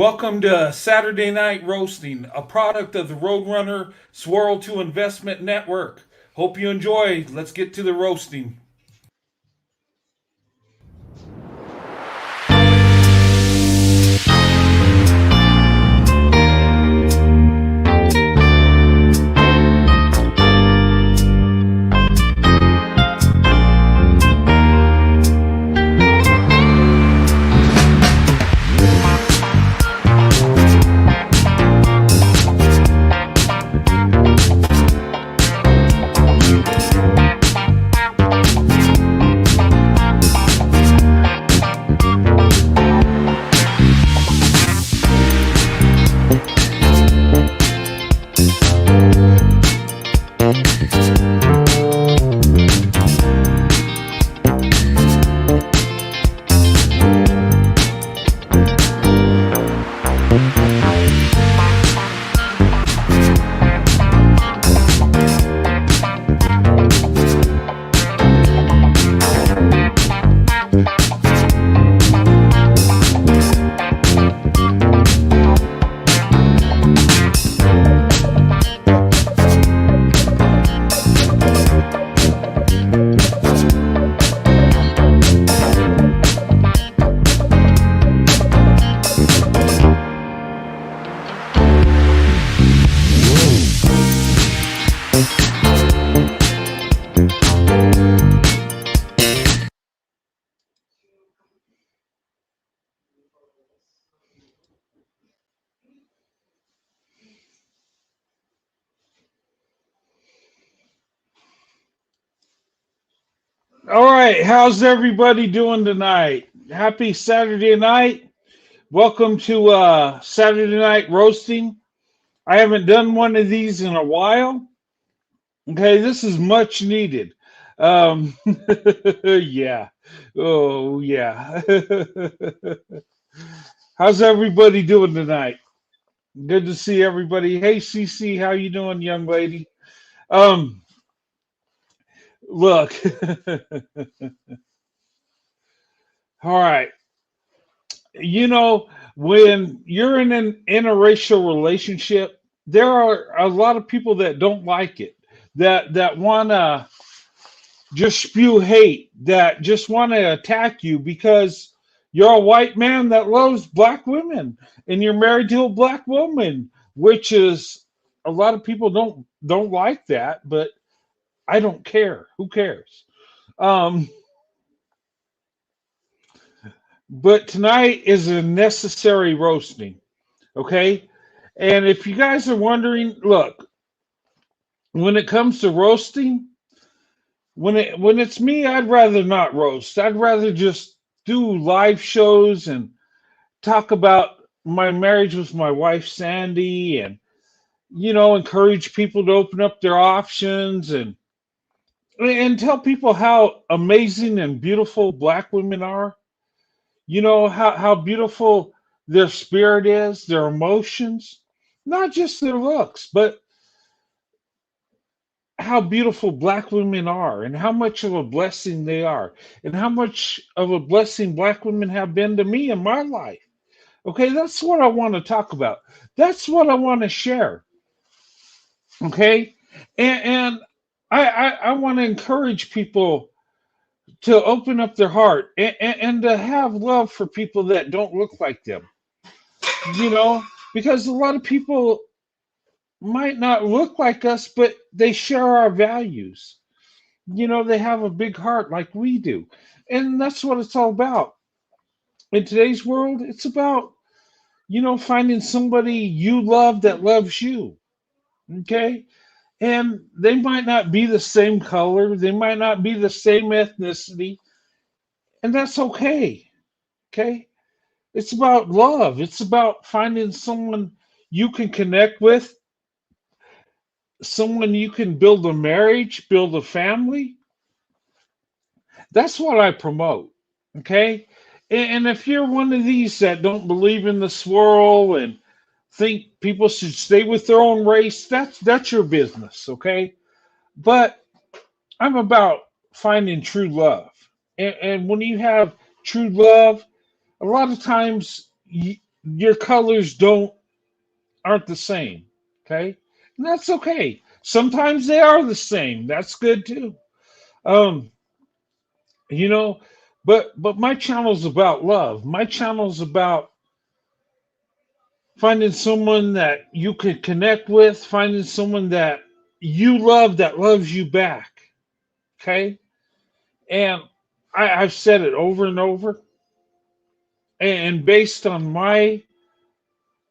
Welcome to Saturday Night Roasting, a product of the Roadrunner Swirl to Investment Network. Hope you enjoy. Let's get to the roasting. All right, how's everybody doing tonight? Happy Saturday night. Welcome to Saturday Night Roasting. I haven't done one of these in a while. Okay, this is much needed. Um, yeah. Oh, yeah. How's everybody doing tonight? Good to see everybody. Hey, CC, how you doing, young lady? Um, Look. All right. You know, when you're in an interracial relationship, there are a lot of people that don't like it, that want to just spew hate, that just want to attack you because you're a white man that loves black women and you're married to a black woman, which is a lot of people don't like that, but I don't care. Who cares? Um, but tonight is a necessary roasting. Okay. And if you guys are wondering, look, when it comes to roasting, when it's me, I'd rather not roast. I'd rather just do live shows and talk about my marriage with my wife Sandy and encourage people to open up their options and tell people how amazing and beautiful black women are. How beautiful their spirit is, their emotions, not just their looks, but how beautiful black women are and how much of a blessing they are and how much of a blessing black women have been to me in my life. Okay, that's what I want to talk about. That's what I want to share. Okay, and I want to encourage people to open up their heart and to have love for people that don't look like them. You know, because a lot of people might not look like us, but they share our values. They have a big heart like we do. And that's what it's all about. In today's world, it's about, finding somebody you love that loves you. Okay. And they might not be the same color, they might not be the same ethnicity, and that's okay. Okay. It's about love, it's about finding someone you can connect with, someone you can build a marriage, build a family. That's what I promote. Okay. And if you're one of these that don't believe in the swirl and think people should stay with their own race, that's your business. Okay. But I'm about finding true love. And when you have true love, a lot of times your colors don't aren't the same. Okay, and that's okay. Sometimes they are the same. That's good too. Um, you know, but my channel's about love. My channel's about finding someone that you can connect with, finding someone that you love that loves you back. Okay, and I've said it over and over, and based on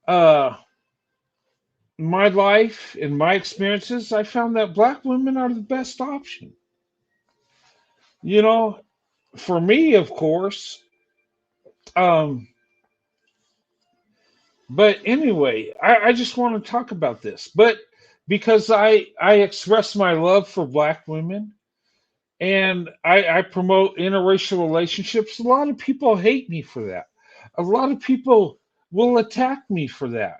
uh my life and my experiences, I found that black women are the best option. You know, for me, of course. Um, but anyway, I just want to talk about this. But because I express my love for black women and I promote interracial relationships, a lot of people hate me for that. A lot of people will attack me for that.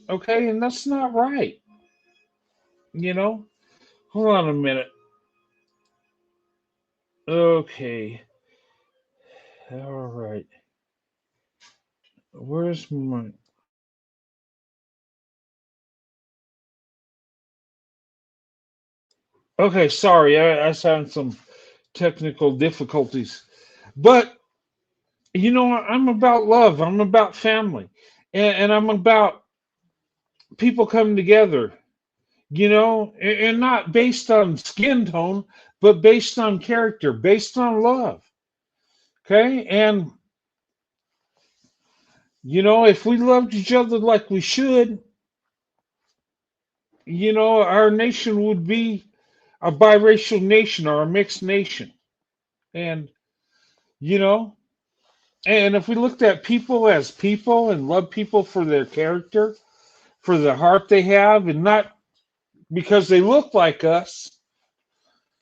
Okay, and that's not right. You know, hold on a minute. Okay, all right. Where's my? Okay, sorry, I was having some technical difficulties. But you know, I'm about love. I'm about family, and I'm about people coming together. You know, and not based on skin tone, but based on character, based on love. Okay, and you know, if we loved each other like we should, you know, our nation would be a biracial nation or a mixed nation. And you know, and if we looked at people as people and love people for their character, for the heart they have, and not because they look like us,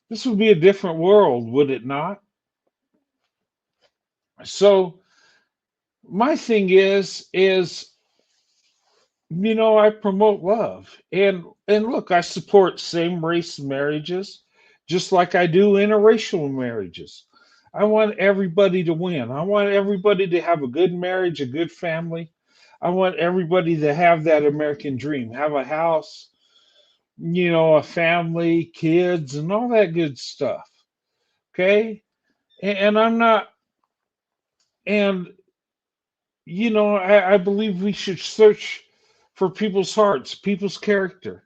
this would be a different world, would it not? So my thing is you know, I promote love. And look, I support same race marriages just like I do interracial marriages. I want everybody to win. I want everybody to have a good marriage, a good family. I want everybody to have that American dream, have a house, you know, a family, kids, and all that good stuff. Okay? And I'm not, and you know, I believe we should search for people's hearts, people's character,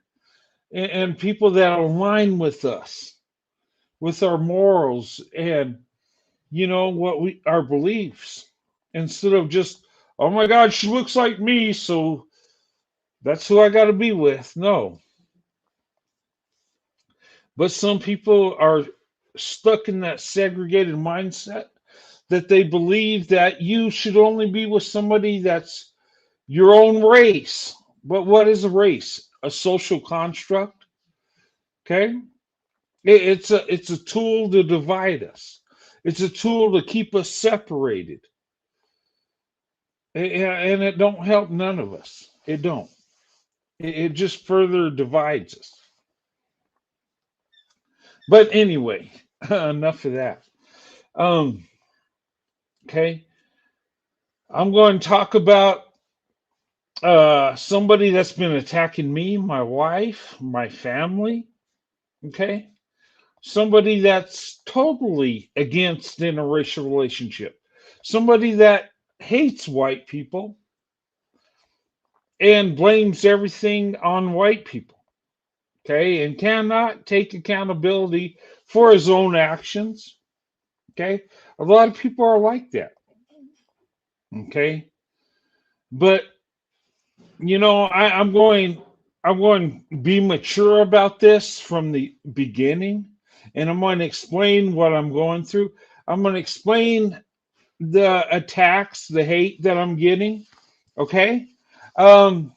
and people that align with us, with our morals, and you know what we our beliefs, instead of just, oh my God, she looks like me, so that's who I got to be with. No, but some people are stuck in that segregated mindset that they believe that you should only be with somebody that's your own race. But what is a race? A social construct. Okay, it's a tool to divide us. It's a tool to keep us separated, and it don't help none of us. It don't. It just further divides us. But anyway, enough of that. Um, okay, I'm going to talk about somebody that's been attacking me, my wife, my family. Okay, somebody that's totally against interracial relationship, somebody that hates white people and blames everything on white people, okay, and cannot take accountability for his own actions, okay. A lot of people are like that, okay, but you know, I'm going to be mature about this from the beginning, and I'm going to explain what I'm going through. I'm going to explain the attacks, the hate that I'm getting. Okay. Um,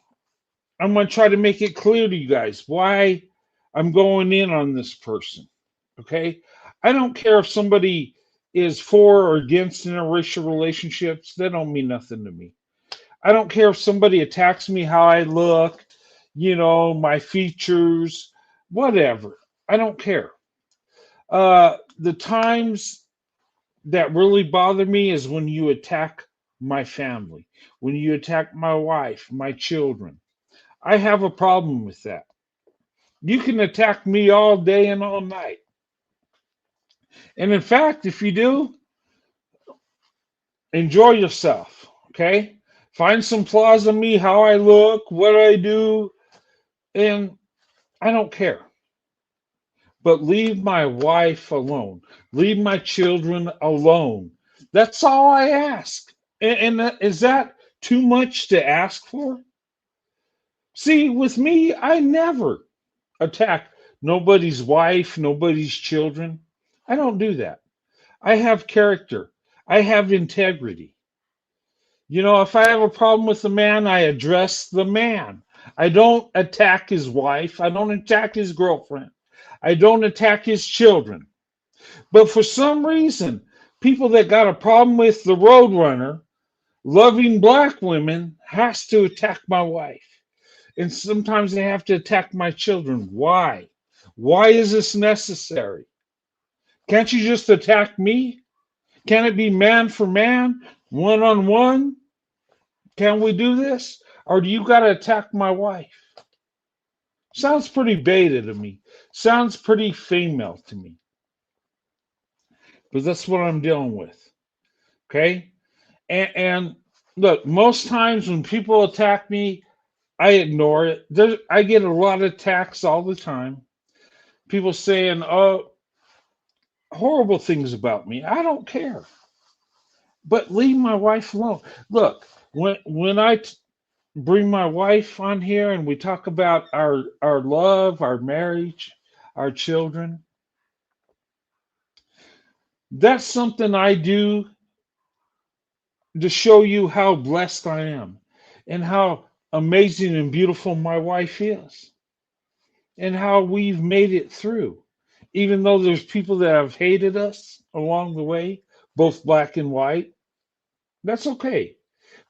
I'm going to try to make it clear to you guys why I'm going in on this person. Okay. I don't care if somebody is for or against interracial relationships, they don't mean nothing to me. I don't care if somebody attacks me, how I look, you know, my features, whatever. I don't care. The times that really bother me is when you attack my family, when you attack my wife, my children. I have a problem with that. You can attack me all day and all night. And in fact, if you do, enjoy yourself. Okay? Find some flaws in me, how I look, what I do, and I don't care. But leave my wife alone. Leave my children alone. That's all I ask. Is that too much to ask for? See, with me, I never attack nobody's wife, nobody's children. I don't do that. I have character. I have integrity. If I have a problem with the man, I address the man. I don't attack his wife. I don't attack his girlfriend. I don't attack his children. But for some reason, people that got a problem with the Roadrunner, loving black women, has to attack my wife. And sometimes they have to attack my children. Why? Why is this necessary? Can't you just attack me? Can it be man for man, one on one? Can we do this? Or do you got to attack my wife? Sounds pretty beta to me. Sounds pretty female to me. But that's what I'm dealing with. Okay? And look, most times when people attack me, I ignore it. I get a lot of attacks all the time. People saying, oh, horrible things about me. I don't care. But leave my wife alone. Look, when bring my wife on here and we talk about our love, our marriage, our children, that's something I do to show you how blessed I am and how amazing and beautiful my wife is and how we've made it through. Even though there's people that have hated us along the way, both black and white, that's okay.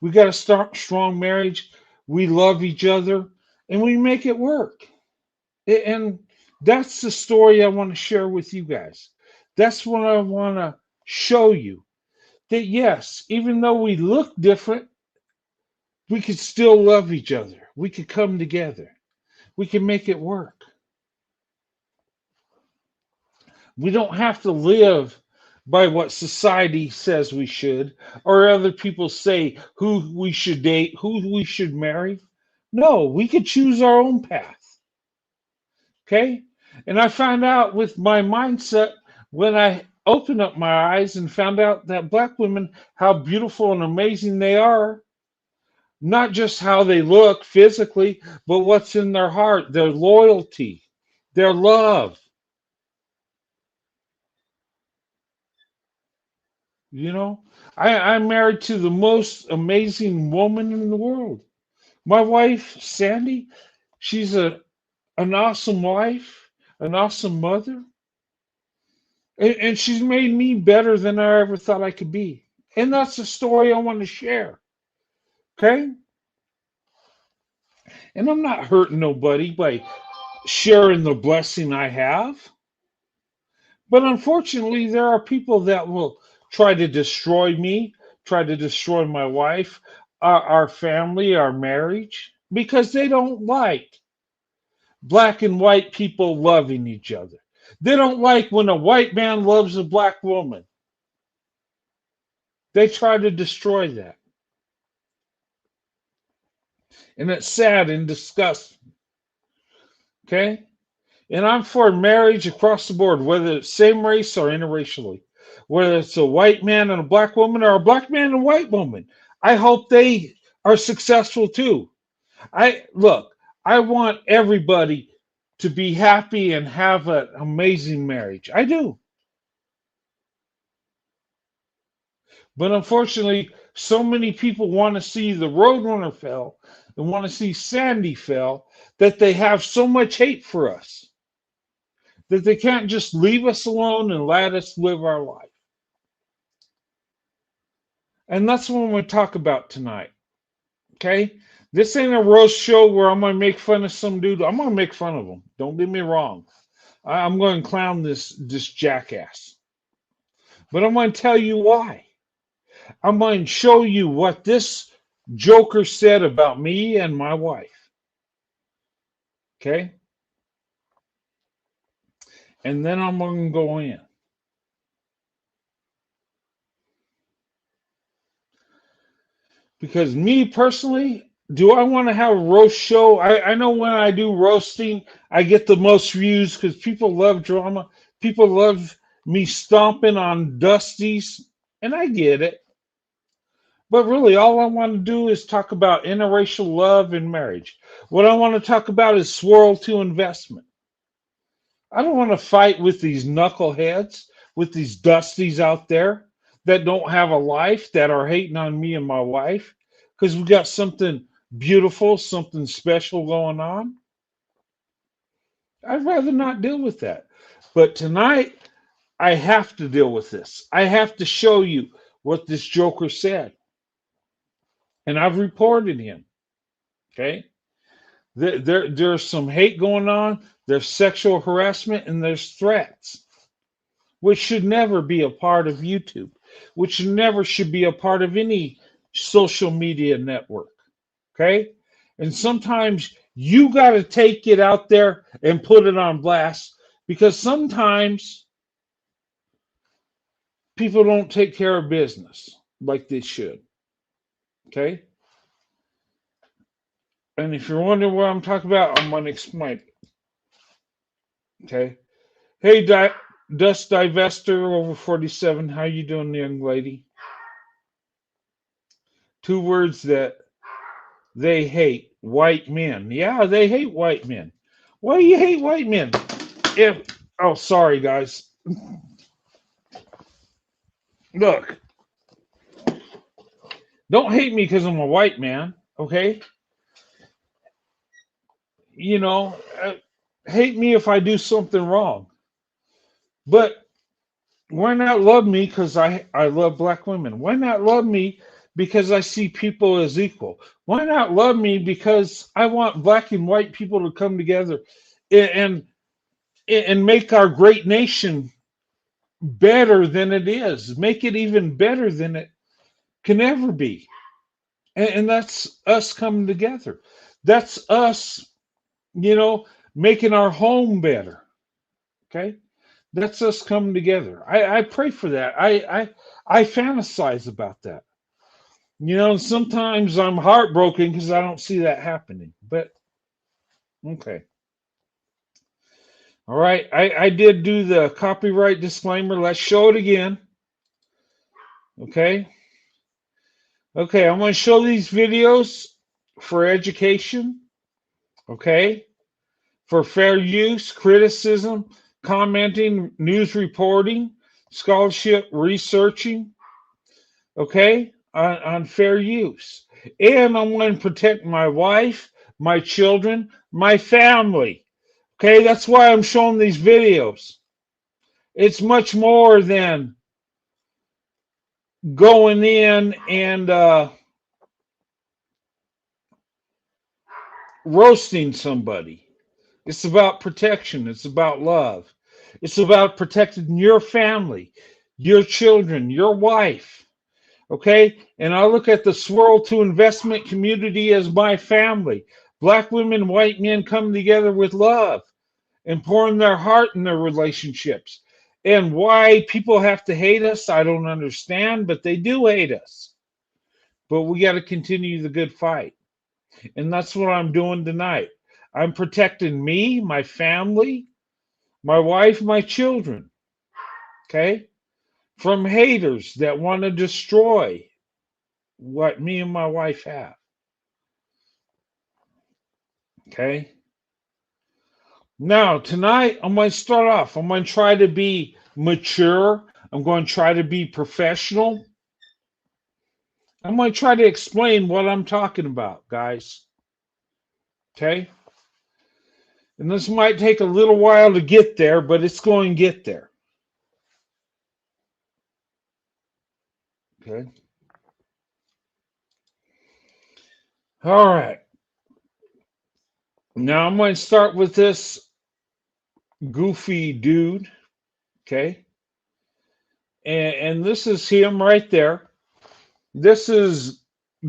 We got a strong marriage. We love each other and we make it work. And that's the story I want to share with you guys. That's what I want to show you that yes, even though we look different, we could still love each other. We could come together. We can make it work. We don't have to live by what society says we should, or other people say who we should date, who we should marry. No, we could choose our own path. Okay? And I found out with my mindset when I opened up my eyes and found out that black women, how beautiful and amazing they are, not just how they look physically, but what's in their heart, their loyalty, their love. You know, I'm married to the most amazing woman in the world. My wife, Sandy, she's an awesome wife, an awesome mother, and she's made me better than I ever thought I could be. And that's the story I want to share. Okay? And I'm not hurting nobody by sharing the blessing I have. But unfortunately, there are people that will try to destroy me, try to destroy my wife, our family, our marriage, because they don't like black and white people loving each other. They don't like when a white man loves a black woman. They try to destroy that. And it's sad and disgusting. Okay? And I'm for marriage across the board, whether it's same race or interracially, whether it's a white man and a black woman or a black man and a white woman. I hope they are successful too. I want everybody to be happy and have an amazing marriage. I do. But unfortunately, so many people want to see the Roadrunner fail and want to see Sandy fail that they have so much hate for us that they can't just leave us alone and let us live our life. And that's what I'm going to talk about tonight. Okay? This ain't a roast show where I'm going to make fun of some dude. I'm going to make fun of him. Don't get me wrong. I'm going to clown this jackass. But I'm going to tell you why. I'm going to show you what this joker said about me and my wife. Okay? And then I'm going to go in. Because me personally, do I want to have a roast show? I know when I do roasting, I get the most views because people love drama. People love me stomping on Dusties, and I get it. But really, all I want to do is talk about interracial love and marriage. What I want to talk about is swirl to investment. I don't want to fight with these knuckleheads, with these Dusties out there that don't have a life, that are hating on me and my wife because we got something beautiful, something special going on. I'd rather not deal with that. But tonight, I have to deal with this. I have to show you what this Joker said. And I've reported him. Okay. There's some hate going on, there's sexual harassment, and there's threats, which should never be a part of YouTube, which never should be a part of any social media network. Okay? And sometimes you got to take it out there and put it on blast because sometimes people don't take care of business like they should. Okay? And if you're wondering what I'm talking about, I'm going to explain. Okay? Hey, Dust Divester over 47. How you doing, young lady? Two words that they hate: white men. Yeah, they hate white men. Why do you hate white men? If Oh, sorry guys. Look, don't hate me because I'm a white man. Okay, you know, hate me if I do something wrong. But why not love me because I love black women? Why not love me because I see people as equal? Why not love me because I want black and white people to come together and and make our great nation better than it is, make it even better than it can ever be. And that's us coming together. That's us, you know, making our home better. Okay. That's us coming together. I pray for that. I fantasize about that. You know, sometimes I'm heartbroken because I don't see that happening. But okay. All right. I did do the copyright disclaimer. Let's show it again. Okay. Okay. I'm going to show these videos for education. Okay. For fair use, criticism, commenting, news reporting, scholarship, researching, okay, on fair use. And I'm going to protect my wife, my children, my family. Okay, that's why I'm showing these videos. It's much more than going in and roasting somebody. It's about protection. It's about love. It's about protecting your family, your children, your wife. Okay? And I look at the swirl to investment community as my family. Black women, white men come together with love and pouring their heart in their relationships. And why people have to hate us, I don't understand, but they do hate us. But we got to continue the good fight. And that's what I'm doing tonight. I'm protecting me, my family, my wife, my children, okay, from haters that want to destroy what me and my wife have, okay. Now, tonight, I'm going to start off. I'm going to try to be mature. I'm going to try to be professional. I'm going to try to explain what I'm talking about, guys, okay. And this might take a little while to get there, but it's going to get there, okay. All right. Now, I'm going to start with this goofy dude, okay? And this is him right there. This is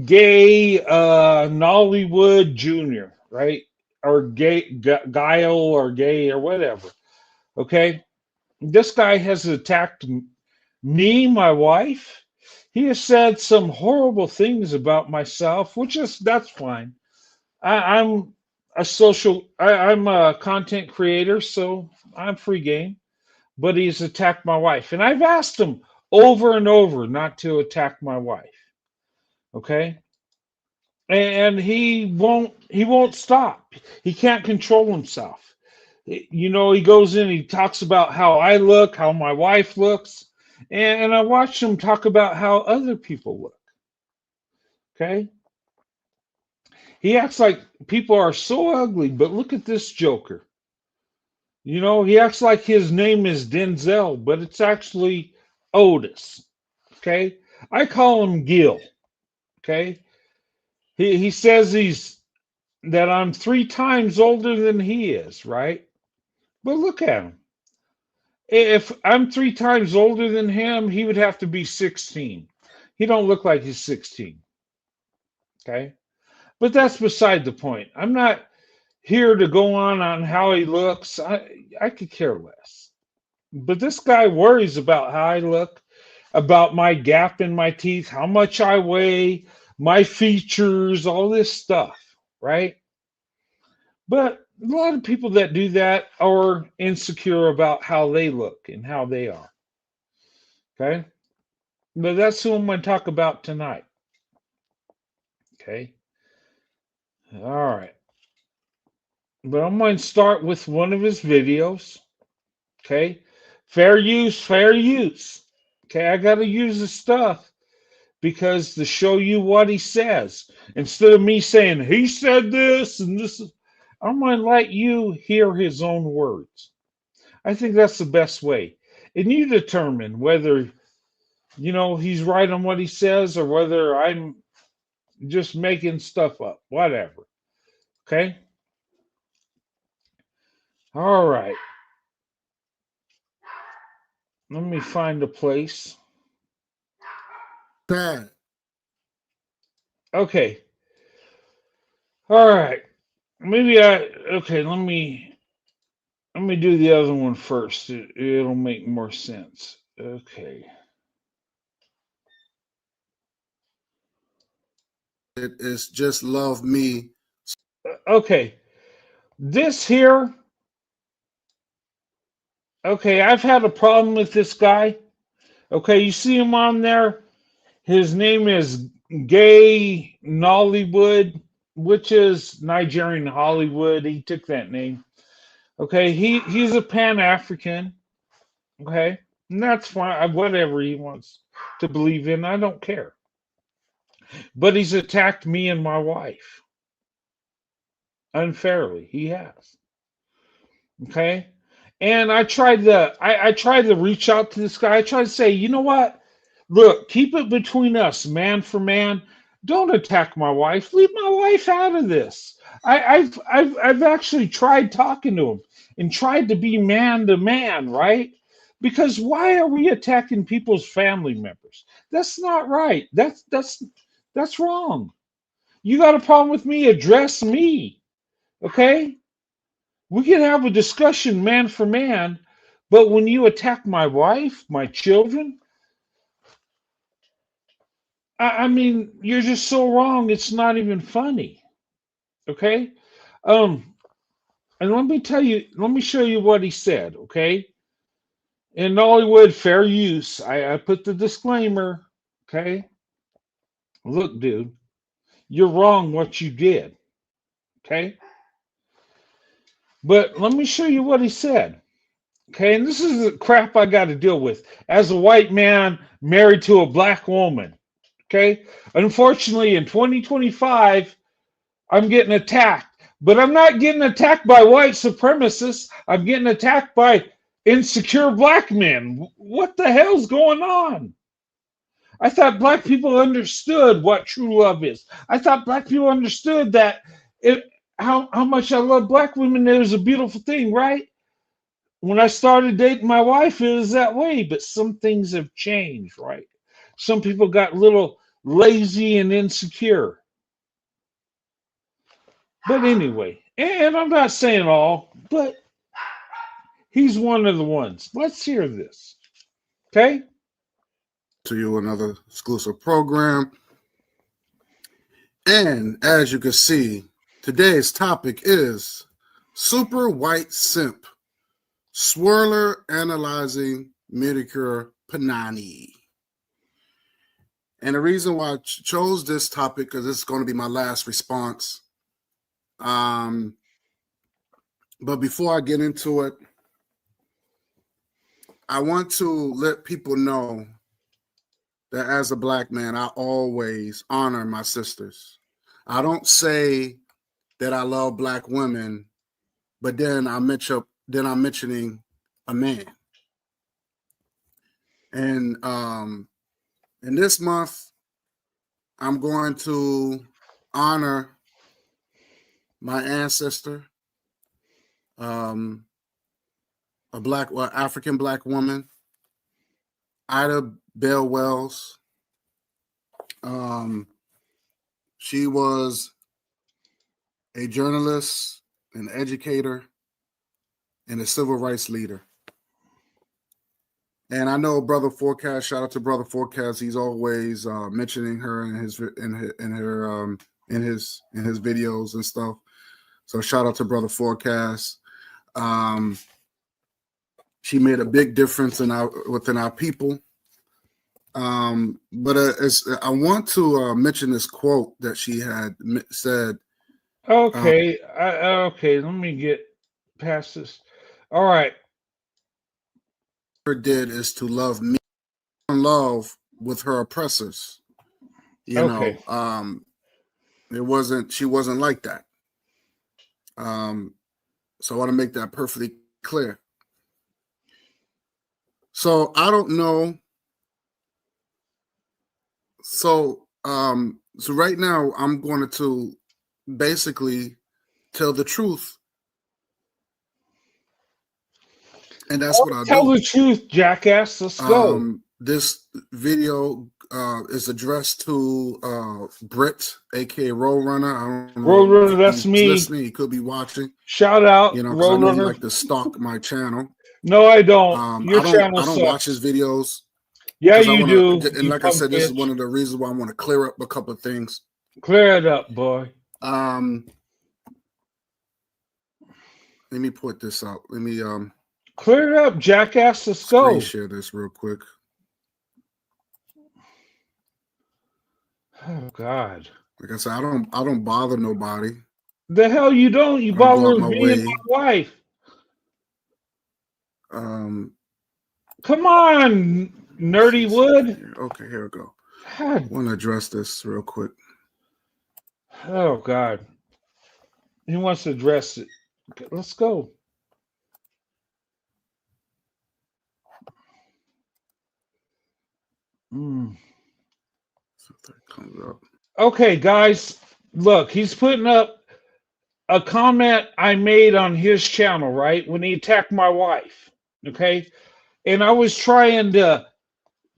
gay Nollywood Jr., right? Or gay Guile or gay or whatever. Okay, this guy has attacked me, my wife. He has said some horrible things about myself, which is that's fine. I'm I'm a content creator, so I'm free game. But he's attacked my wife, and I've asked him over and over not to attack my wife. Okay, and he won't stop. He can't control himself. You know, he goes in, he talks about how I look, how my wife looks, and I watch him talk about how other people look. Okay, he acts like people are so ugly, but look at this joker. You know, he acts like his name is Denzel, but it's actually Otis. Okay, I call him Gill. Okay, he says he's that I'm 3 times older than he is, right? But look at him. If I'm 3 times older than him, he would have to be 16. He don't look like he's 16. Okay, but that's beside the point. I'm not here to go on how he looks. I could care less. But this guy worries about how I look, about my gap in my teeth, how much I weigh, my features, all this stuff, right? But a lot of people that do that are insecure about how they look and how they are. Okay. But that's who I'm going to talk about tonight. Okay. All right. But I'm going to start with one of his videos. Okay. Fair use, fair use. Okay. I got to use the stuff because to show you what he says, instead of me saying, he said this and this is, I'm going to let you hear his own words. I think that's the best way. And you determine whether, he's right on what he says or whether I'm just making stuff up, whatever. Okay. All right. Let me find a place. Bad. Okay. All right. Maybe okay, let me do the other one first. It'll make more sense. Okay. It's just love me. Okay. This here, okay, I've had a problem with this guy. Okay, you see him on there? His name is Gay Nollywood, which is Nigerian Hollywood. He took that name. Okay, he's a Pan African. Okay, and that's fine. Whatever he wants to believe in, I don't care. But he's attacked me and my wife unfairly. He has. Okay, and I tried to reach out to this guy. I tried to say, you know what? Look, keep it between us, man for man. Don't attack my wife. Leave my wife out of this. I've actually tried talking to him and tried to be man to man, right? Because why are we attacking people's family members? That's not right. That's wrong. You got a problem with me? Address me, okay? We can have a discussion man for man, but when you attack my wife, my children, I mean, you're just so wrong. It's not even funny. Okay. Um, and let me show you what he said. Okay. In Nollywood, fair use. I put the disclaimer. Okay. Look, dude, you're wrong what you did. Okay. But let me show you what he said. Okay. And this is the crap I got to deal with as a white man married to a black woman. Okay. Unfortunately, in 2025, I'm getting attacked, but I'm not getting attacked by white supremacists. I'm getting attacked by insecure black men. What the hell's going on? I thought black people understood what true love is. I thought black people understood that it, how much I love black women. It was a beautiful thing, right? When I started dating my wife, it was that way, but some things have changed, right? Some people got little lazy and insecure. But anyway, and I'm not saying all, but he's one of the ones. Let's hear this. Okay? To you another exclusive program. And as you can see, today's topic is Super White Simp, Swirler Analyzing Medicure Panani. And the reason why I chose this topic, because this is going to be my last response. But before I get into it, I want to let people know that as a black man, I always honor my sisters. I don't say that I love black women, but then I'm mentioning a man. And in this month, I'm going to honor my ancestor, African black woman, Ida Bell Wells. She was a journalist, an educator, and a civil rights leader. And I know Brother Forecast. Shout out to Brother Forecast. He's always mentioning her in his videos and stuff. So shout out to Brother Forecast. She made a big difference within our people. But I want to mention this quote that she had said. Okay. Okay. Let me get past this. All right. Her did is to love me in love with her oppressors. You Okay. know, she wasn't like that. So I want to make that perfectly clear. So I don't know. So right now I'm going to basically tell the truth. And that's what I Tell do. the truth, jackass. Let's go. This video is addressed to Britt, aka Roadrunner. I don't know Roadrunner, if that's he's me. listening. He could be watching. Shout out, Because I know he Roadrunner. like to stalk my channel. No, I don't. Your channel I don't watch sucks. his videos. Yeah, Because I you want do. to, and You like I punk said, this is bitch. one of the reasons why I want to clear up a couple of things. Clear it up, boy. Let me put this out. Let me clear it up, jackass. Let's screen go. share this real quick. Oh God. Like I said, I don't bother nobody. The hell you don't. You I don't go out bother my me and way. my wife. Come on, nerdy wood. Okay, here we go. God. I want to address this real quick. Oh God. He wants to address it. Okay, let's go. So if that comes up. Okay, guys. Look, he's putting up a comment I made on his channel, right? When he attacked my wife. Okay. And I was trying to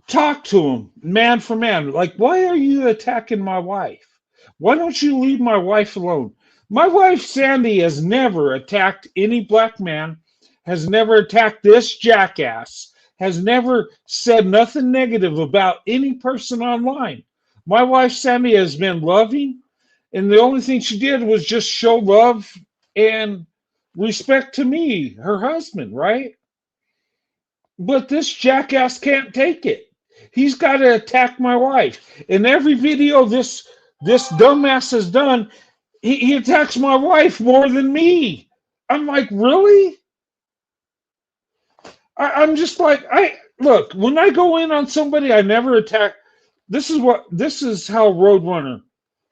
talk to him man for man. Like, why are you attacking my wife? Why don't you leave my wife alone? My wife, Sandy, has never attacked any black man, has never attacked this jackass, has never said nothing negative about any person online. My wife, Sandy, has been loving, and the only thing she did was just show love and respect to me, her husband, right? But this jackass can't take it. He's got to attack my wife. In every video this dumbass has done, he attacks my wife more than me. I'm like, really? I'm just like, I look, when I go in on somebody, I never attack. This is how Roadrunner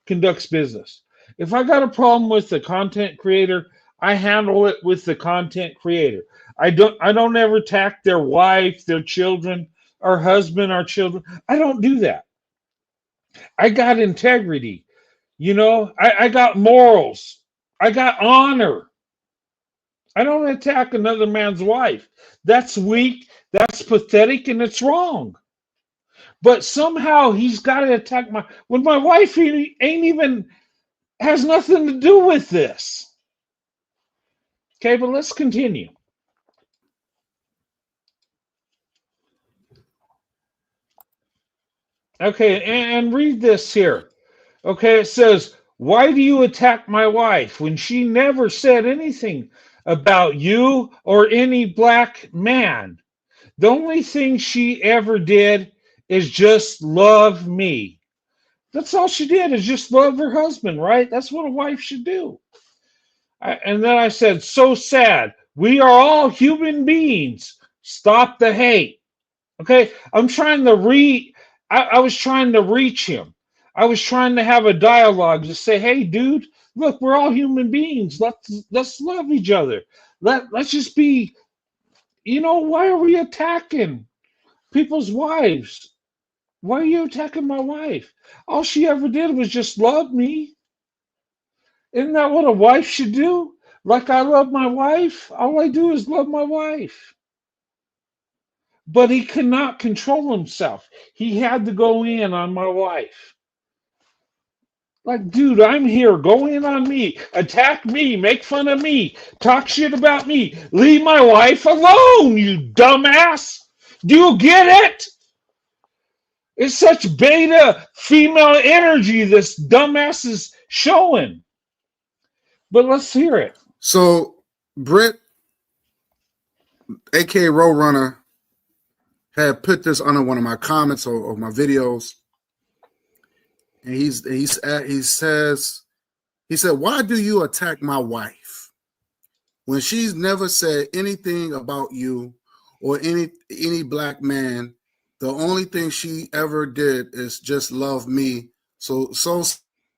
conducts business. If I got a problem with the content creator, I handle it with the content creator. I don't ever attack their wife, their children, our husband, our children. I don't do that. I got integrity. I got morals. I got honor. I don't attack another man's wife. That's weak, that's pathetic, and it's wrong. But somehow he's got to attack when my wife ain't even has nothing to do with this. Okay, but let's continue. Okay, and read this here. Okay, it says, "Why do you attack my wife when she never said anything about you or any black man? The only thing she ever did is just love me." That's all she did is just love her husband, right? That's what a wife should do. And then I said, "So sad. We are all human beings. Stop the hate." Okay, I was trying to reach him. I was trying to have a dialogue to say, "Hey, dude, look, we're all human beings. Let's love each other. Let's just be. Why are we attacking people's wives? Why are you attacking my wife? All she ever did was just love me. Isn't that what a wife should do? Like I love my wife. All I do is love my wife." But he could not control himself. He had to go in on my wife. Like, dude, I'm here. Go in on me. Attack me. Make fun of me. Talk shit about me. Leave my wife alone, you dumbass. Do you get it? It's such beta female energy this dumbass is showing. But let's hear it. So Britt, aka Roadrunner, had put this under one of my comments or my videos, and he said, "Why do you attack my wife when she's never said anything about you or any black man? The only thing she ever did is just love me. So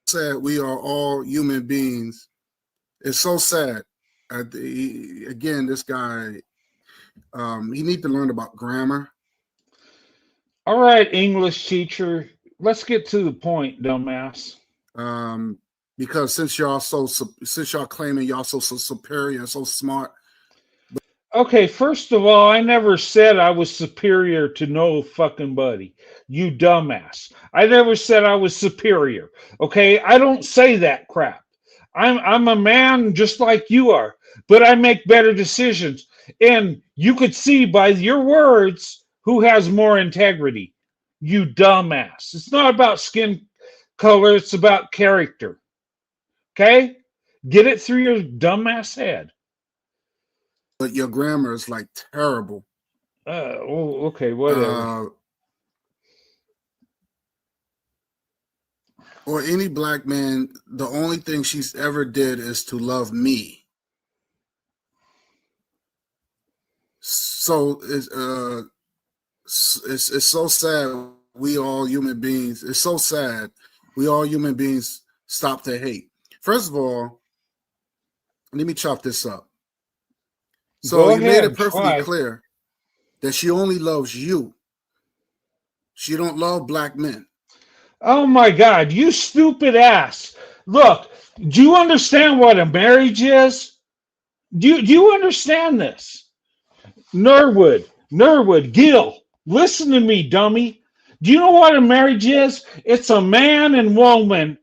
sad. We are all human beings. It's so sad." Again, this guy, he need to learn about grammar. All right, English teacher. Let's get to the point, dumbass. Um, because since y'all claiming y'all so superior and so smart. Okay, first of all, I never said I was superior to no fucking buddy. You dumbass. I never said I was superior. Okay, I don't say that crap. I'm a man just like you are, but I make better decisions. And you could see by your words who has more integrity. You dumbass. It's not about skin color, it's about character. Okay? Get it through your dumbass head. But your grammar is like terrible. Okay, whatever. Or any black man, the only thing she's ever did is to love me. So it's so sad. We all human beings. It's so sad. We all human beings stop the hate. First of all, let me chop this up. So Go you made it ahead, perfectly try. clear that she only loves you. She don't love black men. Oh my God, you stupid ass. Look, do you understand what a marriage is? Do you understand this? Norwood, Gill, listen to me, dummy. Do you know what a marriage is? It's a man and woman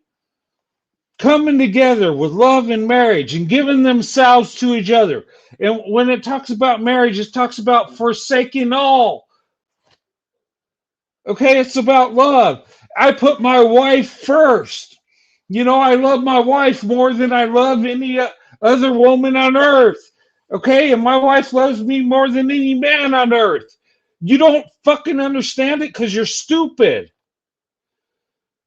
coming together with love and marriage and giving themselves to each other. And when it talks about marriage, it talks about forsaking all. Okay, it's about love. I put my wife first. I love my wife more than I love any other woman on earth. Okay, and my wife loves me more than any man on earth. You don't fucking understand it because you're stupid.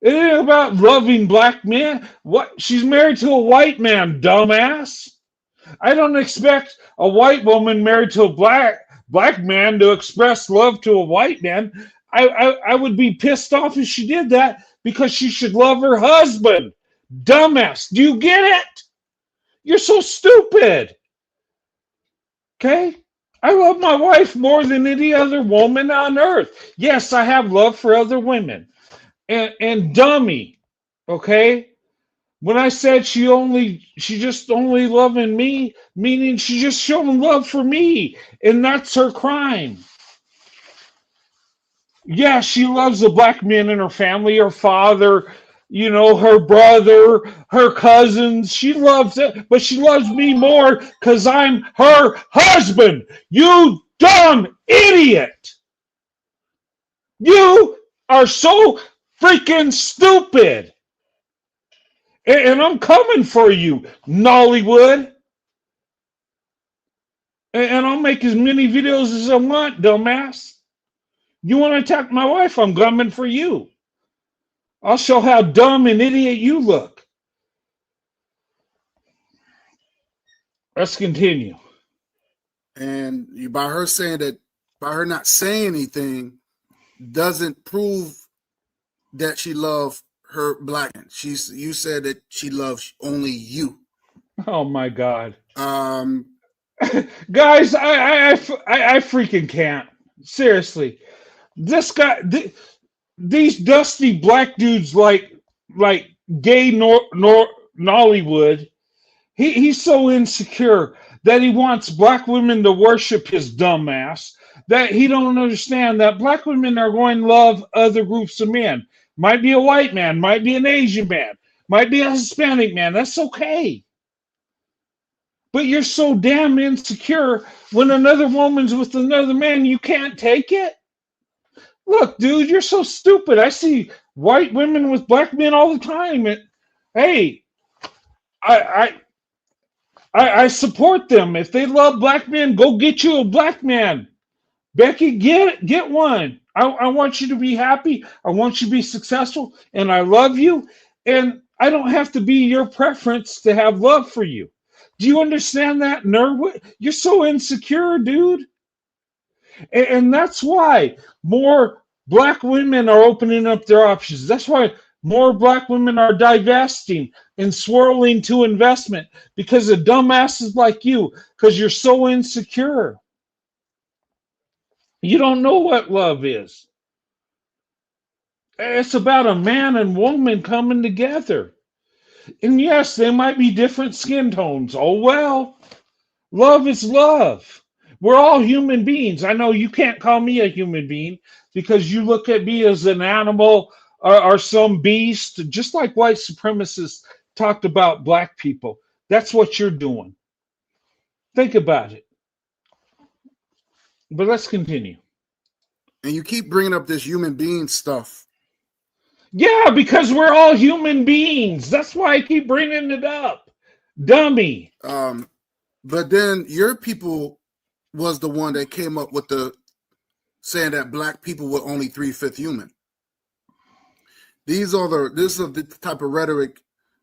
It ain't about loving black men. What? She's married to a white man, dumbass. I don't expect a white woman married to a black man to express love to a white man. I would be pissed off if she did that because she should love her husband. Dumbass. Do you get it? You're so stupid. Okay? I love my wife more than any other woman on earth. Yes, I have love for other women. And dummy, okay? When I said she just only loving me, meaning she just showing love for me, and that's her crime. Yeah, she loves the black men in her family, her father, her brother, her cousins. She loves it, but she loves me more because I'm her husband. You dumb idiot. You are so freaking stupid. And I'm coming for you, Nollywood. And I'll make as many videos as I want, dumbass. You want to attack my wife? I'm coming for you. I'll show how dumb and idiot you look. Let's continue. And by her saying that, by her not saying anything, doesn't prove that she loved her black man. You said that she loves only you. Oh my God. Um, Guys, I freaking can't. Seriously. This guy, these dusty black dudes like gay Nollywood, he's so insecure that he wants black women to worship his dumb ass that he don't understand that black women are going to love other groups of men. Might be a white man, might be an Asian man, might be a Hispanic man. That's okay. But you're so damn insecure when another woman's with another man, you can't take it. Look, dude, you're so stupid. I see white women with black men all the time. And, hey, I, I support them. If they love black men, go get you a black man. Becky, get one. I want you to be happy. I want you to be successful, and I love you. And I don't have to be your preference to have love for you. Do you understand that, nerd? You're so insecure, dude. And that's why more black women are opening up their options. That's why more black women are divesting and swirling to investment because of dumbasses like you, because you're so insecure. You don't know what love is. It's about a man and woman coming together. And yes, they might be different skin tones. Oh, well, love is love. We're all human beings. I know you can't call me a human being because you look at me as an animal or some beast, just like white supremacists talked about black people. That's what you're doing. Think about it. But let's continue. and you keep bringing up this human being stuff. Yeah, because we're all human beings. That's why I keep bringing it up. Dummy. But then your people was the one that came up with the saying that black people were only 3/5 human. This is the type of rhetoric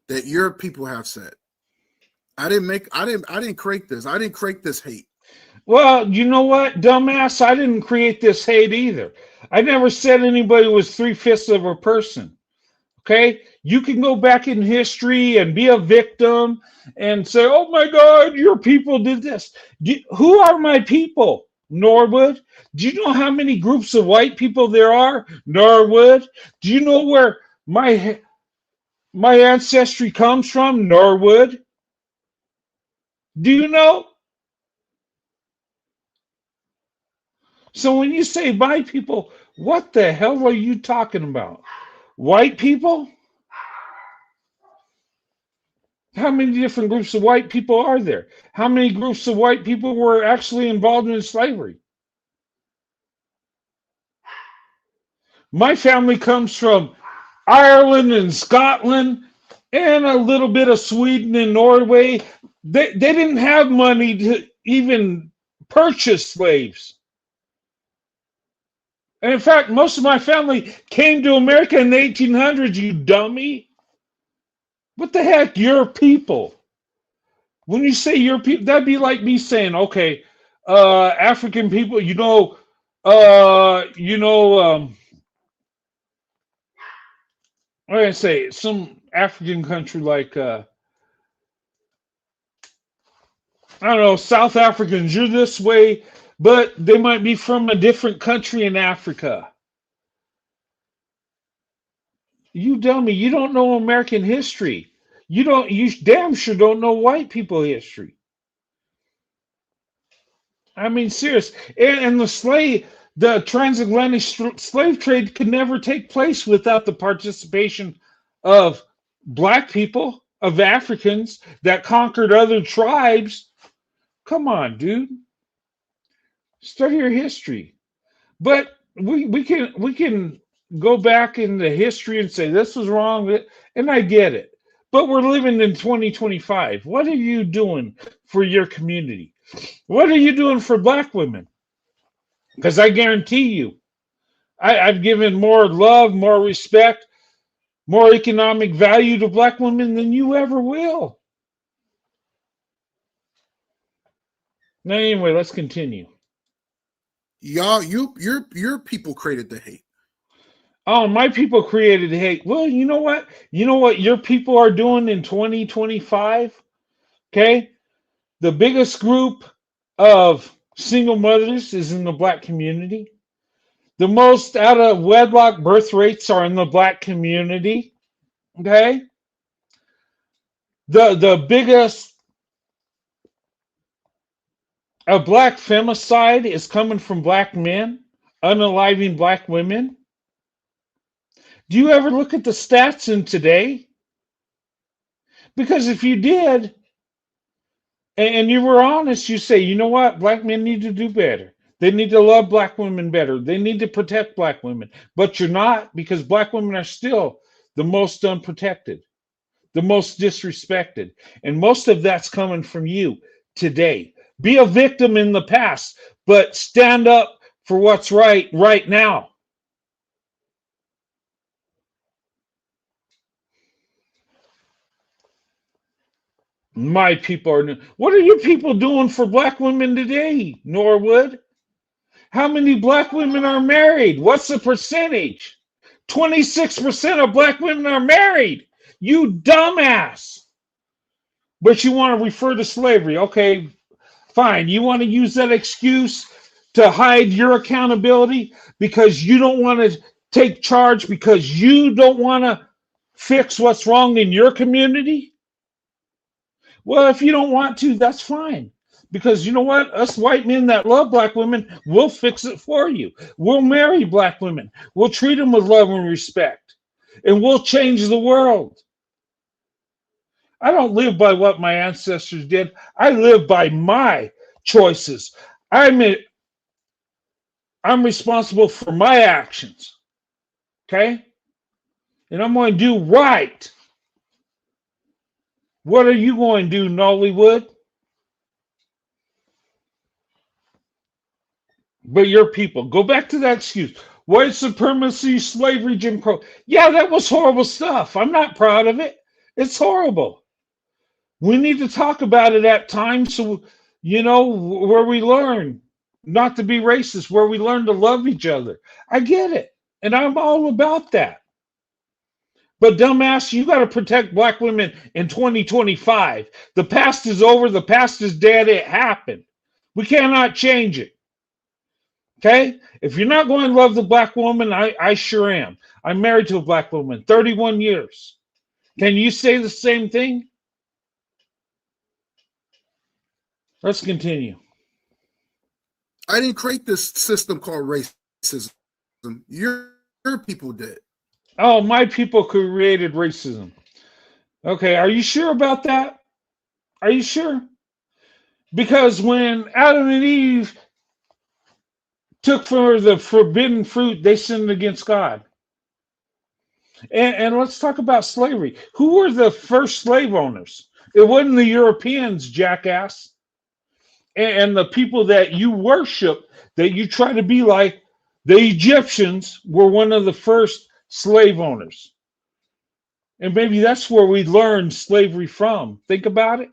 that your people have said. I didn't create this. I didn't create this hate. Well, you know what, dumbass? I didn't create this hate either. I never said anybody was 3/5 of a person. Okay? You can go back in history and be a victim and say, oh my God, your people did this. Who are my people? Norwood. Do you know how many groups of white people there are? Norwood. Do you know where my ancestry comes from? Norwood. Do you know? So when you say my people, what the hell are you talking about? White people? How many different groups of white people are there? How many groups of white people were actually involved in slavery? My family comes from Ireland and Scotland and a little bit of Sweden and Norway. They didn't have money to even purchase slaves. And in fact, most of my family came to America in the 1800s, you dummy. What the heck, your people? When you say your people, that'd be like me saying, okay, African people, I'm gonna say some African country like I don't know, South Africans, you're this way, but they might be from a different country in Africa. You dummy, you don't know American history. You damn sure don't know white people history. I mean, serious. And the slave, The transatlantic slave trade could never take place without the participation of black people, of Africans that conquered other tribes. Come on, dude. Study your history. But we can go back into history and say this was wrong, and I get it. But we're living in 2025. What are you doing for your community? What are you doing for black women? Because I guarantee you, I've given more love, more respect, more economic value to black women than you ever will. Now, anyway, let's continue. Y'all, your people created the hate. Oh, my people created hate. Well, you know what? You know what your people are doing in 2025? Okay? The biggest group of single mothers is in the black community. The most out of wedlock birth rates are in the black community. Okay? The biggest black femicide is coming from black men, unaliving black women. Do you ever look at the stats in today? Because if you did, and you were honest, you say, you know what? Black men need to do better. They need to love black women better. They need to protect black women. But you're not, because black women are still the most unprotected, the most disrespected. And most of that's coming from you today. Be a victim in the past, but stand up for what's right now. My people are. What are you people doing for black women today, Norwood? How many black women are married? What's the percentage? 26% of black women are married. You dumbass. But you want to refer to slavery. Okay, fine. You want to use that excuse to hide your accountability because you don't want to take charge because you don't want to fix what's wrong in your community? Well, if you don't want to, that's fine. Because you know what? Us white men that love black women, we'll fix it for you. We'll marry black women. We'll treat them with love and respect. And we'll change the world. I don't live by what my ancestors did. I live by my choices. I'm I'm responsible for my actions. Okay? And I'm going to do right. What are you going to do, Nollywood? But your people, go back to that excuse. White supremacy, slavery, Jim Crow. Yeah, that was horrible stuff. I'm not proud of it. It's horrible. We need to talk about it at times so, where we learn not to be racist, where we learn to love each other. I get it. And I'm all about that. But dumbass, you got to protect black women in 2025. The past is over. The past is dead. It happened. We cannot change it. Okay? If you're not going to love the black woman, I sure am. I'm married to a black woman, 31 years. Can you say the same thing? Let's continue. I didn't create this system called racism. Your people did. Oh, my people created racism. Okay, are you sure about that? Are you sure? Because when Adam and Eve took for the forbidden fruit, they sinned against God. And let's talk about slavery. Who were the first slave owners? It wasn't the Europeans, jackass. And the people that you worship, that you try to be like, the Egyptians were one of the first slave owners. And maybe that's where we learned slavery from. Think about it.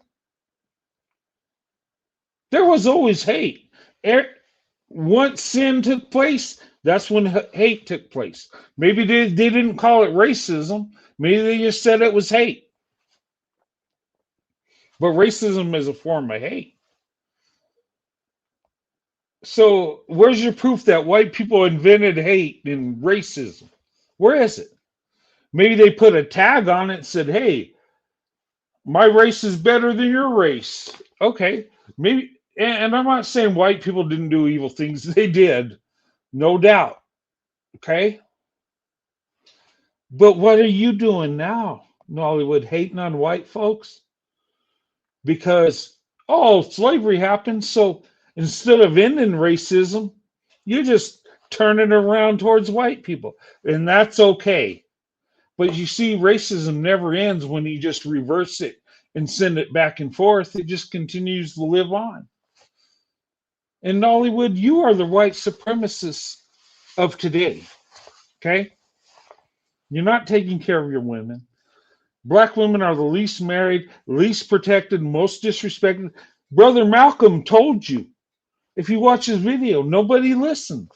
There was always hate. Once sin took place, that's when hate took place. Maybe they didn't call it racism. Maybe they just said it was hate. But racism is a form of hate. So where's your proof that white people invented hate and racism? Where is it? Maybe they put a tag on it and said, hey, my race is better than your race. Okay, maybe, and I'm not saying white people didn't do evil things. They did. no doubt. Okay, but what are you doing now, Nollywood, hating on white folks because slavery happened, so instead of ending racism, you just turn it around towards white people, and that's okay. But you see, racism never ends when you just reverse it and send it back and forth. It just continues to live on. And Nollywood, you are the white supremacists of today. Okay? You're not taking care of your women. Black women are the least married, least protected, most disrespected. Brother Malcolm told you. If you watch his video, nobody listened.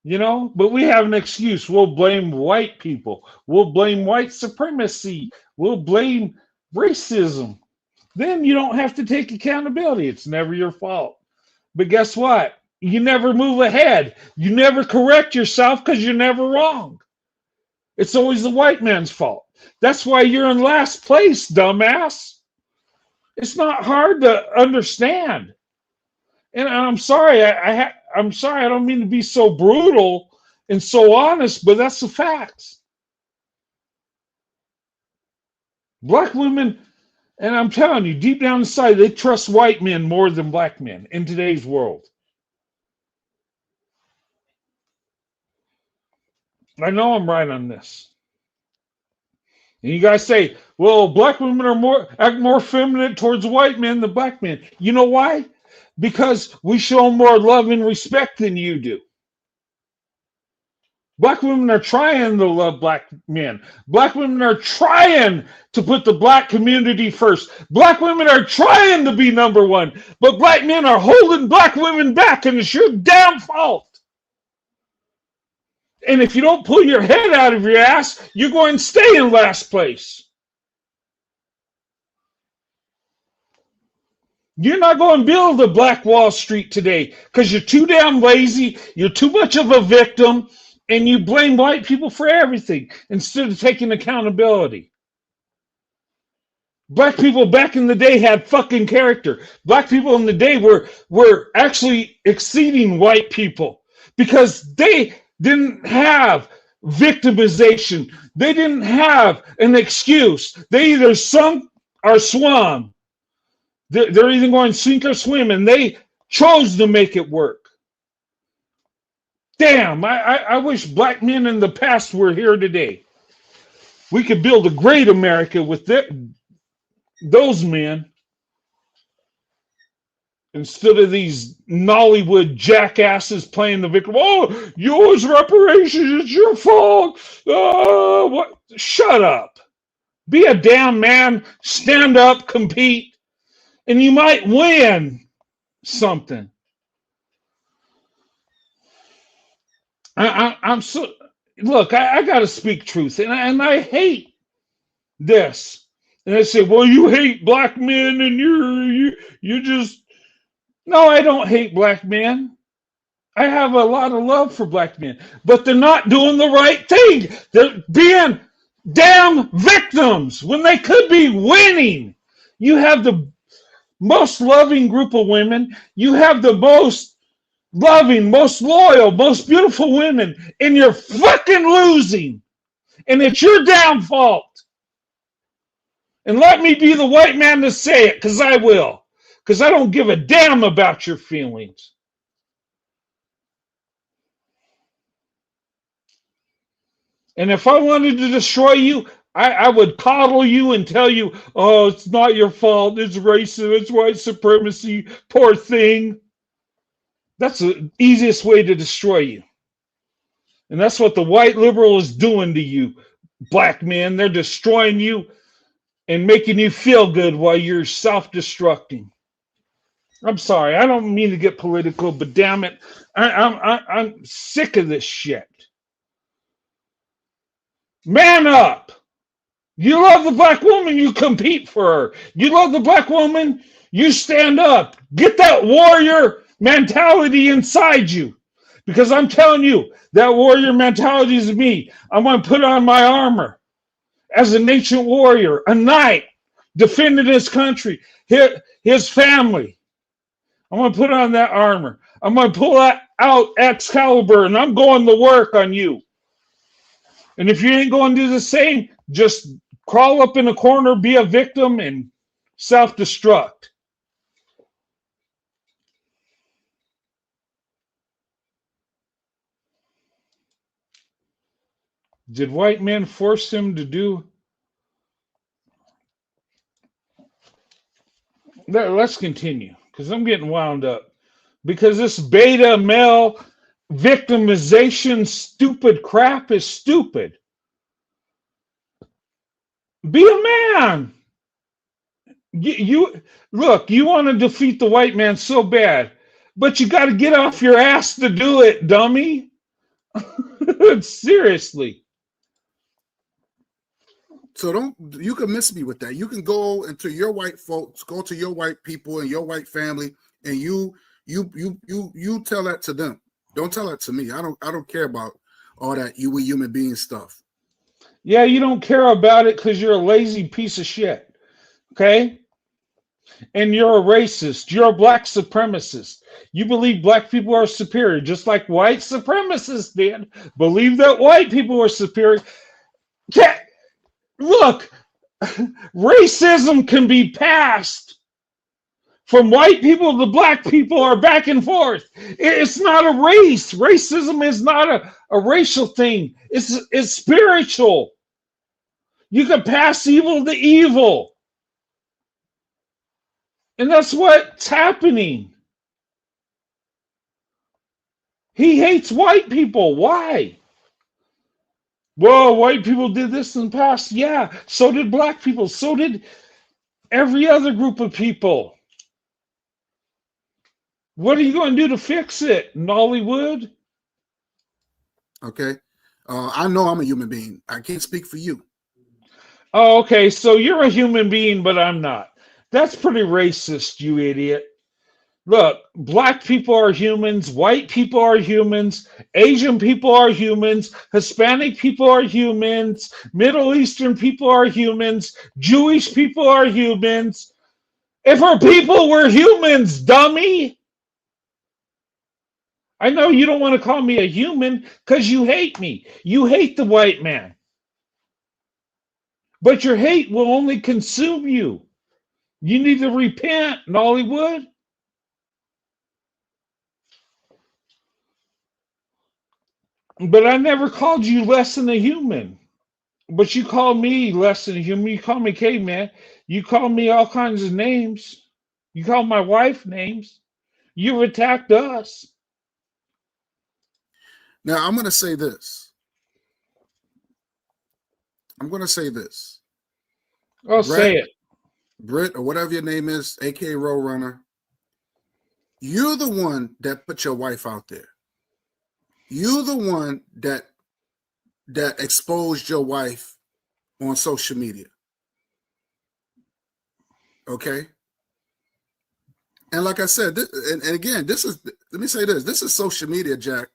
But we have an excuse. We'll blame white people. We'll blame white supremacy. We'll blame racism. Then you don't have to take accountability. It's never your fault. But guess what? You never move ahead. You never correct yourself because you're never wrong. It's always the white man's fault. That's why you're in last place, dumbass. It's not hard to understand. And I'm sorry, I'm sorry, I don't mean to be so brutal and so honest, but that's the facts. Black women, and I'm telling you, deep down inside, they trust white men more than black men in today's world. I know I'm right on this. And you guys say, well, black women act more feminine towards white men than black men. You know why? Because we show more love and respect than you do. Black women are trying to love black men. Black women are trying to put the black community first. Black women are trying to be number one. But black men are holding black women back, and it's your damn fault. And if you don't pull your head out of your ass, you're going to stay in last place. You're not going to build a Black Wall Street today because you're too damn lazy, you're too much of a victim, and you blame white people for everything instead of taking accountability. Black people back in the day had fucking character. Black people in the day were actually exceeding white people because they didn't have victimization. They didn't have an excuse. They either sunk or swam. They're either going to sink or swim, and they chose to make it work. Damn, I wish black men in the past were here today. We could build a great America with those men instead of these Nollywood jackasses playing the victim. Oh, yours reparations, it's your fault. What? Shut up. Be a damn man, stand up, compete, and you might win something. I'm so look. I got to speak truth, and I hate this. And they say, "Well, you hate black men, and you just." No, I don't hate black men. I have a lot of love for black men, but they're not doing the right thing. They're being damn victims when they could be winning. You have the most loving group of women. You have the most loving, most loyal, most beautiful women, and you're fucking losing. And it's your damn fault. And let me be the white man to say it, because I will. Because I don't give a damn about your feelings. And if I wanted to destroy you, I would coddle you and tell you, oh, it's not your fault. It's racism. It's white supremacy. Poor thing. That's the easiest way to destroy you. And that's what the white liberal is doing to you, black men. They're destroying you and making you feel good while you're self-destructing. I'm sorry. I don't mean to get political, but damn it, I'm sick of this shit. Man up. You love the black woman, you compete for her. You love the black woman, you stand up. Get that warrior mentality inside you. Because I'm telling you, that warrior mentality is me. I'm going to put on my armor as an ancient warrior, a knight, defending his country, his family. I'm going to put on that armor. I'm going to pull out Excalibur and I'm going to work on you. And if you ain't going to do the same, just crawl up in a corner, be a victim, and self destruct. Did white men force him to do? Let's continue because I'm getting wound up. Because this beta male victimization stupid crap is stupid. Be a man. You look, you want to defeat the white man so bad, but you got to get off your ass to do it, dummy. Seriously. So you can miss me with that. You can go into your white folks, go to your white people and your white family, and you tell that to them. Don't tell that to me. I don't care about all that we human being stuff. Yeah, you don't care about it because you're a lazy piece of shit. Okay? And you're a racist. You're a black supremacist. You believe black people are superior, just like white supremacists did. Believe that white people are superior. Look, racism can be passed from white people to black people or back and forth. It's not a race. Racism is not a racial thing. It's spiritual. You can pass evil to evil. And that's what's happening. He hates white people. Why? Well, white people did this in the past. Yeah, so did black people. So did every other group of people. What are you going to do to fix it, Nollywood? Okay. I know I'm a human being. I can't speak for you. Oh, okay, so you're a human being, but I'm not. That's pretty racist, you idiot. Look, black people are humans, white people are humans, Asian people are humans, Hispanic people are humans, Middle Eastern people are humans, Jewish people are humans. If our people were humans, dummy. I know you don't want to call me a human because you hate me. You hate the white man. But your hate will only consume you. You need to repent, Nollywood. But I never called you less than a human. But you call me less than a human. You call me caveman. You call me all kinds of names. You call my wife names. You've attacked us. Now I'm going to say this. I'll say it. Britt, or whatever your name is, aka Roadrunner. You're the one that put your wife out there. You're the one that exposed your wife on social media. Okay. And like I said, and again, let me say this. This is social media, Jack.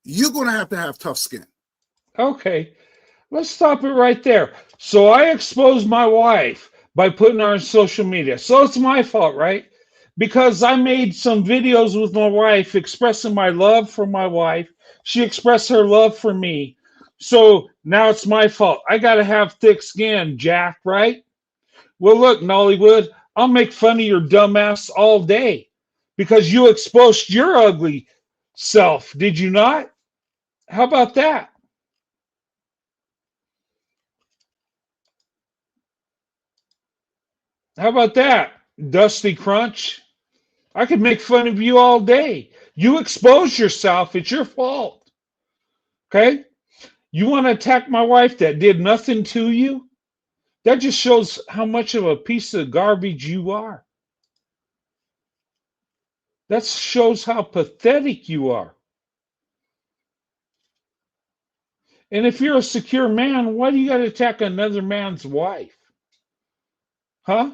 You're going to have tough skin. Okay. Let's stop it right there. So I exposed my wife by putting her on social media. So it's my fault, right? Because I made some videos with my wife expressing my love for my wife. She expressed her love for me. So now it's my fault. I got to have thick skin, Jack, right? Well, look, Nollywood, I'll make fun of your dumbass all day because you exposed your ugly self. Did you not? How about that? How about that, Dusty Crunch? I could make fun of you all day. You exposed yourself. It's your fault. Okay? You want to attack my wife that did nothing to you? That just shows how much of a piece of garbage you are. That shows how pathetic you are. And if you're a secure man, why do you got to attack another man's wife? Huh?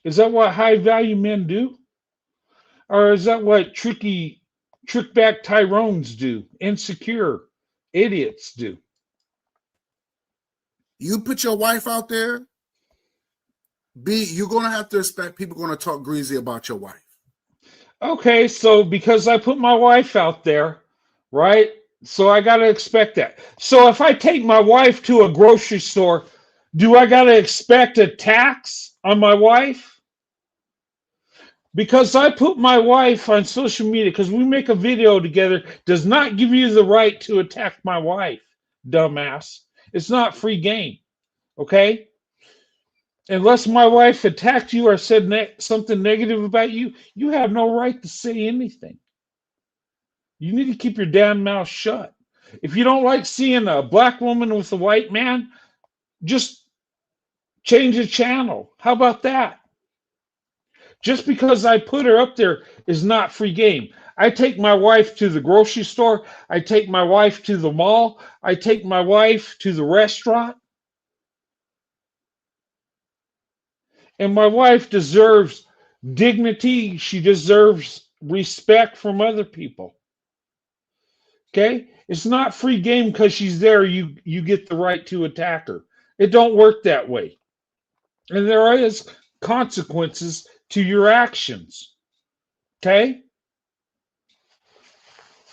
Is that what high value men do? Or is that what trick back Tyrones do? Insecure idiots do. You put your wife out there, you're going to have to expect people going to talk greasy about your wife. Okay, so because I put my wife out there, right? So I got to expect that. So if I take my wife to a grocery store, do I got to expect a tax on my wife? Because I put my wife on social media because we make a video together does not give you the right to attack my wife, dumbass. It's not free game, okay? Unless my wife attacked you or said something negative about you, you have no right to say anything. You need to keep your damn mouth shut. If you don't like seeing a black woman with a white man, just change the channel. How about that? Just because I put her up there is not free game. I take my wife to the grocery store. I take my wife to the mall. I take my wife to the restaurant. And my wife deserves dignity. She deserves respect from other people. Okay? It's not free game because she's there, you get the right to attack her. It don't work that way. And there is consequences to your actions. Okay?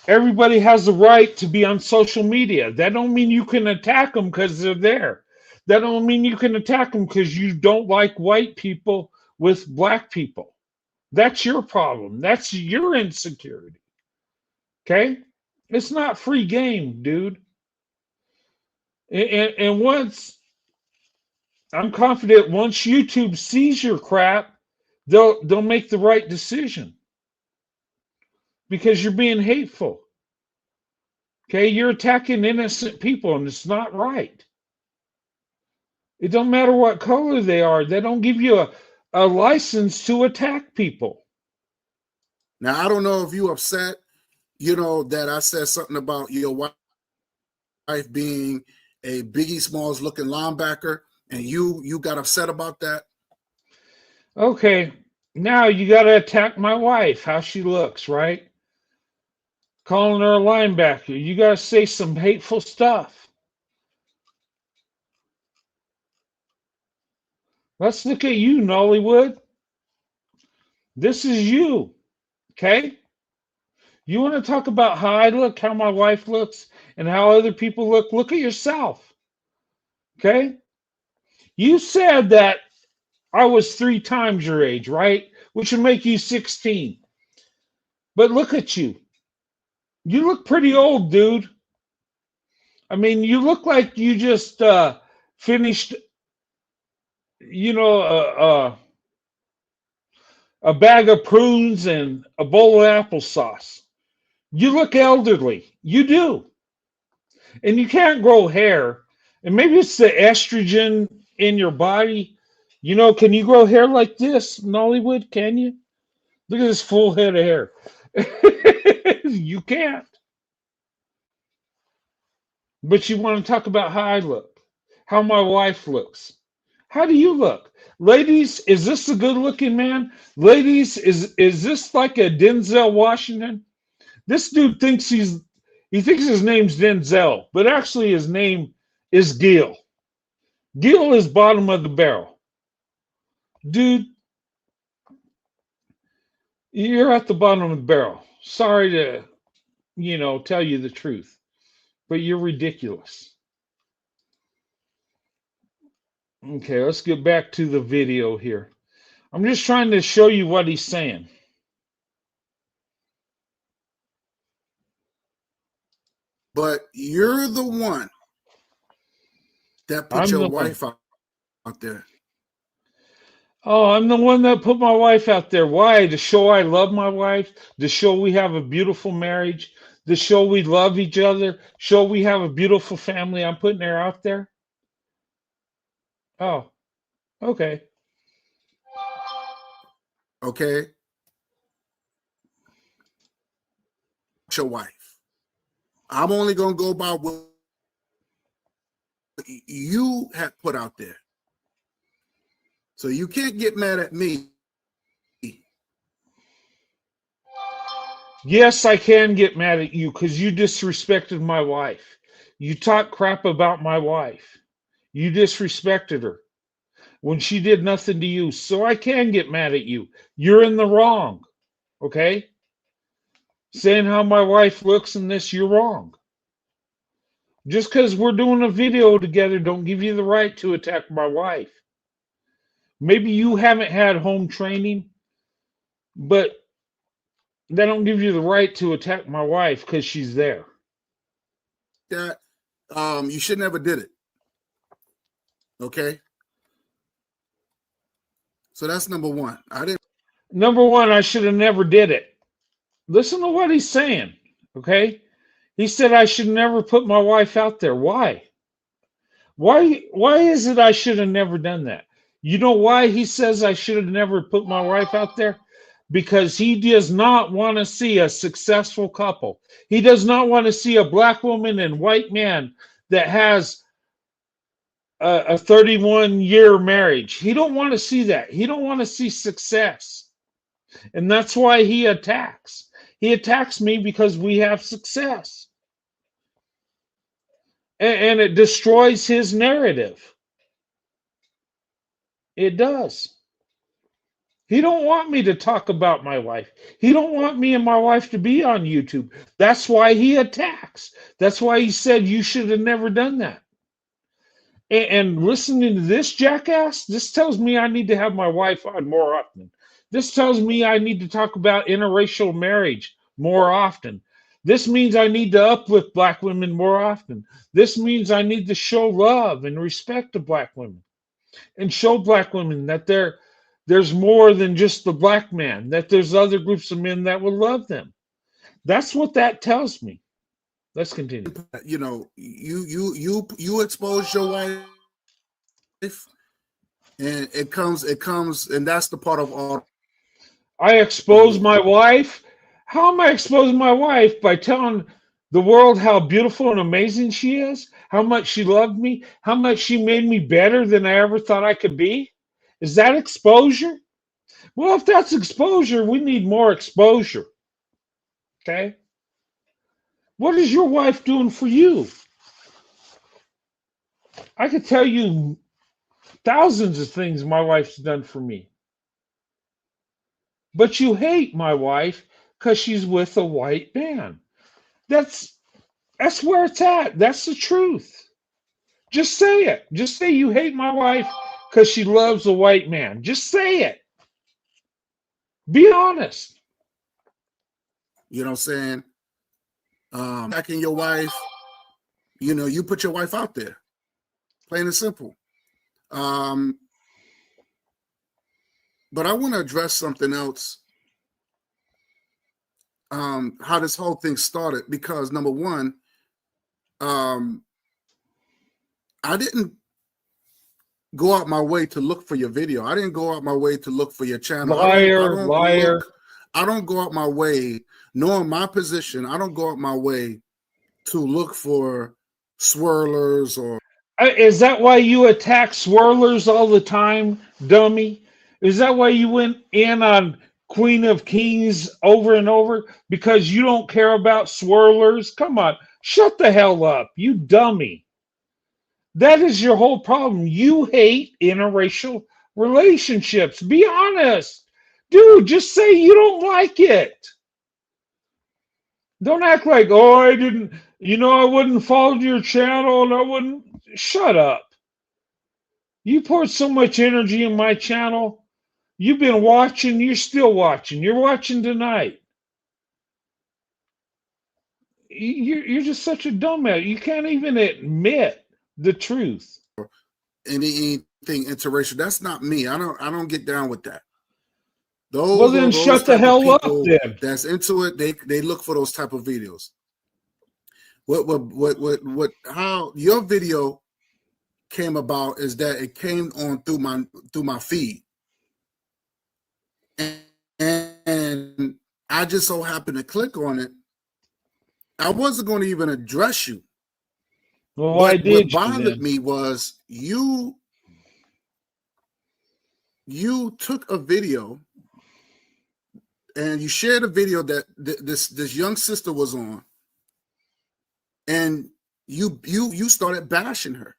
Everybody has the right to be on social media. That don't mean you can attack them because they're there. That don't mean you can attack them because you don't like white people with black people. That's your problem. That's your insecurity. Okay? It's not free game, dude. And once I'm confident once YouTube sees your crap, they'll make the right decision because you're being hateful. Okay, you're attacking innocent people and it's not right. It don't matter what color they are. They don't give you a license to attack people. Now, I don't know if you upset, that I said something about your wife being a Biggie Smalls looking linebacker, and you got upset about that. Okay, now you got to attack my wife, how she looks, right? Calling her a linebacker. You got to say some hateful stuff. Let's look at you, Nollywood. This is you, okay? You want to talk about how I look, how my wife looks, and how other people look? Look at yourself, okay? You said that I was 3 times your age, right? Which would make you 16. But look at you. You look pretty old, dude. I mean, you look like you just finished, you know, a bag of prunes and a bowl of applesauce. You look elderly. You do. And you can't grow hair. And maybe it's the estrogen in your body. Can you grow hair like this, Nollywood? Can you? Look at this full head of hair. You can't. But you want to talk about how I look, how my wife looks. How do you look? Ladies, is this a good looking man? Ladies, is this like a Denzel Washington? This dude he thinks his name's Denzel, but actually his name is Gill. Gill is bottom of the barrel. Dude, you're at the bottom of the barrel. Sorry to, tell you the truth, but you're ridiculous. Okay, let's get back to the video here. I'm just trying to show you what he's saying. But you're the one that put I'm your the one. wife out there. Oh, I'm the one that put my wife out there. Why? To show I love my wife, to show we have a beautiful marriage, to show we love each other, show we have a beautiful family. I'm putting her out there. Oh, okay. Okay, your wife. I'm only gonna go by what you have put out there. So you can't get mad at me. Yes, I can get mad at you because you disrespected my wife. You talk crap about my wife. You disrespected her when she did nothing to you. So I can get mad at you. You're in the wrong. Okay? Saying how my wife looks and this, you're wrong. Just because we're doing a video together don't give you the right to attack my wife. Maybe you haven't had home training, but that don't give you the right to attack my wife because she's there. That you should never did it. Okay. So that's number one. I didn't. Number one, I should have never did it. Listen to what he's saying. Okay? He said I should never put my wife out there. Why? Why is it I should have never done that? You know why he says I should have never put my wife out there? Because he does not want to see a successful couple. He does not want to see a black woman and white man that has a 31-year marriage. He don't want to see that. He don't want to see success. And that's why he attacks. He attacks me because we have success. And it destroys his narrative. It does. He don't want me to talk about my wife. He don't want me and my wife to be on YouTube. That's why he attacks. That's why he said you should have never done that. And listening to this jackass, this tells me I need to have my wife on more often. This tells me I need to talk about interracial marriage more often. This means I need to uplift black women more often. This means I need to show love and respect to black women and show black women that there's more than just the black man, that there's other groups of men that will love them. That's what that tells me. Let's continue. You know, you expose your wife, and it comes, and that's the part of all I the expose my wife. How am I exposing my wife? By telling the world how beautiful and amazing she is, how much she loved me, how much she made me better than I ever thought I could be? Is that exposure? Well, if that's exposure, we need more exposure. Okay? What is your wife doing for you? I could tell you thousands of things my wife's done for me. But you hate my wife because she's with a white man. That's that's where it's at. That's the truth. Just say it. Just say you hate my wife because she loves a white man. Just say it. Be honest. you know what I'm saying? Attacking your wife, you know, you put your wife out there, plain and simple. Um, but I want to address something else. How this whole thing started, because number one, I didn't go out my way to look for your video. I didn't go out my way to look for your channel. Liar, liar. I don't go out my way, knowing my position. I don't go out my way to look for swirlers or. Is that why you attack swirlers all the time, dummy? Is that why you went in on Queen of Kings over and over? Because you don't care about swirlers? Come on, shut the hell up, you dummy. That is your whole problem. You hate interracial relationships. Be honest. Dude, just say you don't like it. Don't act like, oh, I didn't, I wouldn't follow your channel and I wouldn't. Shut up. You poured so much energy in my channel. You've been watching, you're still watching. You're watching tonight. You're just such a dumbass. You can't even admit the truth. anything interracial. That's not me. I don't get down with that. Well, then shut the hell up then. That's into it. They look for those type of videos. What how your video came about is that it came on through my feed. And I just so happened to click on it. I wasn't going to even address you. Well, why did what bothered me was you took a video and you shared a video that this young sister was on, and you started bashing her.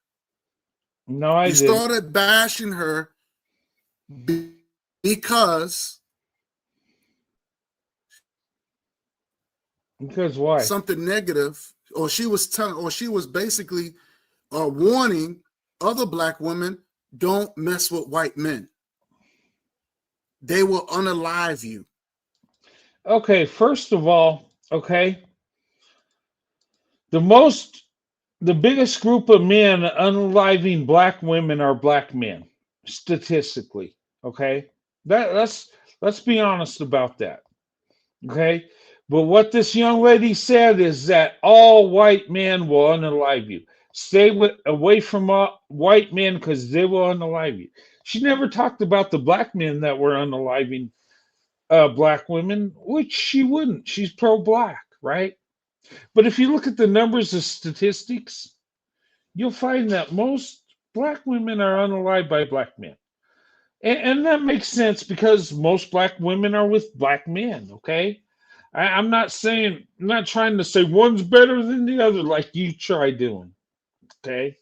No, I didn't. You started bashing her because Because why? something negative, or she was telling, or she was basically warning other black women, don't mess with white men. They will unalive you. Okay, first of all, okay, the most the biggest group of men unaliving black women are black men, statistically. Okay, let's be honest about that. Okay, but what this young lady said is that all white men will unalive you. Stay away from white men because they will unalive you. She never talked about the black men that were unaliving black women, which she wouldn't. She's pro-black, right? But if you look at the numbers of statistics, you'll find that most black women are unalived by black men. And that makes sense because most black women are with black men, okay? I'm not saying, I'm not trying to say one's better than the other like you try doing, okay?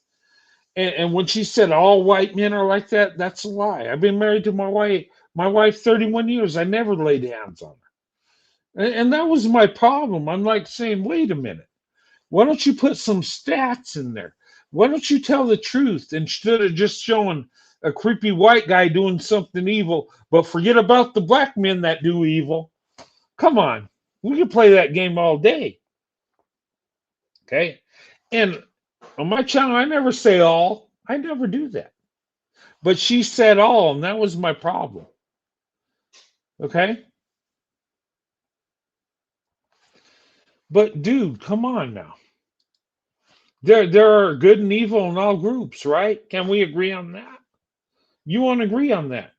And when she said all white men are like that, that's a lie. I've been married to my wife 31 years. I never laid hands on her. And that was my problem. I'm like saying, wait a minute. Why don't you put some stats in there? Why don't you tell the truth instead of just showing a creepy white guy doing something evil, but forget about the black men that do evil? Come on. We can play that game all day. Okay. And on my channel, I never say all. I never do that. But she said all, and that was my problem. Okay. But dude, come on now. There are good and evil in all groups, right? Can we agree on that? You won't agree on that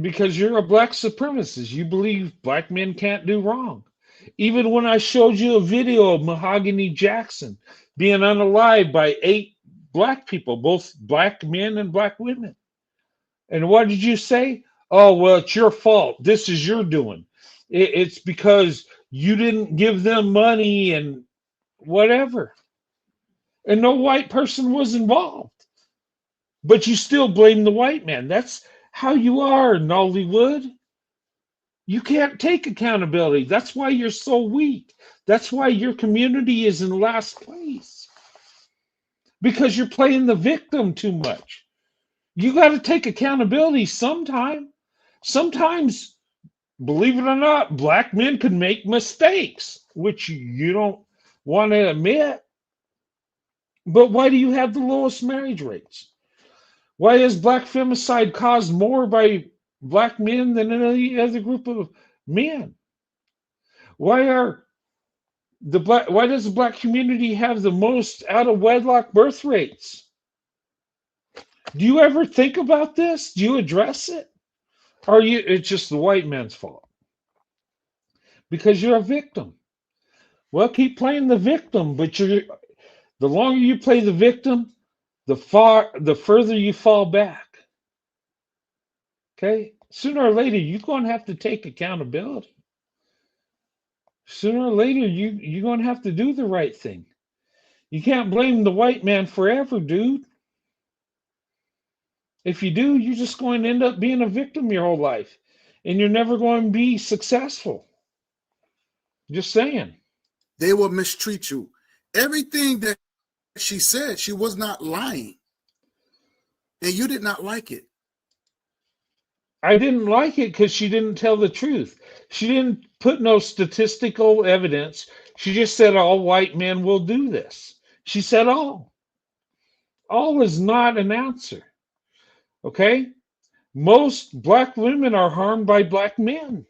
because you're a black supremacist. You believe black men can't do wrong. Even when I showed you a video of Mahogany Jackson being unalived by 8 black people, both black men and black women. And what did you say? Oh, well, it's your fault. This is your doing. It's because you didn't give them money and whatever. And no white person was involved. But you still blame the white man. That's how you are, Nollywood. You can't take accountability. That's why you're so weak. That's why your community is in last place. Because you're playing the victim too much. You got to take accountability sometime. Sometimes, believe it or not, black men can make mistakes, which you don't want to admit. But why do you have the lowest marriage rates? Why is black femicide caused more by black men than any other group of men? Why are why does the black community have the most out of wedlock birth rates? Do you ever think about this? Do you address it? Or it's just the white man's fault? Because you're a victim. Well, keep playing the victim, but the longer you play the victim, the further you fall back. Okay? Sooner or later, you're going to have to take accountability. Sooner or later, you're going to have to do the right thing. You can't blame the white man forever, dude. If you do, you're just going to end up being a victim your whole life, and you're never going to be successful. Just saying. They will mistreat you. Everything that she said, she was not lying. And you did not like it. I didn't like it because she didn't tell the truth. She didn't put no statistical evidence. She just said all white men will do this. She said all. All is not an answer. Okay? Most black women are harmed by black men.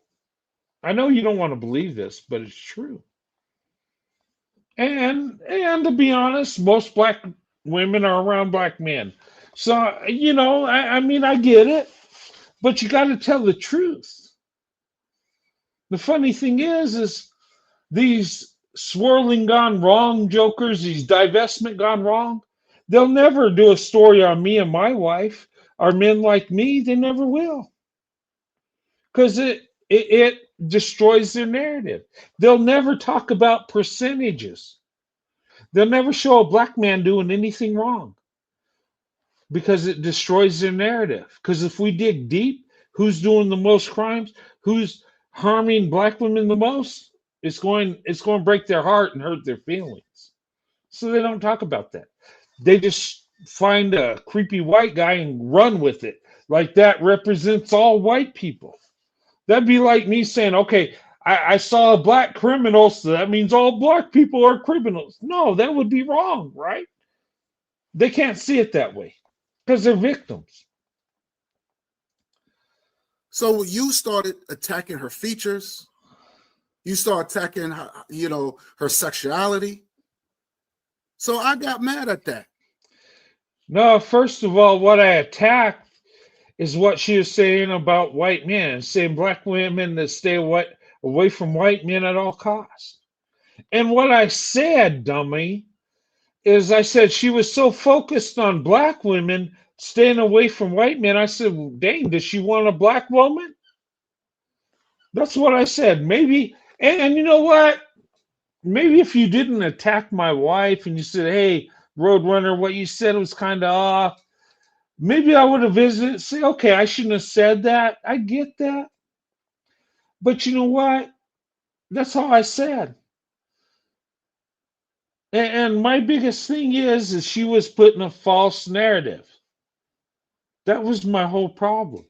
I know you don't want to believe this, but it's true. And to be honest, most black women are around black men. So, I mean, I get it, but you got to tell the truth. The funny thing is these swirling gone wrong jokers, these divestment gone wrong, they'll never do a story on me and my wife. Are men like me? They never will. Because it destroys their narrative. They'll never talk about percentages. They'll never show a black man doing anything wrong because it destroys their narrative. Because if we dig deep, who's doing the most crimes? Who's harming black women the most? It's going to break their heart and hurt their feelings. So they don't talk about that. They just find a creepy white guy and run with it. Like that represents all white people. That'd be like me saying, okay, I saw a black criminal, so that means all black people are criminals. No, that would be wrong, right? They can't see it that way because they're victims. So you started attacking her features. You start attacking her, her sexuality. So I got mad at that. No, first of all, what I attacked is what she was saying about white men, saying black women that stay away from white men at all costs. And what I said, dummy, is I said she was so focused on black women staying away from white men. I said, well, dang, does she want a black woman? That's what I said. Maybe, and you know what? Maybe if you didn't attack my wife and you said, hey, Roadrunner, what you said was kind of off, maybe I would have visited, say, okay, I shouldn't have said that. I get that. But you know what? That's all I said. And my biggest thing is she was putting a false narrative. That was my whole problem.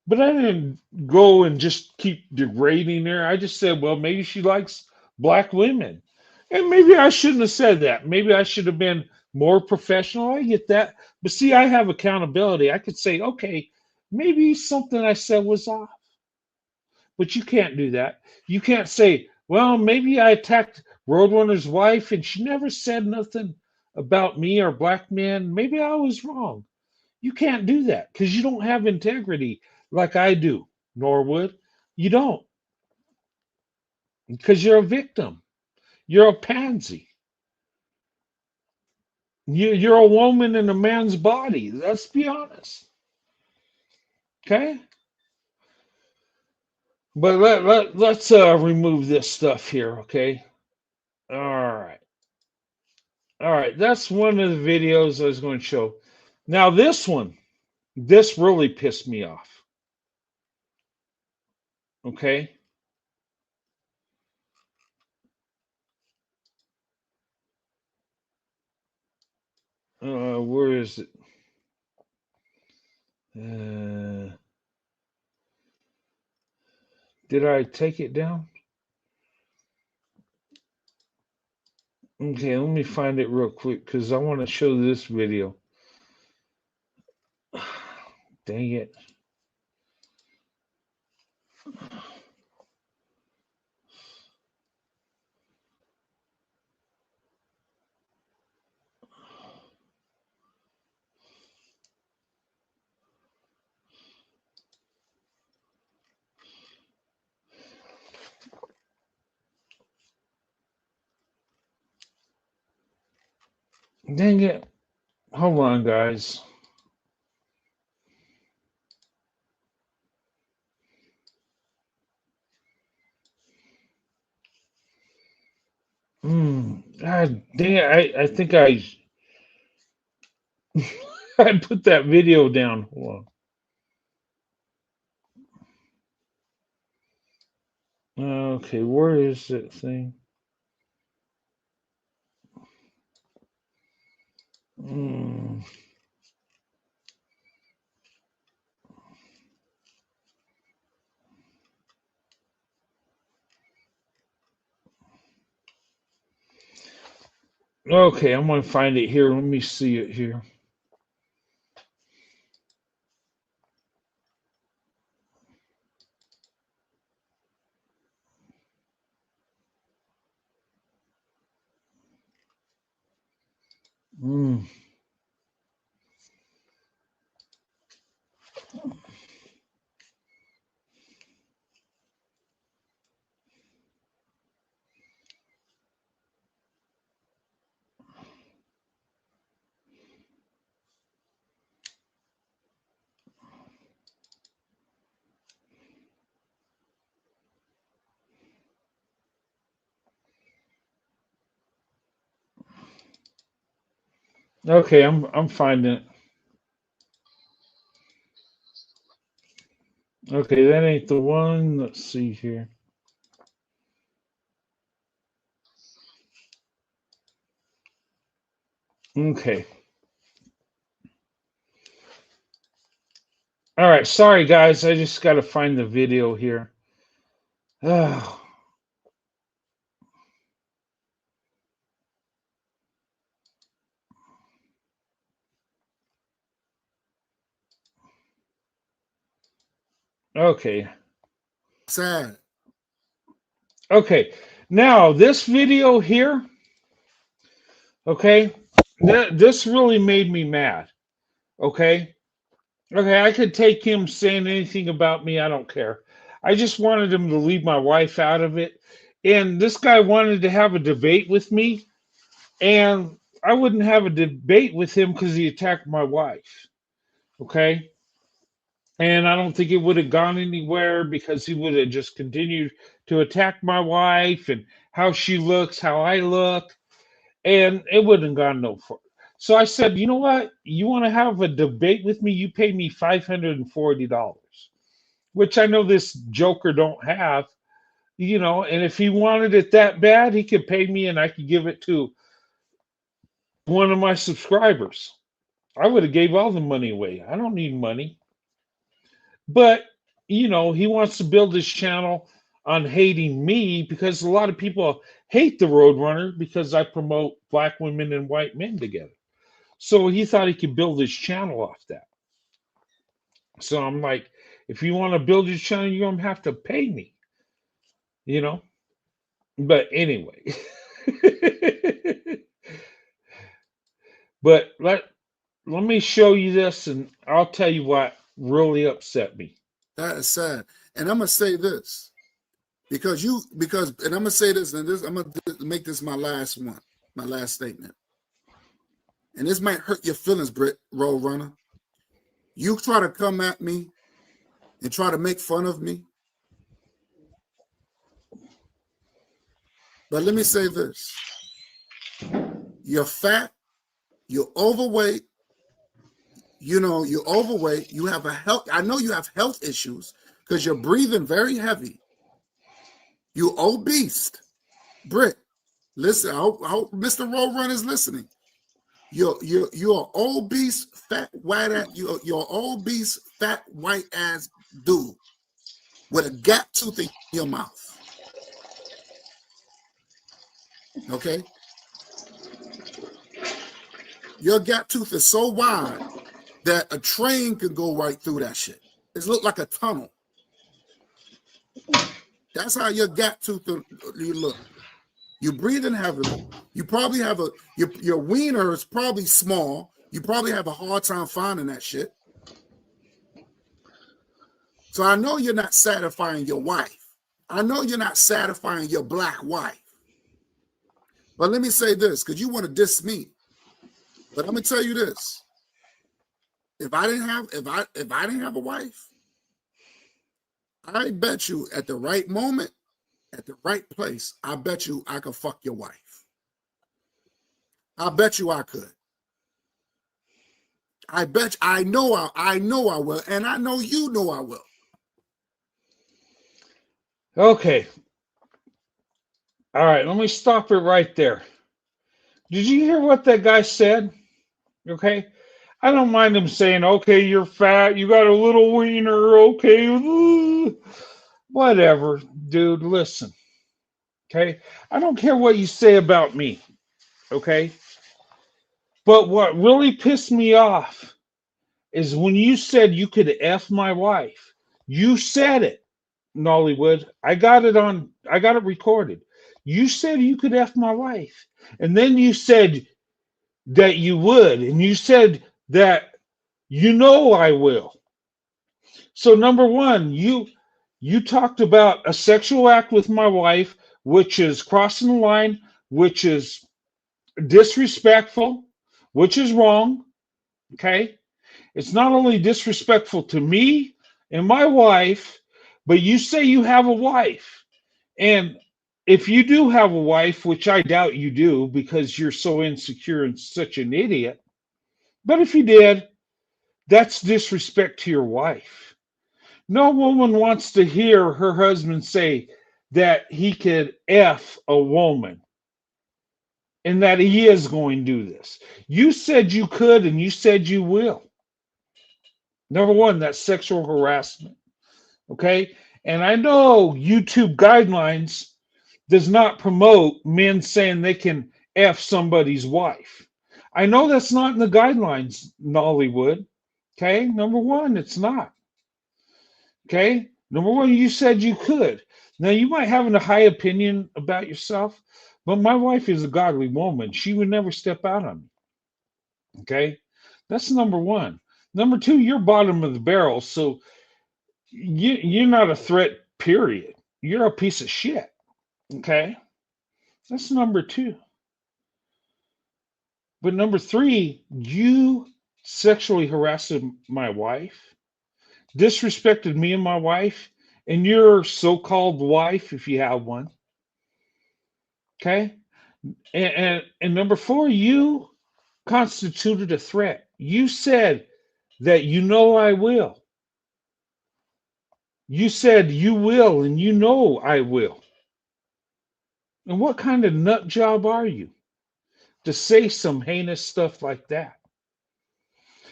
But I didn't go and just keep degrading her. I just said, well, maybe she likes black women. And maybe I shouldn't have said that. Maybe I should have been more professional. I get that. But see, I have accountability. I could say, okay, maybe something I said was off. But you can't do that. You can't say, well, maybe I attacked Roadrunner's wife and she never said nothing about me or black men. Maybe I was wrong. You can't do that because you don't have integrity like I do, Norwood. You don't because you're a victim. You're a pansy. You're a woman in a man's body. Let's be honest. Okay? But let's remove this stuff here, okay? All right. All right. That's one of the videos I was going to show. Now, this really pissed me off. Okay? Where is it? Uh, did I take it down? Okay, let me find it real quick because I want to show this video. Dang it. Dang it. Hold on, guys. God dang it. I think I put that video down. Hold on. Okay, where is that thing? Mm, okay, I'm going to find it here. Let me see it here. Mm, okay, I'm finding it. Okay, that ain't the one. Let's see here. Okay. All right. Sorry, guys. I just got to find the video here. Oh, okay. Sad. Okay. Now, this video here, okay, this really made me mad. Okay. Okay. I could take him saying anything about me. I don't care. I just wanted him to leave my wife out of it. And this guy wanted to have a debate with me. And I wouldn't have a debate with him because he attacked my wife. Okay. And I don't think it would have gone anywhere because he would have just continued to attack my wife and how she looks, how I look, and it wouldn't have gone no further. So I said, you know what? You want to have a debate with me? You pay me $540, which I know this joker don't have, and if he wanted it that bad, he could pay me and I could give it to one of my subscribers. I would have gave all the money away. I don't need money. But he wants to build his channel on hating me because a lot of people hate the Roadrunner because I promote black women and white men together. So he thought he could build his channel off that. So I'm like, if you want to build your channel, you're gonna have to pay me, you know. But anyway, but let me show you this, and I'll tell you what really upset me. That is sad. And I'm gonna say this and I'm gonna say this, and this I'm gonna make this my last one, my last statement. And this might hurt your feelings, Britt Roadrunner. You try to come at me and try to make fun of me. But let me say this. You're fat, you're overweight, you're overweight, you have I know you have health issues because you're breathing very heavy. You obese. Britt, listen, I hope Mr. Roadrunner is listening. You're obese, fat, you're obese, fat, white ass dude with a gap tooth in your mouth. Okay? Your gap tooth is so wide that a train could go right through that shit. It looks like a tunnel. That's how your gap tooth you look. You're breathing heavily. You probably have your wiener is probably small. You probably have a hard time finding that shit. So I know you're not satisfying your wife. I know you're not satisfying your black wife. But let me say this, because you want to diss me. But I'm gonna tell you this. If I didn't have a wife, I bet you at the right moment, at the right place, I bet you I could fuck your wife. I bet you I could. I know I will, and I know you know I will. Okay. All right, let me stop it right there. Did you hear what that guy said? Okay. I don't mind him saying, okay, you're fat, you got a little wiener, okay. Whatever, dude, listen. Okay. I don't care what you say about me. Okay. But what really pissed me off is when you said you could F my wife. You said it, Nollywood. I got it recorded. You said you could F my wife. And then you said that you would. And you said that I will. So number one, you talked about a sexual act with my wife, which is crossing the line, which is disrespectful, which is wrong. Okay. It's not only disrespectful to me and my wife, but you say you have a wife. And if you do have a wife, which I doubt you do because you're so insecure and such an idiot, but if you did, that's disrespect to your wife. No woman wants to hear her husband say that he could F a woman. and that he is going to do this. You said you could, and you said you will. Number one, that's sexual harassment. Okay. And I know YouTube guidelines does not promote men saying they can F somebody's wife. I know that's not in the guidelines, Nollywood. Okay. Number one, it's not. Okay. Number one, you said you could. Now, you might have a high opinion about yourself, but my wife is a godly woman. She would never step out on me. Okay. That's number one. Number two, you're bottom of the barrel. So you're not a threat, period. You're a piece of shit. Okay. That's number two. But number three, you sexually harassed my wife, disrespected me and my wife, and your so called wife, if you have one. Okay. And number four, you constituted a threat. You said that you know I will. You said you will, and you know I will. And what kind of nut job are you to say some heinous stuff like that?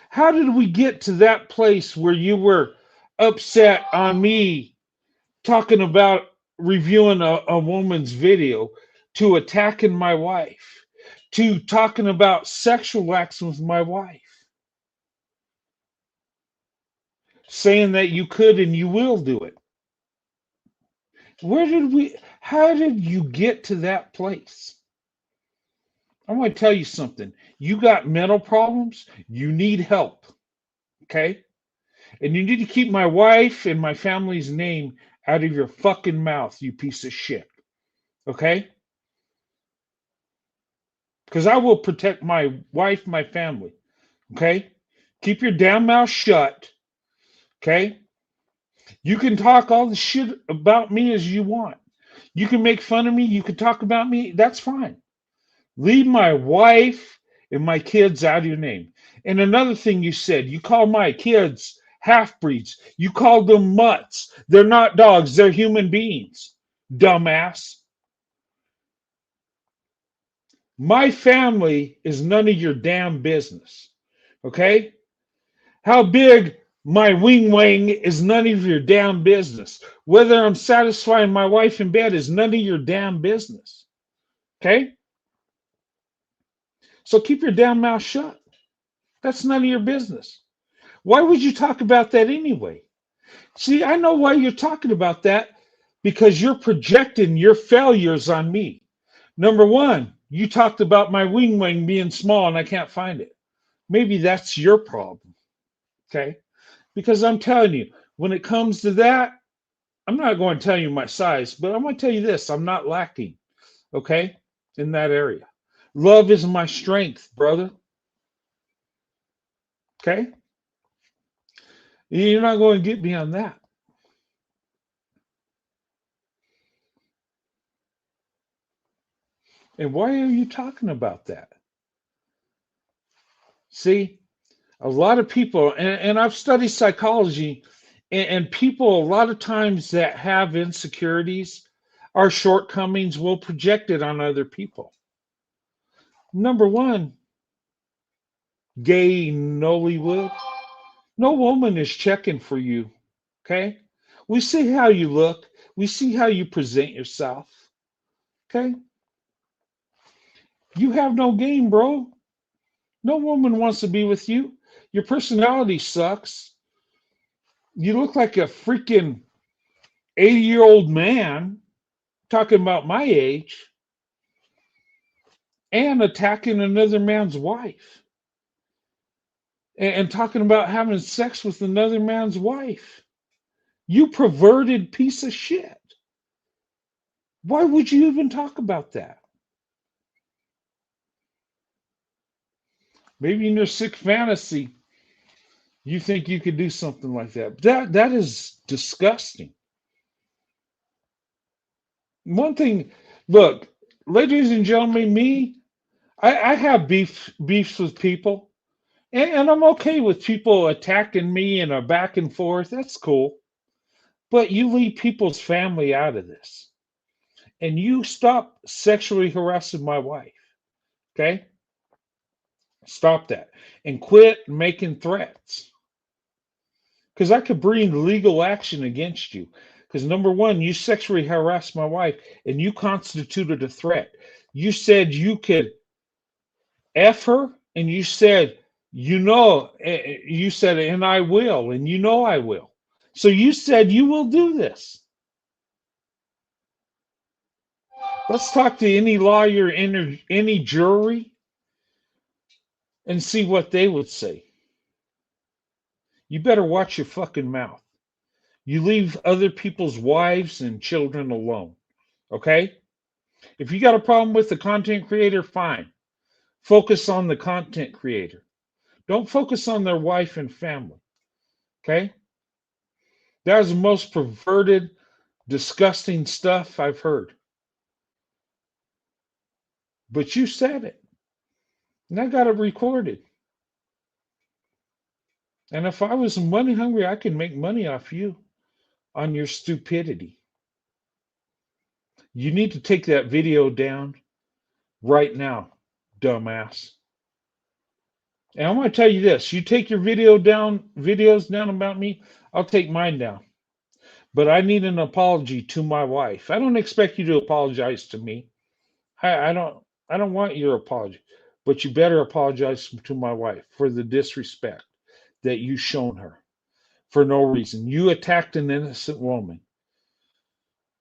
How did we get to that place where you were upset on me talking about reviewing a woman's video, to attacking my wife, to talking about sexual acts with my wife, saying that you could and you will do it? How did you get to that place? I'm going to tell you something. You got mental problems, you need help. Okay? And you need to keep my wife and my family's name out of your fucking mouth, you piece of shit. Okay? Because I will protect my wife, my family. Okay? Keep your damn mouth shut. Okay? You can talk all the shit about me as you want. You can make fun of me. You can talk about me. That's fine. Leave my wife and my kids out of your name. And another thing you said, you call my kids half breeds. You called them mutts. They're not dogs, they're human beings. Dumbass. My family is none of your damn business. Okay? How big my wing wang is none of your damn business. Whether I'm satisfying my wife in bed is none of your damn business. Okay? So keep your damn mouth shut. That's none of your business. Why would you talk about that anyway? See, I know why you're talking about that, because you're projecting your failures on me. Number one, you talked about my wing wing being small and I can't find it. Maybe that's your problem. Okay? Because I'm telling you, when it comes to that, I'm not going to tell you my size, but I'm going to tell you this, I'm not lacking. Okay? In that area. Love is my strength, brother. Okay? You're not going to get me on that. And why are you talking about that? See, a lot of people, and I've studied psychology, and people, a lot of times that have insecurities, our shortcomings will project it on other people. Number one, gay Nollywood. No woman is checking for you. Okay? We see how you look, we see how you present yourself. Okay? You have no game, bro. No woman wants to be with you. Your personality sucks. You look like a freaking 80-year-old man talking about my age and attacking another man's wife and talking about having sex with another man's wife. You perverted piece of shit. Why would you even talk about that? Maybe in your sick fantasy, you think you could do something like that. But that is disgusting. One thing, look, ladies and gentlemen, I have beefs with people, and I'm okay with people attacking me and a back and forth. That's cool. But you leave people's family out of this. And you stop sexually harassing my wife. Okay? Stop that. And quit making threats. Because I could bring legal action against you. Because number one, you sexually harassed my wife and you constituted a threat. You said you could F her, and you said, you said, and I will, and you know I will. So you said you will do this. Let's talk to any lawyer, any jury, and see what they would say. You better watch your fucking mouth. You leave other people's wives and children alone. Okay? If you got a problem with the content creator, fine. Focus on the content creator. Don't focus on their wife and family. Okay? That is the most perverted, disgusting stuff I've heard. But you said it. And I got it recorded. And if I was money hungry, I could make money off you on your stupidity. You need to take that video down right now, dumbass. And I'm going to tell you this: you take your videos down about me, I'll take mine down. But I need an apology to my wife. I don't expect you to apologize to me. I don't. I don't want your apology, but you better apologize to my wife for the disrespect that you shown her for no reason. You attacked an innocent woman,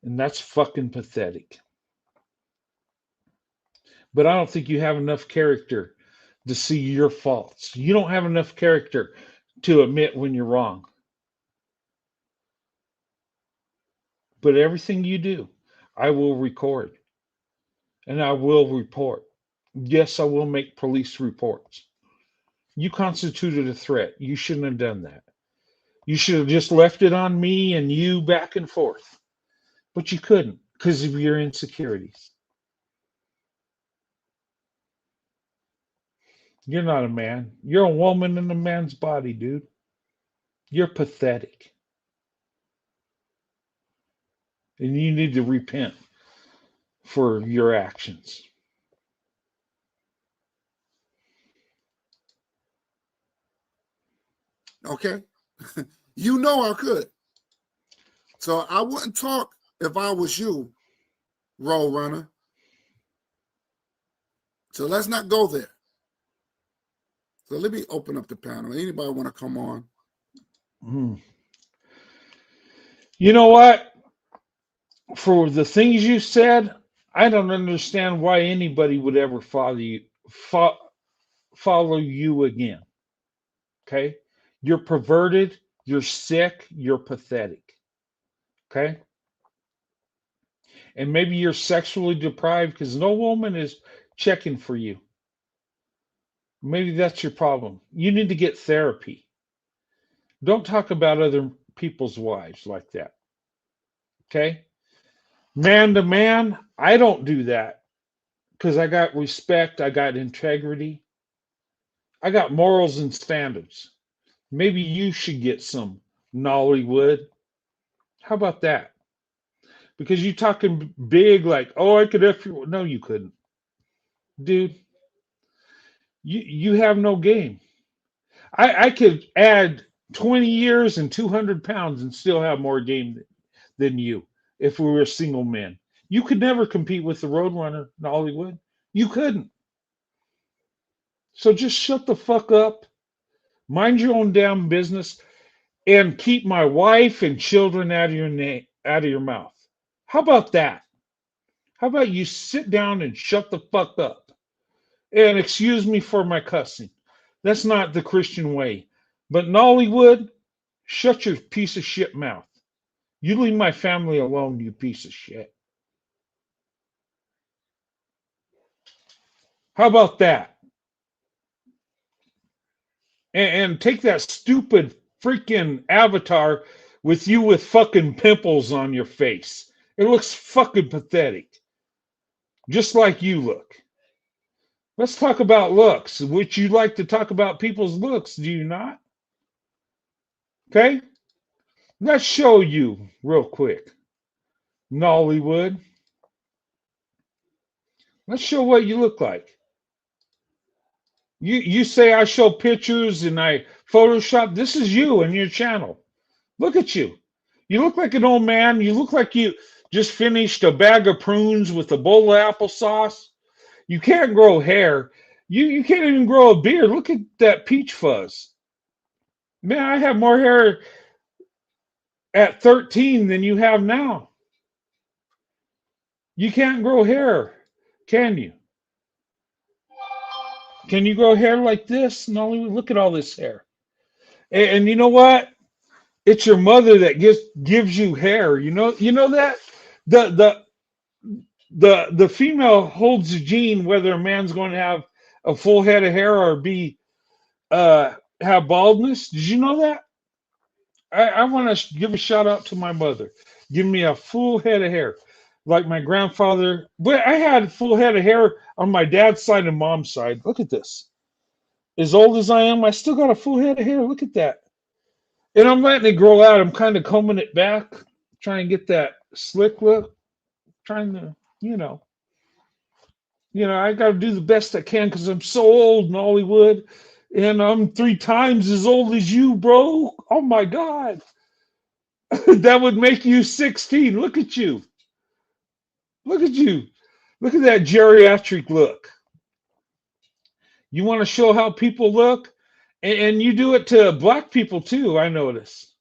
and that's fucking pathetic. But I don't think you have enough character to see your faults. You don't have enough character to admit when you're wrong. But everything you do, I will record and I will report. Yes, I will make police reports. You constituted a threat. You shouldn't have done that. You should have just left it on me and you back and forth. But you couldn't because of your insecurities. You're not a man. You're a woman in a man's body, dude. You're pathetic. And you need to repent for your actions. Okay. You know I could. So I wouldn't talk if I was you, Roll Runner. So let's not go there. So let me open up the panel. Anybody want to come on? Hmm. You know what? For the things you said, I don't understand why anybody would ever follow you again. Okay? You're perverted, you're sick, you're pathetic. Okay? And maybe you're sexually deprived because no woman is checking for you. Maybe that's your problem. You need to get therapy. Don't talk about other people's wives like that. Okay? Man to man, I don't do that because I got respect, I got integrity, I got morals and standards. Maybe you should get some Nollywood. How about that? Because you talking big like, oh, I could F you. No, you couldn't. Dude, you have no game. I could add 20 years and 200 pounds and still have more game than you if we were single men. You could never compete with the Roadrunner in Hollywood. You couldn't. So just shut the fuck up, mind your own damn business, and keep my wife and children out of your mouth. How about that? How about you sit down and shut the fuck up? And excuse me for my cussing. That's not the Christian way. But Nollywood, shut your piece of shit mouth. You leave my family alone, you piece of shit. How about that? And take that stupid freaking avatar with you with fucking pimples on your face. It looks fucking pathetic. Just like you look. Let's talk about looks, which you like to talk about people's looks, do you not? Okay? Let's show you real quick. Nollywood. Let's show what you look like. You say I show pictures and I Photoshop. This is you and your channel. Look at you. You look like an old man. You look like you just finished a bag of prunes with a bowl of applesauce. You can't grow hair. You can't even grow a beard. Look at that peach fuzz. Man, I have more hair at 13 than you have now. You can't grow hair, can you? Can you grow hair like this? No, look at all this hair. And you know what? It's your mother that gives you hair. You know that the the the female holds the gene whether a man's going to have a full head of hair or be have baldness. Did you know that? I want to give a shout out to my mother. Give me a full head of hair, like my grandfather. But I had a full head of hair on my dad's side and mom's side. Look at this. As old as I am, I still got a full head of hair. Look at that. And I'm letting it grow out. I'm kind of combing it back, trying to get that slick look. Trying to, I got to do the best I can because I'm so old in Hollywood, and I'm 3 times as old as you, bro. Oh my God, that would make you 16. Look at you. Look at you. Look at that geriatric look. You want to show how people look, and you do it to black people too. I notice,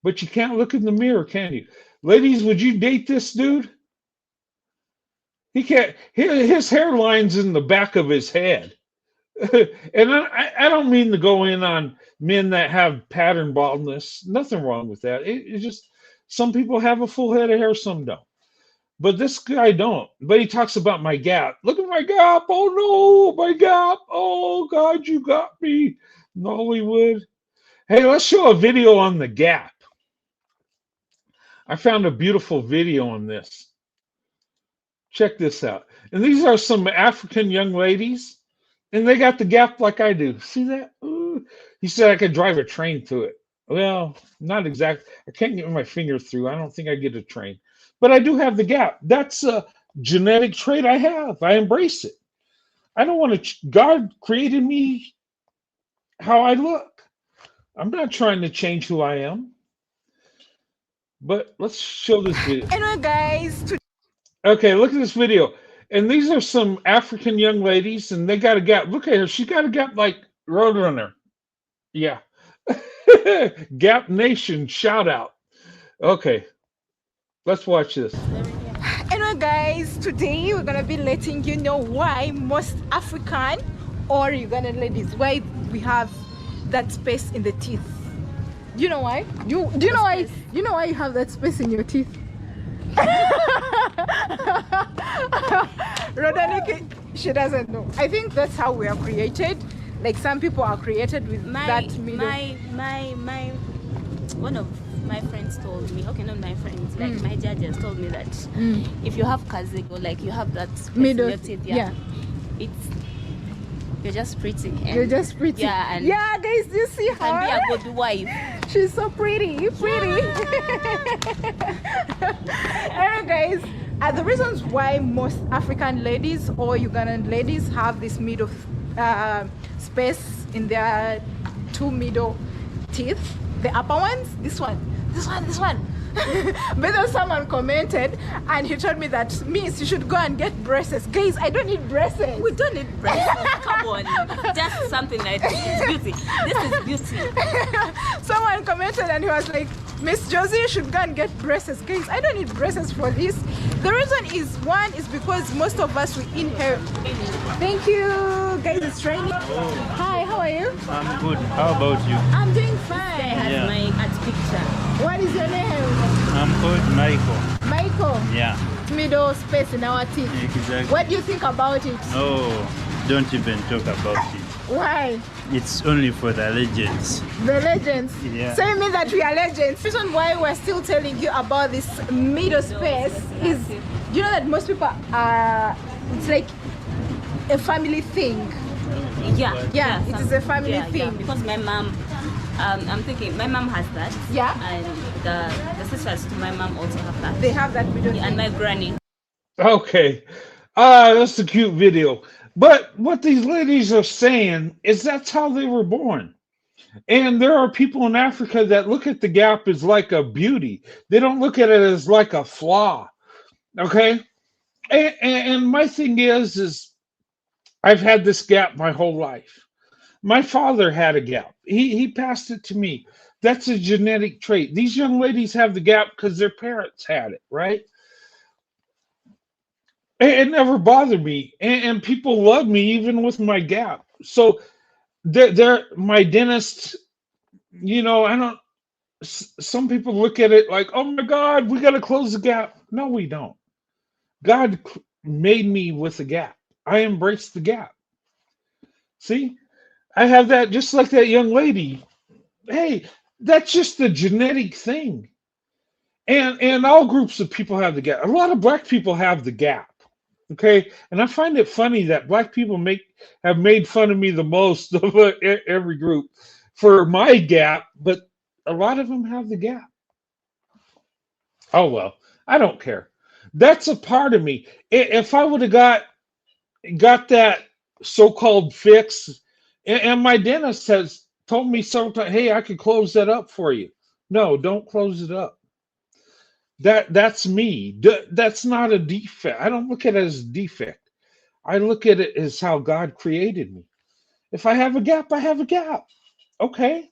but you can't look in the mirror, can you? Ladies, would you date this dude? He can't. His hairline's in the back of his head, and I don't mean to go in on men that have pattern baldness. Nothing wrong with that. It's just some people have a full head of hair, some don't. But this guy don't. But he talks about my gap. Look at my gap. Oh no, my gap. Oh God, you got me, Nollywood. Hey, let's show a video on the gap. I found a beautiful video on this. Check this out. And these are some African young ladies, and they got the gap like I do. See that? Ooh. He said I could drive a train through it. Well, not exact. I can't get my finger through. I don't think I get a train, but I do have the gap. That's a genetic trait I have. I embrace it. I don't want to. God created me how I look. I'm not trying to change who I am. But let's show this video. Anyway, guys. Okay, look at this video. And these are some African young ladies, and they got a gap. Look at her. She got a gap like Roadrunner. Yeah. Gap Nation, shout out. Okay, let's watch this. Anyway, guys, today we're gonna be letting you know why most African or Ugandan ladies, why we have that space in the teeth. Do you know why? Do you know why? You know why you have that space in your teeth? Rodanique, she doesn't know. I think that's how we are created. Like some people are created with that middle. One of my friends told me, okay, not my friends, like my judges told me that if you have kazigo, like you have that middle in your teeth, yeah, it's you're just pretty. And you're just pretty. Yeah, and yeah, guys, do you see her? Can be a good wife. She's so pretty. Alright, guys. The reasons why most African ladies or Ugandan ladies have this middle space in their 2 middle teeth, the upper ones, this one. But then someone commented and he told me that Miss, you should go and get braces. Guys, I don't need braces. We don't need braces. Come on, just something like this. It's beauty. This is beauty. Someone commented and he was like, Miss Josie, you should go and get braces. Guys, I don't need braces for this. The reason is, one is because most of us we inherit. Thank you, guys. It's raining. Hi, how are you? I'm good. How about you? I'm doing fine. I have my art picture. What is your name? I'm called Michael. Michael. Yeah. Middle space in our teeth. Exactly. What do you think about it? No, don't even talk about it. Why? It's only for the legends. The legends. Yeah. So you mean that we are legends? The reason why we're still telling you about this middle space is, you know that most people are, it's like a family thing. Yeah, it is a family thing. Yeah, because my mom, I'm thinking my mom has that. Yeah. And the sisters to my mom also have that. They have that middle And thing. my granny. Okay. That's a cute video. But what these ladies are saying is that's how they were born. And there are people in Africa that look at the gap as like a beauty. They don't look at it as like a flaw. Okay. And my thing is I've had this gap my whole life. My father had a gap. He passed it to me. That's a genetic trait. These young ladies have the gap because their parents had it, right? It never bothered me, and people love me even with my gap. So they're my dentist. I don't. Some people look at it like, "Oh my God, we got to close the gap." No, we don't. God made me with a gap. I embrace the gap. See, I have that just like that young lady. Hey, that's just a genetic thing. And all groups of people have the gap. A lot of black people have the gap. Okay, and I find it funny that black people have made fun of me the most of every group for my gap, but a lot of them have the gap. Oh well, I don't care. That's a part of me. If I would have got that so-called fix, and my dentist has told me several times, "Hey, I could close that up for you." No, don't close it up. That's me. That's not a defect. I don't look at it as a defect. I look at it as how God created me. If I have a gap, I have a gap. Okay.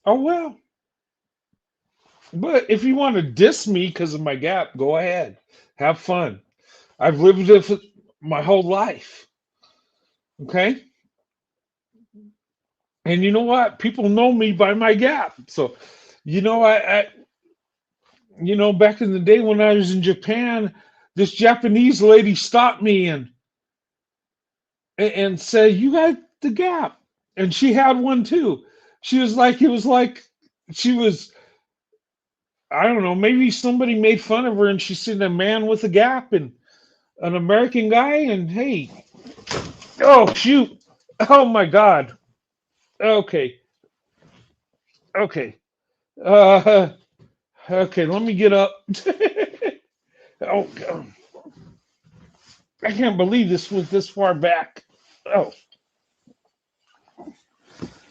Oh well. But if you want to diss me because of my gap, go ahead. Have fun. I've lived with it my whole life. Okay. And you know what? People know me by my gap. So, back in the day when I was in Japan, this Japanese lady stopped me and said, "You got the gap," and she had one too. She was like, it was like she was, I don't know, maybe somebody made fun of her, and she said a man with a gap and an American guy, and hey, oh shoot, oh my God, okay, okay, uh, okay, let me get up. Oh, God. I can't believe this was this far back. Oh,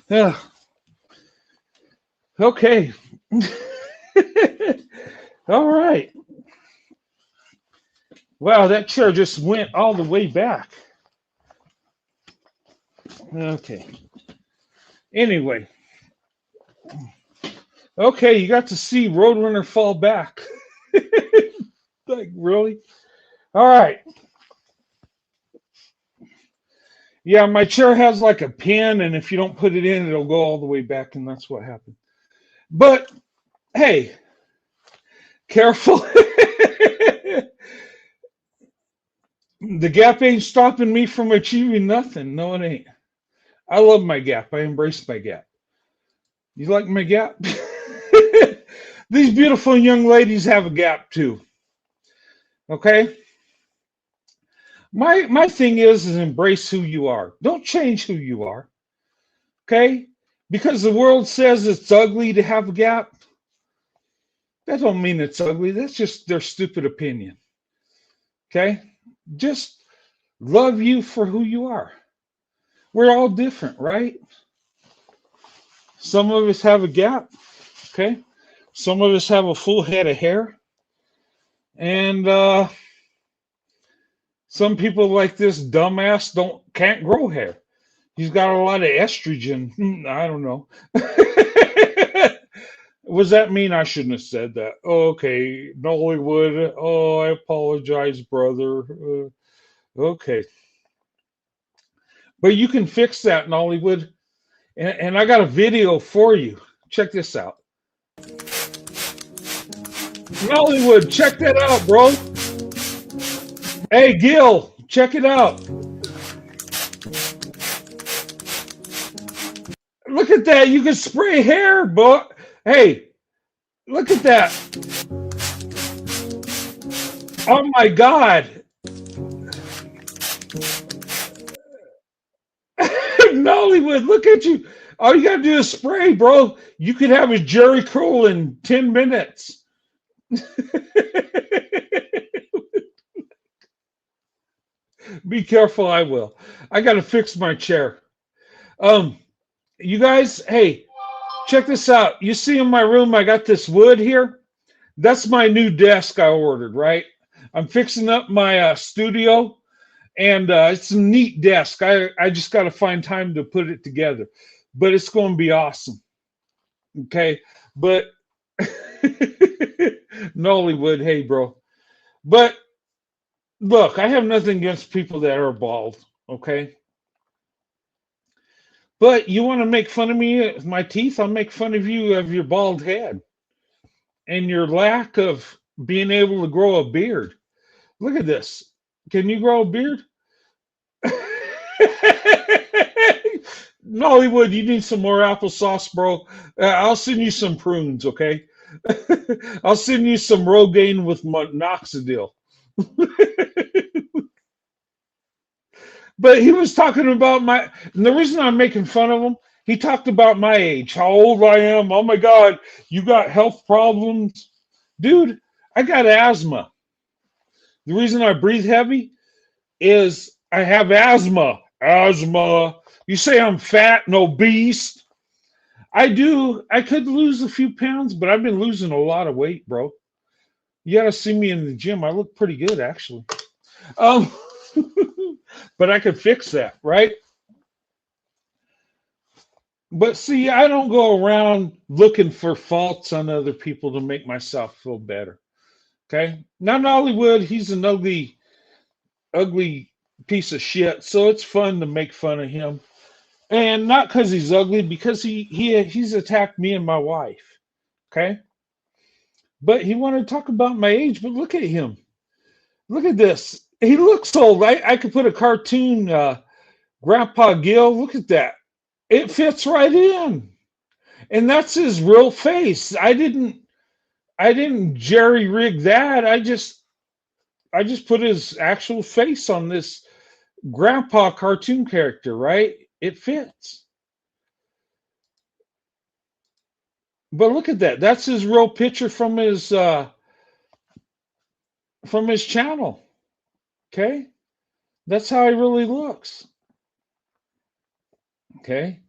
yeah, okay. All right. Wow, that chair just went all the way back. Okay. Anyway, okay, you got to see Roadrunner fall back. Like, really? All right. Yeah, my chair has like a pin, and if you don't put it in, it'll go all the way back, and that's what happened. But hey, careful. The gap ain't stopping me from achieving nothing. No, it ain't. I love my gap. I embrace my gap. You like my gap? These beautiful young ladies have a gap too. Okay? My thing is embrace who you are. Don't change who you are. Okay? Because the world says it's ugly to have a gap. That don't mean it's ugly. That's just their stupid opinion. Okay? Just love you for who you are. We're all different, right? Some of us have a gap. Okay? Some of us have a full head of hair. And some people like this dumbass can't grow hair. He's got a lot of estrogen. I don't know. Was that mean? I shouldn't have said that. Oh, okay, Nollywood. Oh, I apologize, brother. Okay, but you can fix that, Nollywood. And I got a video for you. Check this out. Nollywood, check that out, bro. Hey, Gill, check it out. Look at that. You can spray hair, but hey, look at that. Oh my God. Nollywood, look at you. All you gotta do is spray, bro. You could have a Jerry Curl in 10 minutes. Be careful, I will. I gotta fix my chair. Um, you guys, hey, check this out. You see in my room, I got this wood here. That's my new desk I ordered, right? I'm fixing up my studio, and it's a neat desk. I just got to find time to put it together, but it's going to be awesome. Okay, but Nollywood, hey, bro. But look, I have nothing against people that are bald. Okay, but you want to make fun of me, my teeth? I'll make fun of you of your bald head and your lack of being able to grow a beard. Look at this. Can you grow a beard? Nollywood, you need some more applesauce, bro. I'll send you some prunes, okay? I'll send you some Rogaine with minoxidil. But he was talking about and the reason I'm making fun of him, he talked about my age, how old I am. Oh my God, you got health problems. Dude, I got asthma. The reason I breathe heavy is I have asthma. Asthma. You say I'm fat and obese. I do. I could lose a few pounds, but I've been losing a lot of weight, bro. You got to see me in the gym. I look pretty good, actually. Um, but I could fix that, right? But see, I don't go around looking for faults on other people to make myself feel better. Okay. Not Hollywood. He's an ugly piece of shit. So it's fun to make fun of him. And not because he's ugly, because he's attacked me and my wife. Okay. But he wanted to talk about my age, but look at him. Look at this. He looks old. I could put a cartoon Grandpa Gill. Look at that. It fits right in. And that's his real face. I didn't jerry rig that. I just put his actual face on this grandpa cartoon character, right? It fits. But look at that. That's his real picture from his channel. Okay? That's how he really looks. Okay?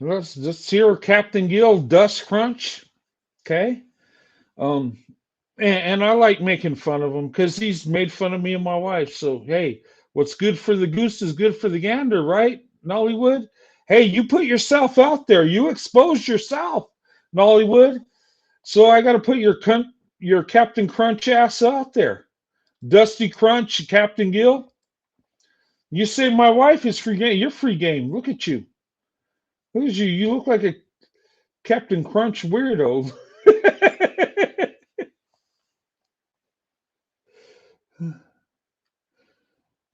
Let's hear Captain Gill Dust Crunch. Okay? Um and I like making fun of him because he's made fun of me and my wife. So hey, what's good for the goose is good for the gander, right? Nollywood. Hey, you put yourself out there. You exposed yourself, Nollywood. So I got to put your Captain Crunch ass out there. Dusty Crunch, Captain Gill. You say my wife is free game. You're free game. Look at you. Look at you. You look like a Captain Crunch weirdo.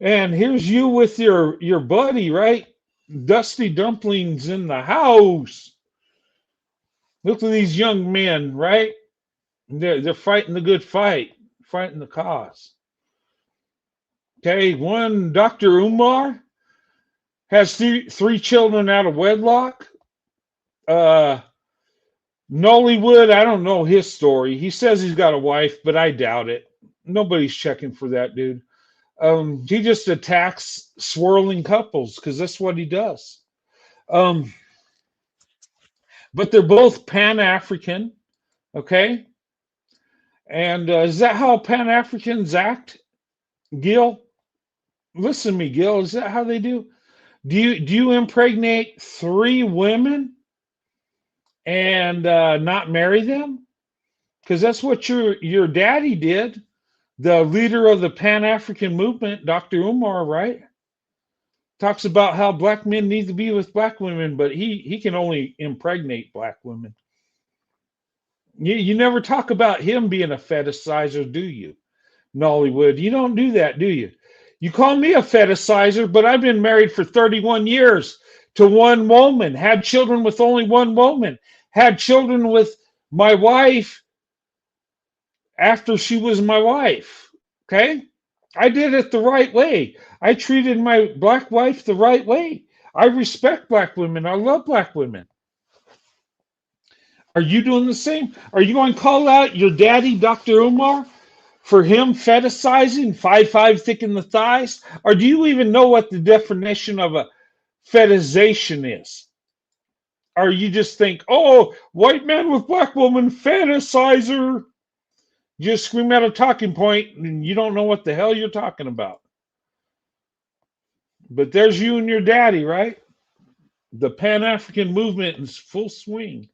And here's you with your buddy, right? Dusty Dumplings in the house. Look at these young men, right? They're fighting the good fight, fighting the cause. Okay, one Dr. Umar has three children out of wedlock. Nollywood, I don't know his story. He says he's got a wife, but I doubt it. Nobody's checking for that dude. He just attacks swirling couples because that's what he does. But they're both Pan-African, okay? And is that how Pan-Africans act, Gil? Listen to me, Gil. Is that how they do? Do you impregnate three women and not marry them? Because that's what your daddy did. The leader of the Pan-African movement, Dr. Umar, right? Talks about how black men need to be with black women, but he can only impregnate black women. You never talk about him being a fetishizer, do you, Nollywood? You don't do that, do you? You call me a fetishizer, but I've been married for 31 years to one woman, had children with only one woman, had children with my wife after she was my wife. Okay? I did it the right way. I treated my black wife the right way. I respect black women. I love black women. Are you doing the same? Are you going to call out your daddy, Dr. Umar, For him, fetishizing 5'5" thick in the thighs? Or do you even know what the definition of a fetishization is? Or you just think, oh, white man with black woman, fetishizer. You just scream out a talking point and you don't know what the hell you're talking about. But there's you and your daddy, right? The Pan-African movement is full swing.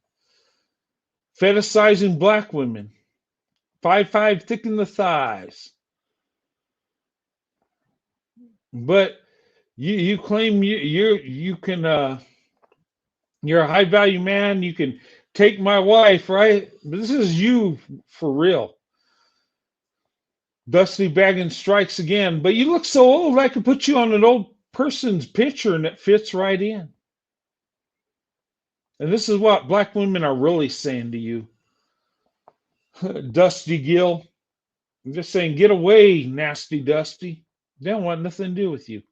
Fetishizing black women. 5'5" thick in the thighs. But you claim you can you're a high value man, you can take my wife, right? But this is you for real. Dusty Baggins strikes again. But you look so old, I could put you on an old person's picture and it fits right in. And this is what black women are really saying to you. Dusty Gill. I'm just saying, get away, nasty Dusty. They don't want nothing to do with you.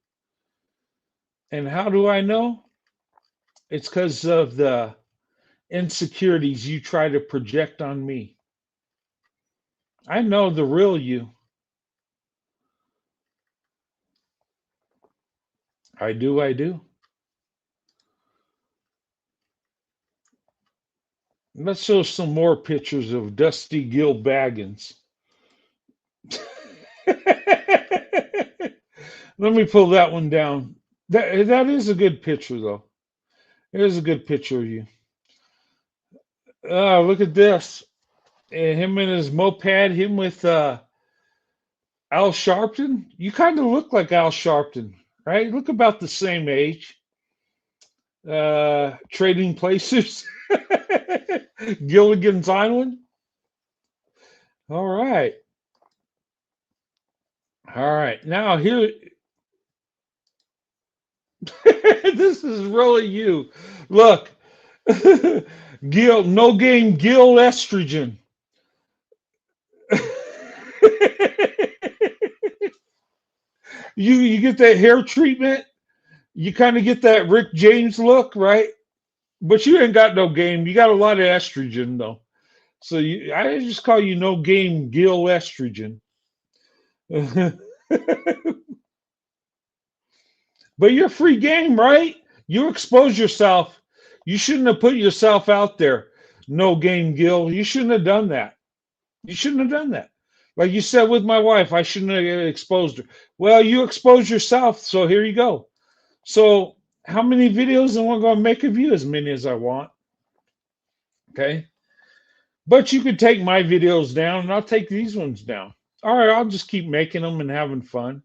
And how do I know? It's because of the insecurities you try to project on me. I know the real you. I do, I do. Let's show some more pictures of Dusty Gill Baggins. Let me pull that one down. That is a good picture, though. It is a good picture of you. Look at this. Him and his moped, him with Al Sharpton. You kind of look like Al Sharpton, right? You look about the same age. Trading places. Gilligan's Island. All right. All right. Now here. This is really you. Look. Gill, no game, Gill estrogen. You get that hair treatment. You kind of get that Rick James look, right? But you ain't got no game. You got a lot of estrogen, though. So I just call you no game Gill estrogen. But you're free game, right? You expose yourself. You shouldn't have put yourself out there. No game Gill. You shouldn't have done that. You shouldn't have done that. Like you said with my wife, I shouldn't have exposed her. Well, you exposed yourself, so here you go. So how many videos am I going to make of you? As many as I want. Okay? But you could take my videos down, and I'll take these ones down. All right, I'll just keep making them and having fun.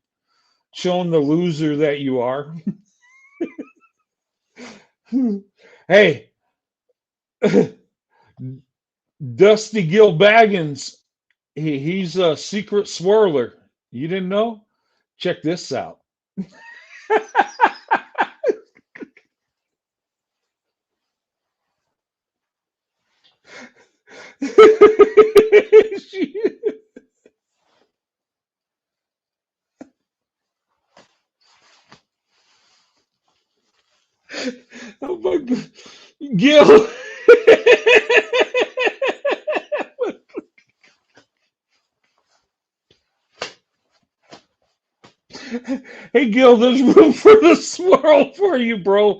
Showing the loser that you are. Hey. Dusty Gill Baggins. He's a secret swirler. You didn't know? Check this out. Oh my God. Gil. Hey Gil, there's room for the swirl for you, bro.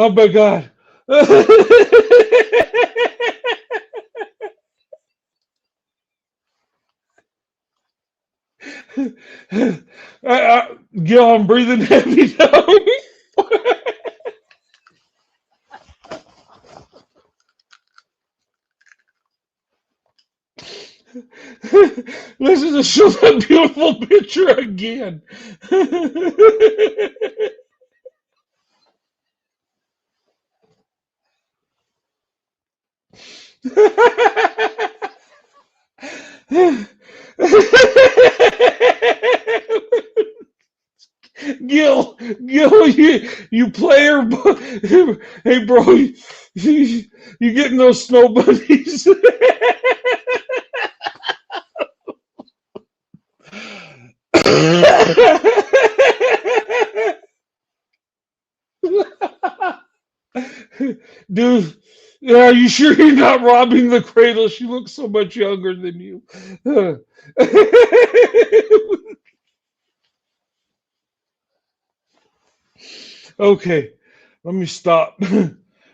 Oh my God. Gil, I'm breathing heavy now. This is to show that beautiful picture again. Gil, You player, hey bro, you getting those snow bunnies? Dude, are you sure you're not robbing the cradle? She looks so much younger than you. Okay, let me stop.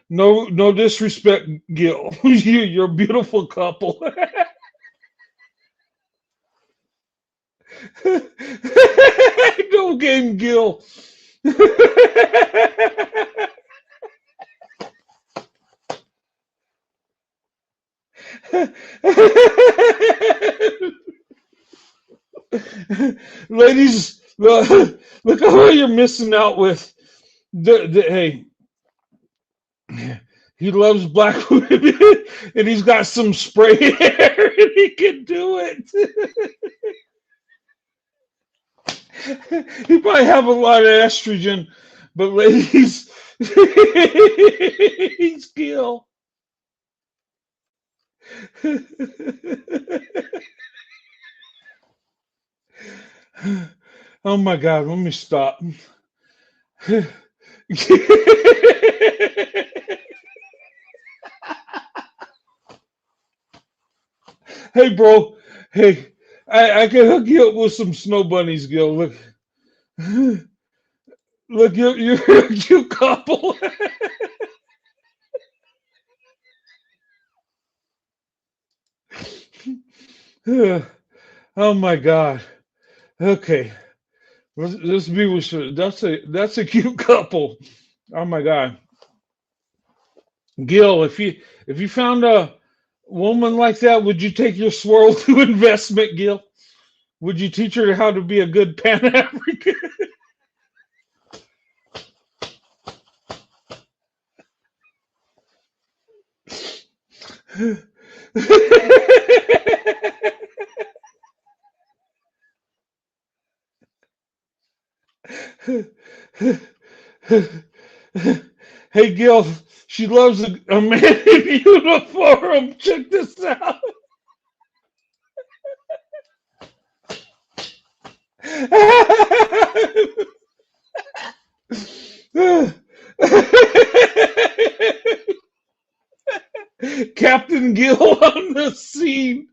No, no disrespect, Gil. You're a beautiful couple. No game, Gil. Ladies, look at what you're missing out with. Hey, he loves black women, and he's got some spray hair, and he can do it. He might have a lot of estrogen, but ladies, he's Gil. Oh my God, let me stop. Hey, bro. Hey, I can hook you up with some snow bunnies, Gil. Look, look, you're a cute couple. Oh my God. Okay, let's be with you. That's a cute couple. Oh my God, Gil. If you found a woman like that, would you take your swirl to investment, Gil? Would you teach her how to be a good Pan African? Hey, Gil, she loves a man in uniform. Check this out. Captain Gill on the scene.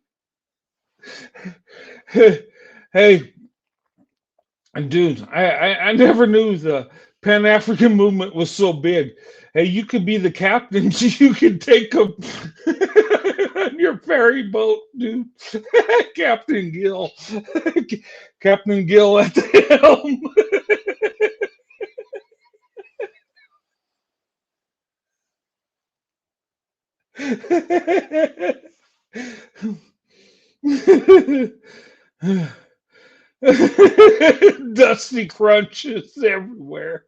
Hey, dude, I never knew the Pan African movement was so big. Hey, you could be the captain. You could take them on your ferry boat, dude. Captain Gill. Captain Gill at the helm. Dusty crunches everywhere.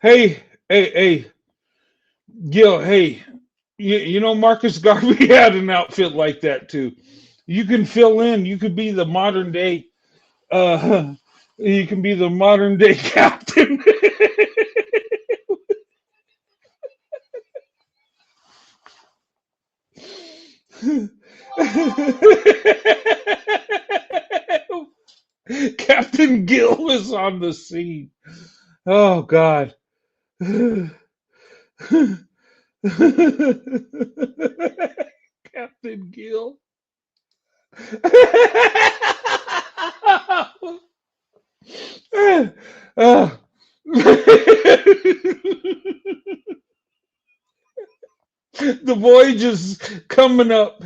Hey, hey, Gil, hey, you know Marcus Garvey had an outfit like that too. You can fill in. You could be the modern day. You can be the modern day captain. Captain Gill is on the scene. Oh God. Captain Gill. Oh. The voyage is coming up.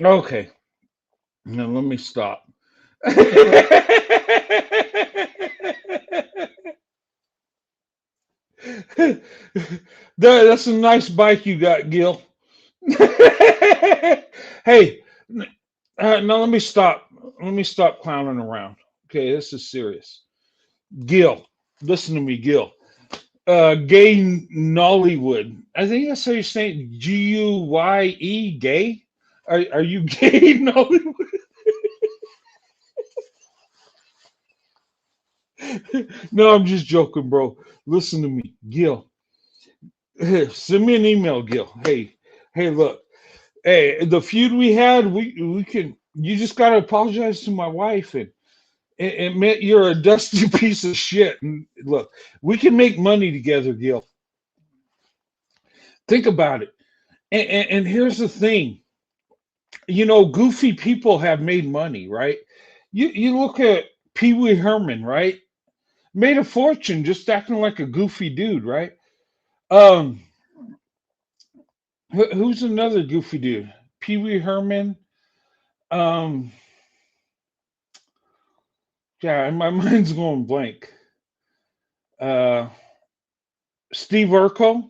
Okay, now let me stop. That's a nice bike you got, Gil. Hey, now let me stop. Let me stop clowning around. Okay, this is serious. Gil, listen to me, Gil. Gay Nollywood. I think that's how you say it. Guye. Gay? Are you gay Nollywood? No, I'm just joking, bro. Listen to me, Gil. Send me an email, Gil. Hey, look. Hey, the feud we had, we can. You just gotta apologize to my wife, and admit you're a dusty piece of shit. And look, we can make money together, Gil. Think about it. And here's the thing. Goofy people have made money, right? You look at Pee Wee Herman, right? Made a fortune just acting like a goofy dude, right? Um, who's another goofy dude? Pee Wee Herman. Um, yeah, my mind's going blank. Uh, Steve Urkel.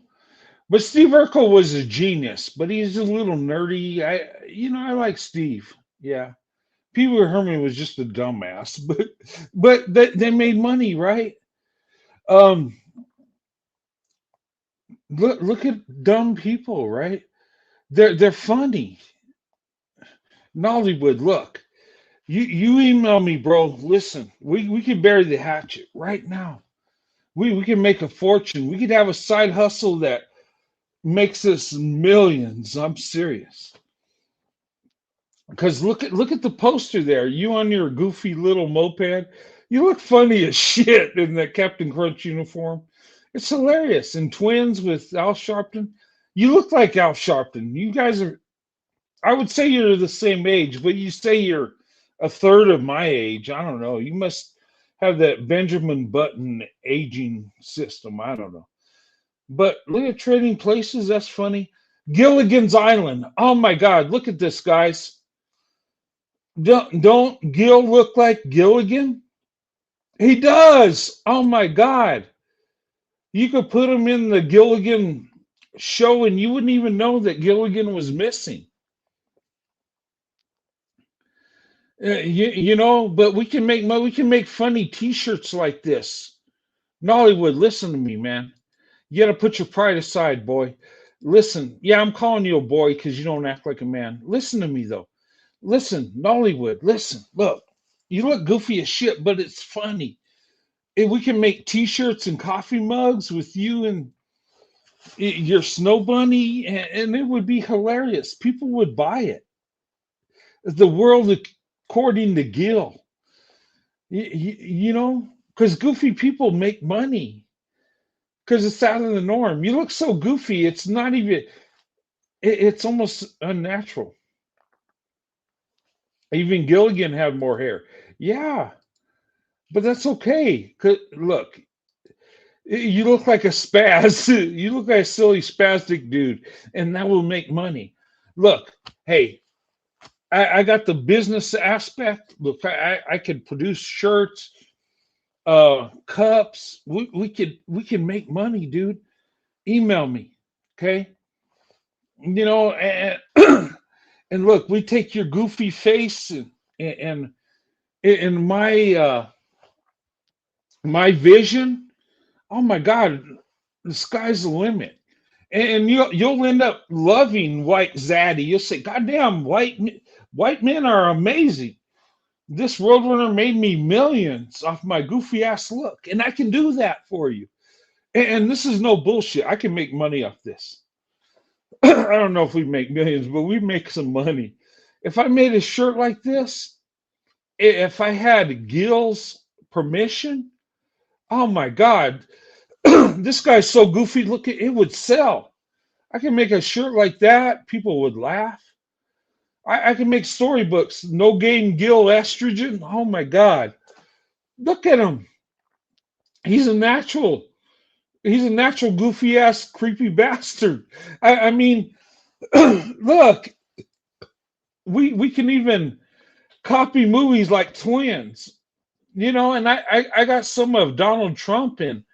But Steve Urkel was a genius, but he's a little nerdy. I like Steve. Yeah. Pee Wee Herman was just a dumbass, but they made money, right? Um, look at dumb people, right? They're funny. Nollywood, look, you email me, bro. Listen, we can bury the hatchet right now. We can make a fortune. We could have a side hustle that makes us millions. I'm serious. Because look at the poster there. You on your goofy little moped. You look funny as shit in that Captain Crunch uniform. It's hilarious. And twins with Al Sharpton. You look like Al Sharpton. You guys are. I would say you're the same age, but you say you're a third of my age. I don't know. You must have that Benjamin Button aging system. I don't know. But look at Trading Places. That's funny. Gilligan's Island. Oh my God! Look at this, guys. Don't Gill look like Gilligan? He does. Oh my God! You could put him in the Gilligan show, and you wouldn't even know that Gilligan was missing. But we can make funny T-shirts like this. Nollywood, listen to me, man. You got to put your pride aside, boy. Listen, yeah, I'm calling you a boy because you don't act like a man. Listen to me though. Listen, Nollywood, listen. Look, you look goofy as shit, but it's funny. If we can make T-shirts and coffee mugs with you and your snow bunny, and it would be hilarious. People would buy it. The world according to Gill. Because goofy people make money because it's out of the norm. You look so goofy, it's not even, it's almost unnatural. Even Gilligan had more hair. Yeah, but that's okay. 'Cause look, you look like a spaz. You look like a silly spastic dude, and that will make money. Look, hey, I got the business aspect. Look, I could produce shirts, cups. We can make money, dude. Email me, okay? And and look, we take your goofy face and and my vision. Oh my God, the sky's the limit. And you'll end up loving White Zaddy. You'll say, "God damn, white men are amazing. This Roadrunner made me millions off my goofy ass look, and I can do that for you." And this is no bullshit. I can make money off this. I don't know if we make millions, but we make some money. If I made a shirt like this, if I had Gil's permission, oh my God, this guy's so goofy. Look, it would sell. I can make a shirt like that. People would laugh. I can make storybooks. No game Gil estrogen. Oh my God. Look at him. He's a natural. He's a natural goofy ass creepy bastard. I mean, look, we can even copy movies like Twins, and I got some of Donald Trump in,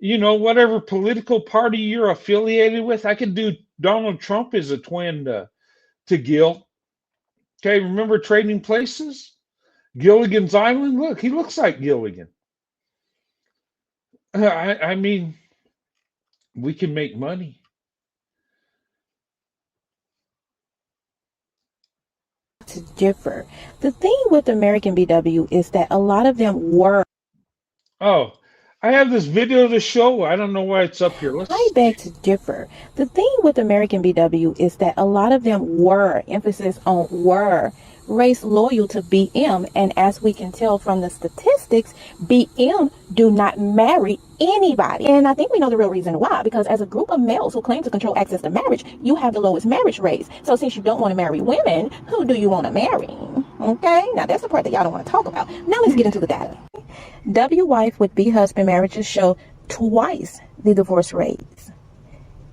whatever political party you're affiliated with. I could do Donald Trump as a twin to Gil. Okay, remember Trading Places? Gilligan's Island? Look, he looks like Gilligan. I mean, we can make money. To differ. The thing with American BW is that a lot of them were Oh, I have this video to show. I don't know why it's up here. I Let's. beg to differ. The thing with American BW is that a lot of them were, emphasis on were, race loyal to BM. And as we can tell from the statistics, BM do not marry anybody. And I think we know the real reason why, because as a group of males who claim to control access to marriage, you have the lowest marriage rates. So since you don't want to marry women, who do you want to marry? Okay, now that's the part that y'all don't want to talk about. Now let's get into the data. W wife with B husband marriages show twice the divorce rates,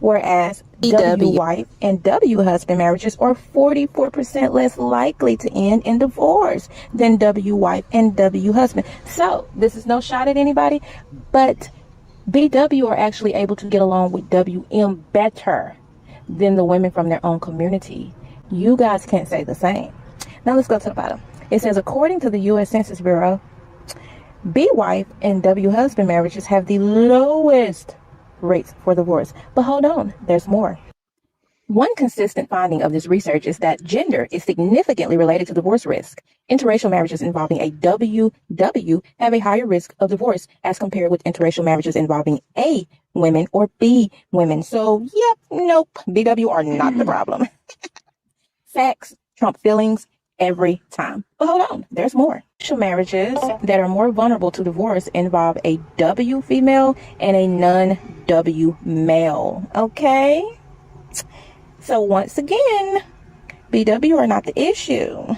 whereas W wife and W husband marriages are 44% less likely to end in divorce than W wife and W husband. So this is no shot at anybody, but BW are actually able to get along with WM better than the women from their own community. You guys can't say the same. Now let's go to the bottom. It says, according to the U.S. Census Bureau, B wife and W husband marriages have the lowest rates for divorce. But hold on, there's more. One consistent finding of this research is that gender is significantly related to divorce risk. Interracial marriages involving a WW have a higher risk of divorce as compared with interracial marriages involving A women or B women. So, yep, nope, BW are not the problem. Facts trump feelings every time. But hold on, there's more. Interracial marriages that are more vulnerable to divorce involve a W female and a non-W male. Okay? So once again, BW are not the issue.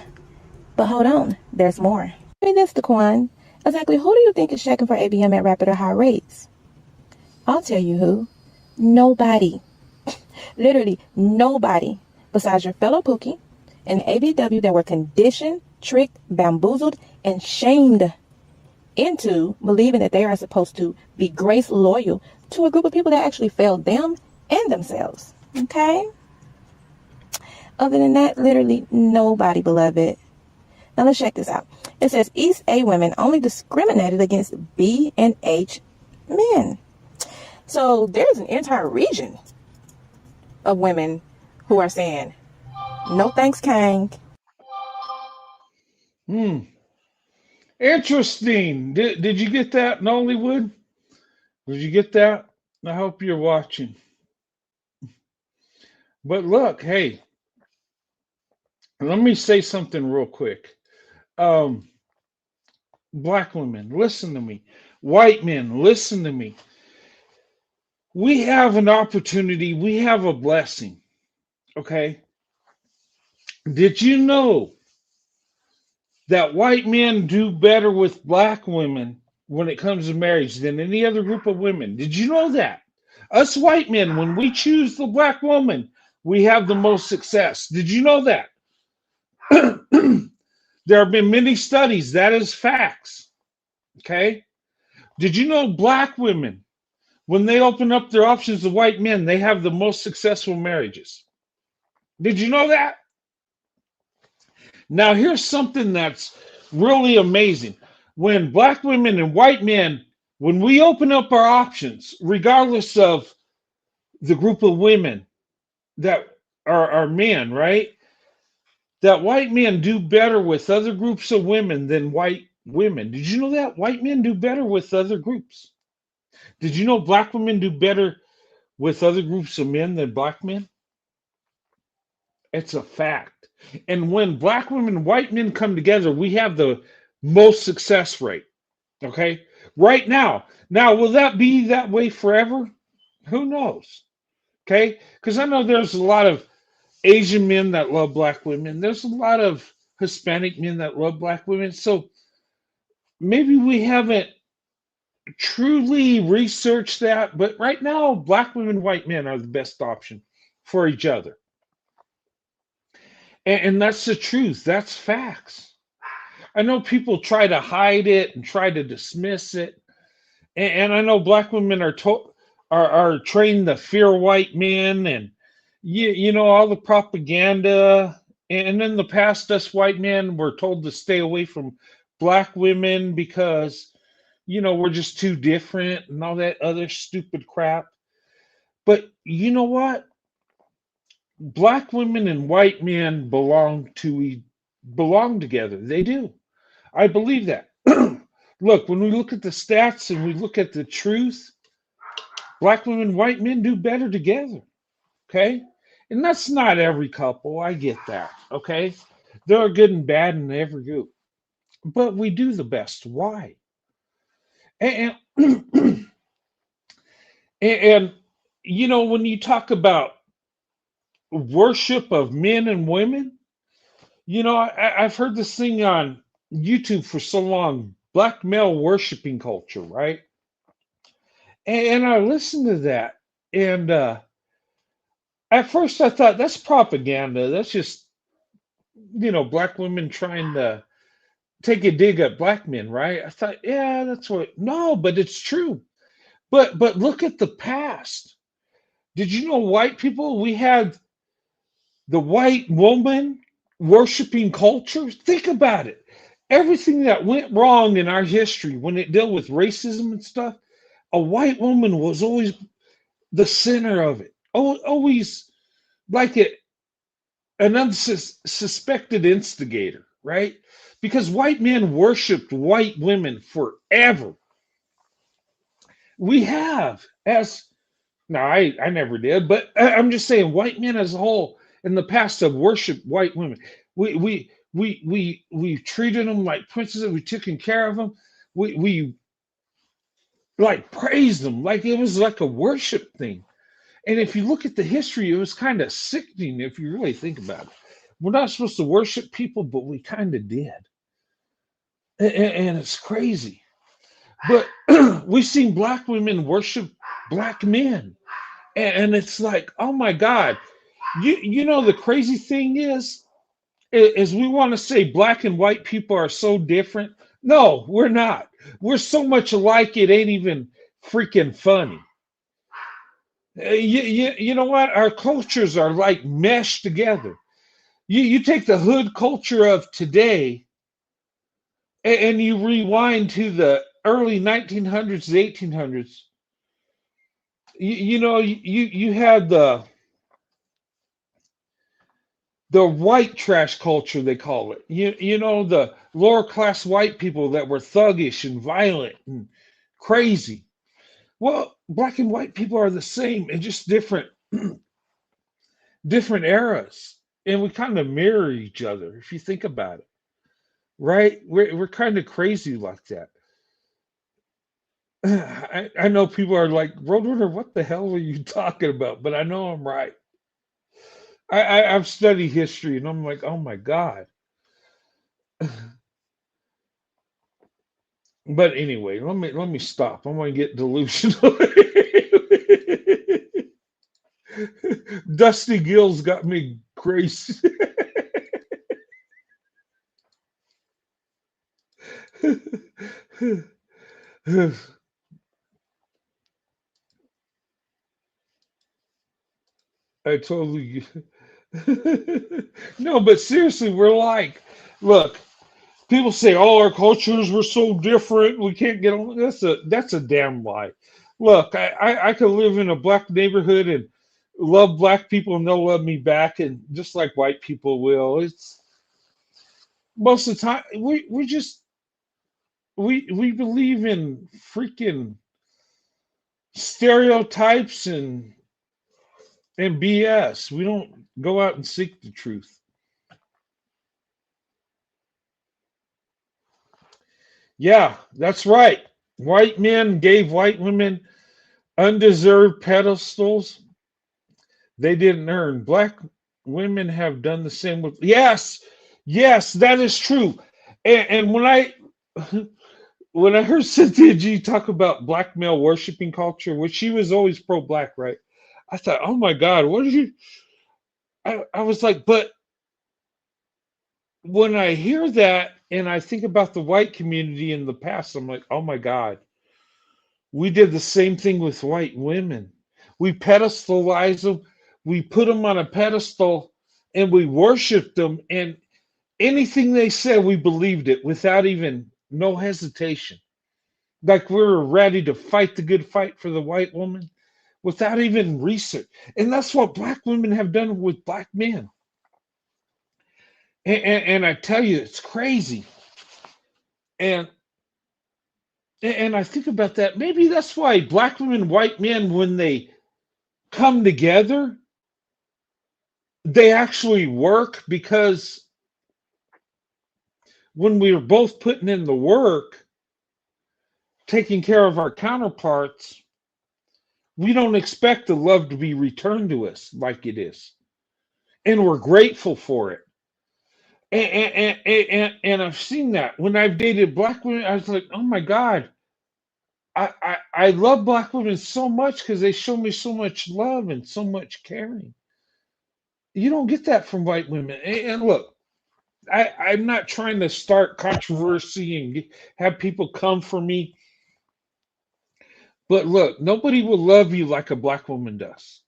But hold on, there's more. Give me this, Daquan. Exactly who do you think is checking for ABM at rapid or high rates? I'll tell you who. Nobody. Literally nobody besides your fellow Pookie and ABW that were conditioned, tricked, bamboozled, and shamed into believing that they are supposed to be grace loyal to a group of people that actually failed them and themselves. Okay? Other than that, literally nobody, beloved. Now let's check this out. It says East A women only discriminated against B and H men. So there's an entire region of women who are saying, no thanks, Kang. Interesting. Did you get that, Nollywood? Did you get that? I hope you're watching. But look, hey, let me say something real quick. Um, Black women, listen to me. White men, listen to me. We have an opportunity. We have a blessing. Okay. Did you know that white men do better with black women when it comes to marriage than any other group of women? Did you know that? Us white men, when we choose the black woman, we have the most success. Did you know that? There have been many studies. That is facts. Okay. Did you know black women, when they open up their options to white men, they have the most successful marriages? Did you know that? Now, here's something that's really amazing. When black women and white men, when we open up our options, regardless of the group of women that are men, right? That white men do better with other groups of women than white women. Did you know that? White men do better with other groups. Did you know black women do better with other groups of men than black men? It's a fact. And when black women and white men come together, we have the most success rate. Okay. Right now. Now, will that be that way forever? Who knows? Okay. Because I know there's a lot of Asian men that love black women. There's a lot of Hispanic men that love black women. So maybe we haven't truly researched that. But right now, black women, white men are the best option for each other. And that's the truth. That's facts. I know people try to hide it and try to dismiss it. And I know black women are trained to fear white men and you know all the propaganda. And in the past, us white men were told to stay away from black women because we're just too different and all that other stupid crap. But you know what? Black women and white men belong together. They do. I believe that. Look, when we look at the stats and we look at the truth, black women, white men do better together. Okay. And that's not every couple. I get that. Okay. There are good and bad in every group, but we do the best. Why? And, and, and when you talk about worship of men and women, I've heard this thing on YouTube for so long, black male worshiping culture, right? And I listened to that. And at first I thought that's propaganda. That's just, black women trying to take a dig at black men, right? I thought, yeah, that's what. No, but it's true. But look at the past. Did you know white people? We had the white woman worshiping culture. Think about it. Everything that went wrong in our history when it dealt with racism and stuff, a white woman was always the center of it. Always like an unsuspected instigator, right? Because white men worshipped white women forever. We have, as no, I never did, but I'm just saying, white men as a whole in the past have worshipped white women. We treated them like princesses. We taken care of them. We like praised them like it was like a worship thing. And if you look at the history, it was kind of sickening if you really think about it. We're not supposed to worship people, but we kind of did, and it's crazy. But we've seen black women worship black men. And it's like, oh my God. The crazy thing is we want to say black and white people are so different. No, we're not. We're so much alike, it ain't even freaking funny. You know what? Our cultures are like meshed together. You take the hood culture of today and you rewind to the early 1900s, 1800s. You had the white trash culture, they call it. The lower class white people that were thuggish and violent and crazy. Well, black and white people are the same and just different eras. And we kind of mirror each other if you think about it. Right? We're kind of crazy like that. I know people are like, Roadrunner, what the hell are you talking about? But I know I'm right. I've studied history and I'm like, oh my God. But anyway, let me stop. I'm gonna get delusional. Dusty Gill's got me crazy. I totally no, but seriously, we're like, look, people say, "Oh, our cultures were so different. We can't get along." That's a damn lie. Look, I could live in a black neighborhood and love black people, and they'll love me back, and just like white people will. It's most of the time we just we believe in freaking stereotypes and BS. We don't go out and seek the truth. Yeah, that's right. White men gave white women undeserved pedestals they didn't earn. Black women have done the same with. Yes, yes, that is true. And when I heard Cynthia G talk about black male worshiping culture, which she was always pro-black, right? I thought, oh my God, what did you? I was like, but when I hear that and I think about the white community in the past, I'm like, oh my God, we did the same thing with white women. We pedestalized them, we put them on a pedestal, and we worshiped them. And anything they said, we believed it without even no hesitation. Like we were ready to fight the good fight for the white woman without even research. And that's what black women have done with black men. And I tell you, it's crazy. And And I think about that. Maybe that's why black women, and white men, when they come together, they actually work because when we are both putting in the work, taking care of our counterparts, we don't expect the love to be returned to us like it is. And we're grateful for it. And I've seen that. When I've dated black women, I was like, oh my God, I love black women so much because they show me so much love and so much caring. You don't get that from white women. And look, I'm not trying to start controversy and have people come for me. But look, nobody will love you like a black woman does.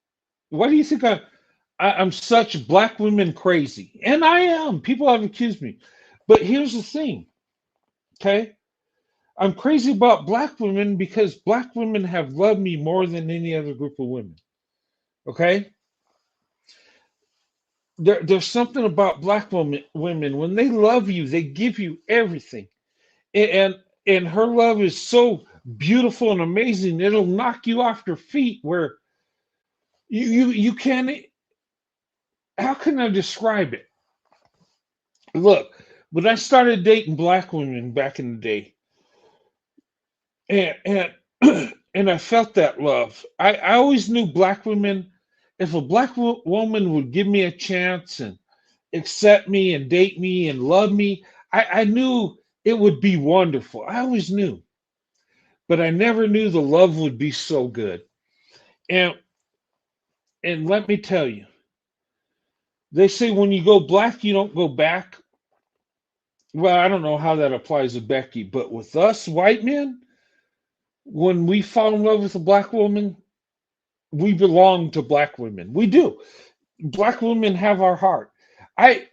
Why do you think I'm such black women crazy? And I am. People have accused me. But here's the thing, okay? I'm crazy about black women because black women have loved me more than any other group of women. Okay? There's something about black women. When they love you, they give you everything. And and her love is so beautiful and amazing, it'll knock you off your feet where you can't. How can I describe it? Look, when I started dating black women back in the day, and and I felt that love. I always knew black women. If a black woman would give me a chance and accept me and date me and love me, I knew it would be wonderful. I always knew, but I never knew the love would be so good. And and let me tell you, they say when you go black, you don't go back. Well, I don't know how that applies to Becky, but with us white men, when we fall in love with a black woman, we belong to black women. We do. Black women have our heart. I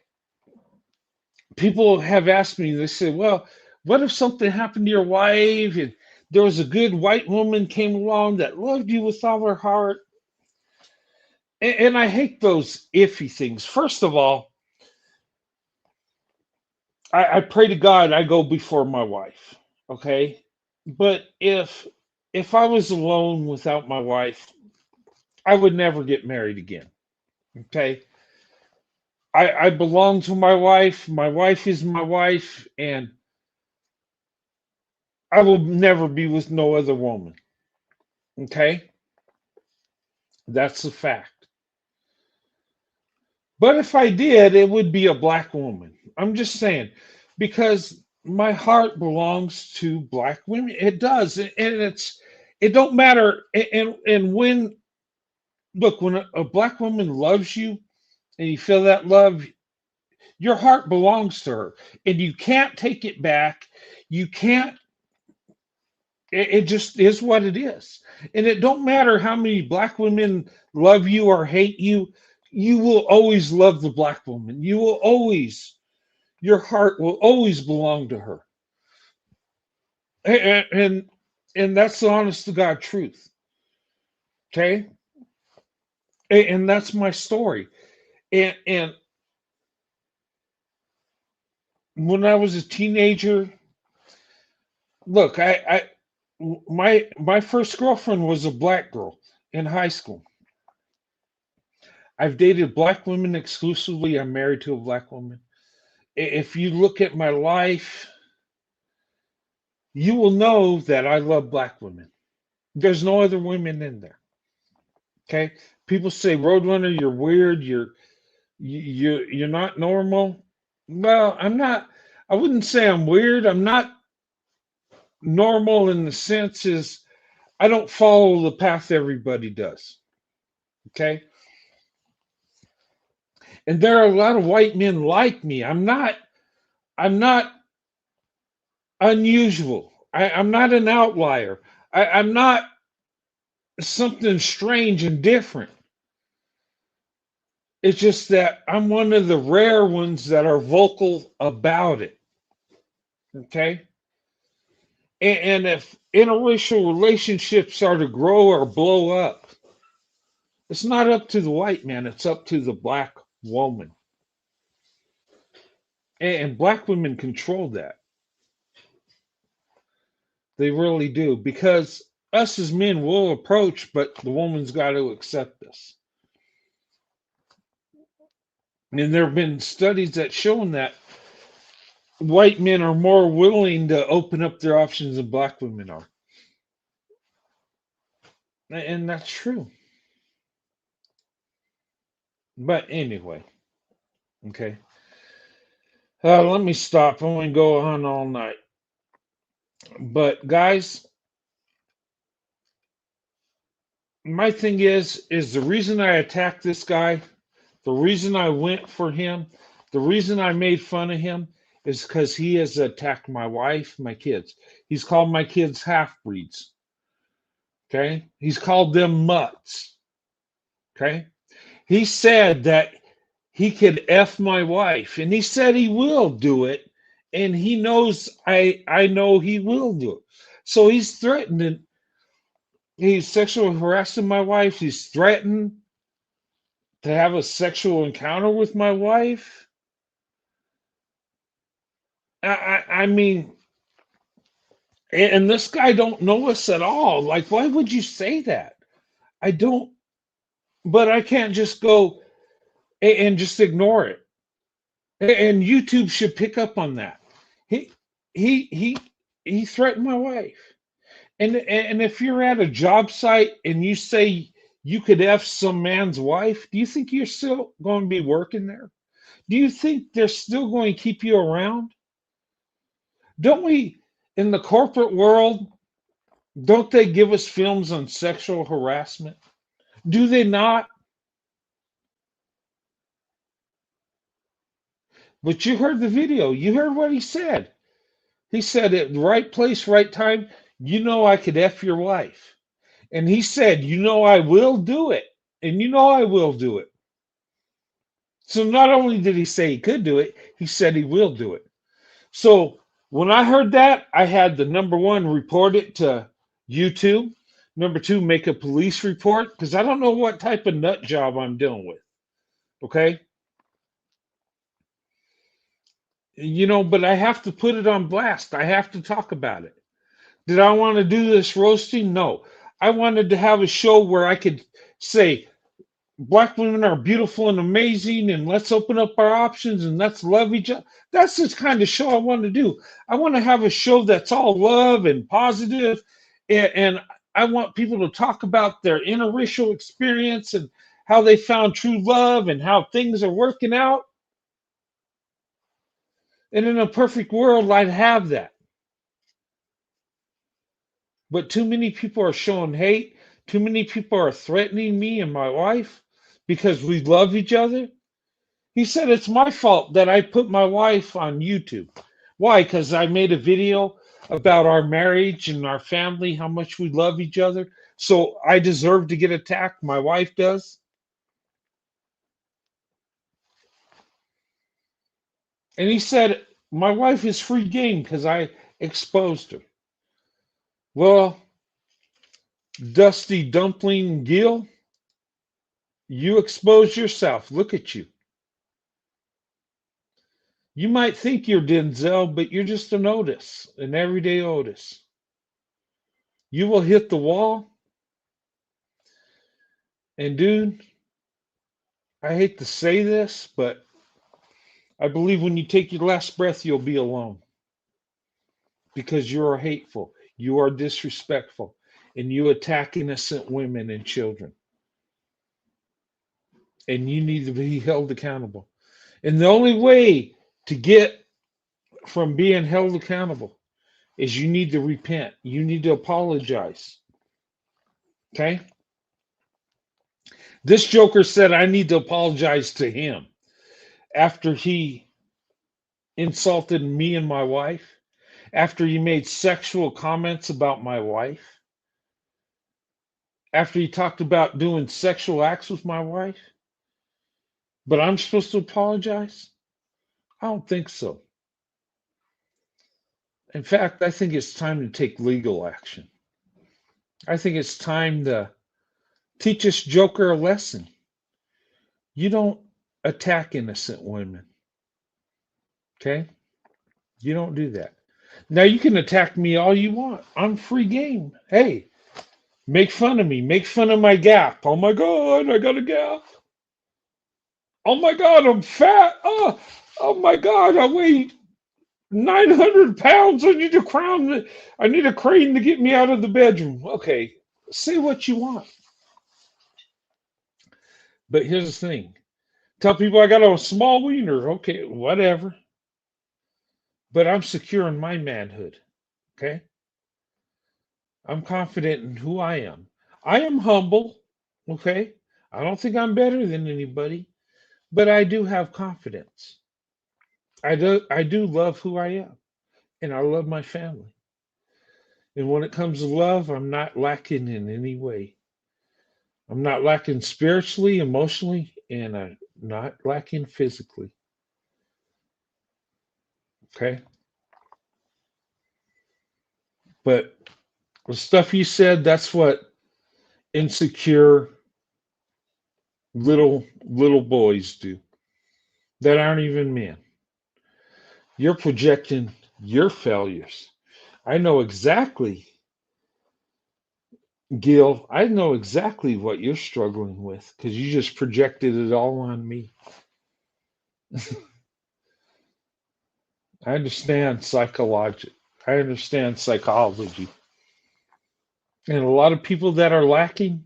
People have asked me, they say, well, what if something happened to your wife and there was a good white woman came along that loved you with all her heart? And I hate those iffy things. First of all, I pray to God I go before my wife. Okay. But if I was alone without my wife, I would never get married again. Okay. I belong to my wife. My wife is my wife, and I will never be with no other woman. Okay? That's a fact. But if I did, it would be a black woman. I'm just saying, because my heart belongs to black women. It does. And it don't matter. And when look, when a black woman loves you and you feel that love, your heart belongs to her. And you can't take it back. You can't. It just is what it is. And it don't matter how many black women love you or hate you, you will always love the black woman. You will always, your heart will always belong to her. And that's the honest to God truth. Okay? And that's my story. And when I was a teenager, look, my first girlfriend was a black girl in high school. I've dated black women exclusively. I'm married to a black woman. If you look at my life, you will know that I love black women. There's no other women in there. Okay. People say, Roadrunner, you're weird. You're not normal. Well, I'm not. I wouldn't say I'm weird. I'm not normal in the sense is I don't follow the path everybody does. Okay. And there are a lot of white men like me. I'm not unusual. I'm not an outlier. I'm not something strange and different. It's just that I'm one of the rare ones that are vocal about it. Okay. And if interracial relationships are to grow or blow up, it's not up to the white man, it's up to the black woman. And black women control that. They really do. Because us as men will approach, but the woman's got to accept us. And there have been studies that shown that white men are more willing to open up their options than black women are. And that's true. But anyway, okay. Let me stop. I want to go on all night. But guys, my thing is the reason I attacked this guy, the reason I went for him, the reason I made fun of him is because he has attacked my wife, my kids. He's called my kids half breeds. Okay. He's called them mutts. Okay. He said that he could F my wife, and he said he will do it, and he knows I know he will do it. So he's threatening, he's sexually harassing my wife, he's threatened to have a sexual encounter with my wife. I mean, and this guy don't know us at all. Like, why would you say that? I don't, but I can't just go and just ignore it. And YouTube should pick up on that. He he he he threatened my wife. And if you're at a job site and you say you could F some man's wife, do you think you're still going to be working there? Do you think they're still going to keep you around? Don't we, in the corporate world, don't they give us films on sexual harassment? Do they not? But you heard the video. You heard what he said. He said at the right place, right time, you know I could F your wife. And he said, you know I will do it. And you know I will do it. So not only did he say he could do it, he said he will do it. So when I heard that, I had the number one, report it to YouTube. Number two, make a police report because I don't know what type of nut job I'm dealing with. Okay. But I have to put it on blast. I have to talk about it. Did I want to do this roasting? No. I wanted to have a show where I could say, Black women are beautiful and amazing, and let's open up our options and let's love each other. That's the kind of show I want to do. I want to have a show that's all love and positive, and I want people to talk about their interracial experience and how they found true love and how things are working out. And in a perfect world, I'd have that. But too many people are showing hate. Too many people are threatening me and my wife because we love each other. He said it's my fault that I put my wife on YouTube. Why? Because I made a video about our marriage and our family, how much we love each other. So I deserve to get attacked. My wife does. And he said, my wife is free game because I exposed her. Well, Dusty Dumpling Gill, you exposed yourself. Look at you. You might think you're Denzel, but you're just an Otis, an everyday Otis. You will hit the wall. And dude, I hate to say this, but I believe when you take your last breath, you'll be alone. Because you are hateful, you are disrespectful, and you attack innocent women and children. And you need to be held accountable. And the only way to get from being held accountable is you need to repent. You need to apologize. Okay? This joker said I need to apologize to him after he insulted me and my wife, after he made sexual comments about my wife, after he talked about doing sexual acts with my wife. But I'm supposed to apologize? I don't think so. In fact, I think it's time to take legal action. I think it's time to teach this joker a lesson. You don't attack innocent women. Okay? You don't do that. Now you can attack me all you want. I'm free game. Hey, make fun of me. Make fun of my gap. Oh my God, I got a gap. Oh my God, I'm fat. Oh my God, I weigh 900 pounds. I need a crown. I need a crane to get me out of the bedroom. Okay, say what you want. But here's the thing. Tell people I got a small wiener. Okay, whatever. But I'm secure in my manhood. Okay? I'm confident in who I am. I am humble. Okay? I don't think I'm better than anybody, but I do have confidence. I do love who I am, and I love my family. And when it comes to love, I'm not lacking in any way. I'm not lacking spiritually, emotionally, and I'm not lacking physically. Okay? But the stuff you said, that's what insecure little boys do that aren't even men. You're projecting your failures. I know exactly, Gil, I know exactly what you're struggling with because you just projected it all on me. I understand psychology. I understand psychology. And a lot of people that are lacking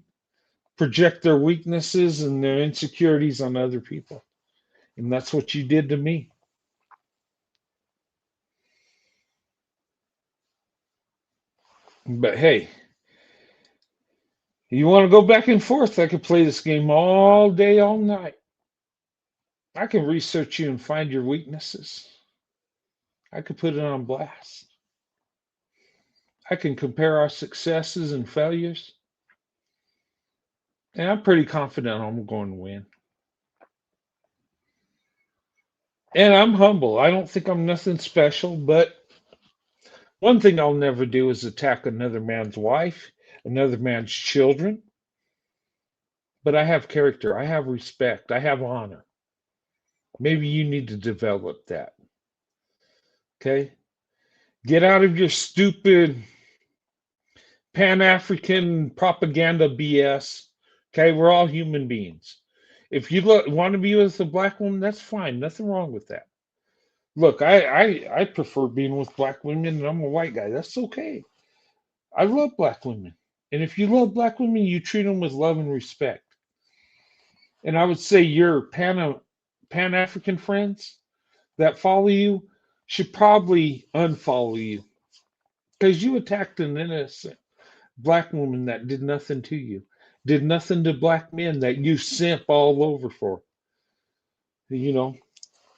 project their weaknesses and their insecurities on other people. And that's what you did to me. But hey, you want to go back and forth? I could play this game all day, all night. I can research you and find your weaknesses. I could put it on blast. I can compare our successes and failures. And I'm pretty confident I'm going to win. And I'm humble. I don't think I'm nothing special, but one thing I'll never do is attack another man's wife, another man's children. But I have character. I have respect. I have honor. Maybe you need to develop that. Okay? Get out of your stupid Pan African propaganda BS. Okay? We're all human beings. If you want to be with a black woman, that's fine. Nothing wrong with that. Look, I prefer being with black women, and I'm a white guy. That's okay. I love black women. And if you love black women, you treat them with love and respect. And I would say your Pan African friends that follow you should probably unfollow you because you attacked an innocent black woman that did nothing to you, did nothing to black men that you simp all over for. You know,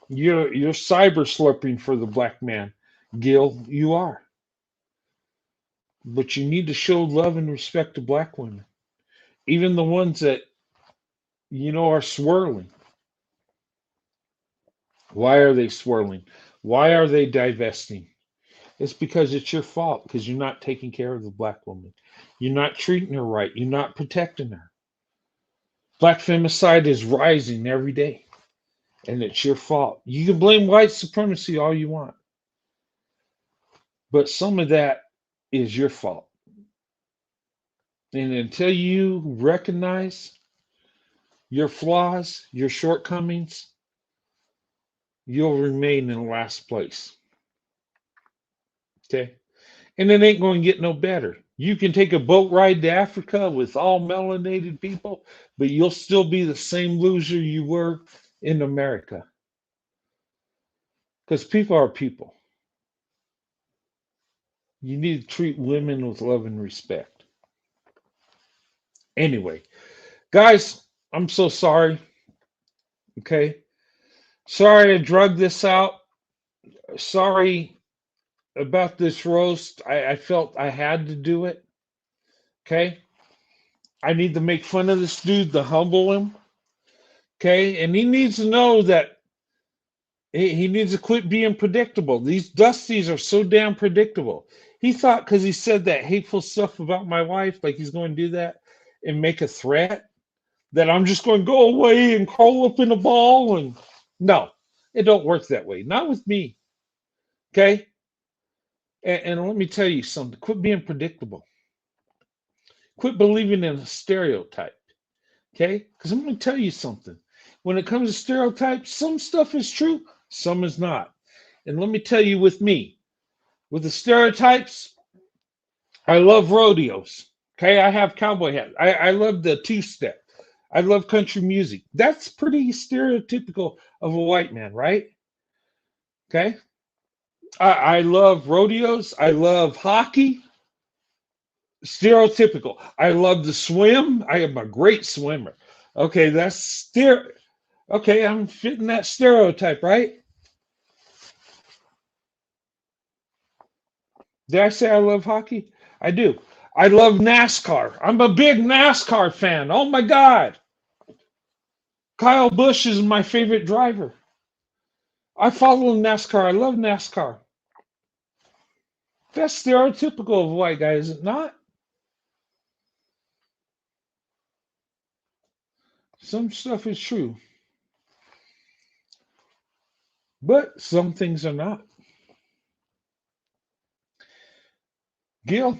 you're cyber slurping for the black man, Gil. You are, but you need to show love and respect to black women, even the ones that are swirling. Why are they swirling? Why are they divesting? It's because it's your fault because you're not taking care of the black woman. You're not treating her right. You're not protecting her. Black femicide is rising every day, and it's your fault. You can blame white supremacy all you want, but some of that is your fault. And until you recognize your flaws, your shortcomings, you'll remain in last place. Okay? And it ain't going to get no better. You can take a boat ride to Africa with all melanated people, but you'll still be the same loser you were in America. Because people are people. You need to treat women with love and respect. Anyway, guys, I'm so sorry. Okay? Sorry I drug this out. Sorry about this roast. I felt I had to do it. Okay? I need to make fun of this dude to humble him. Okay? And he needs to know that he needs to quit being predictable. These Dusties are so damn predictable. He thought because he said that hateful stuff about my wife, like he's going to do that and make a threat, that I'm just going to go away and curl up in a ball. And no, it don't work that way. Not with me. Okay? And let me tell you something. Quit being predictable. Quit believing in a stereotype. Okay? Because I'm going to tell you something. When it comes to stereotypes, some stuff is true, some is not. And let me tell you, with the stereotypes, I love rodeos. Okay, I have cowboy hats. I love the two step. I love country music. That's pretty stereotypical of a white man, right? Okay. I love rodeos. I love hockey. Stereotypical. I love to swim. I am a great swimmer. Okay, that's okay, I'm fitting that stereotype, right? Did I say I love hockey? I do. I love NASCAR. I'm a big NASCAR fan. Oh my God. Kyle Busch is my favorite driver. I follow NASCAR. I love NASCAR. That's stereotypical of a white guy, is it not? Some stuff is true, but some things are not. Gil,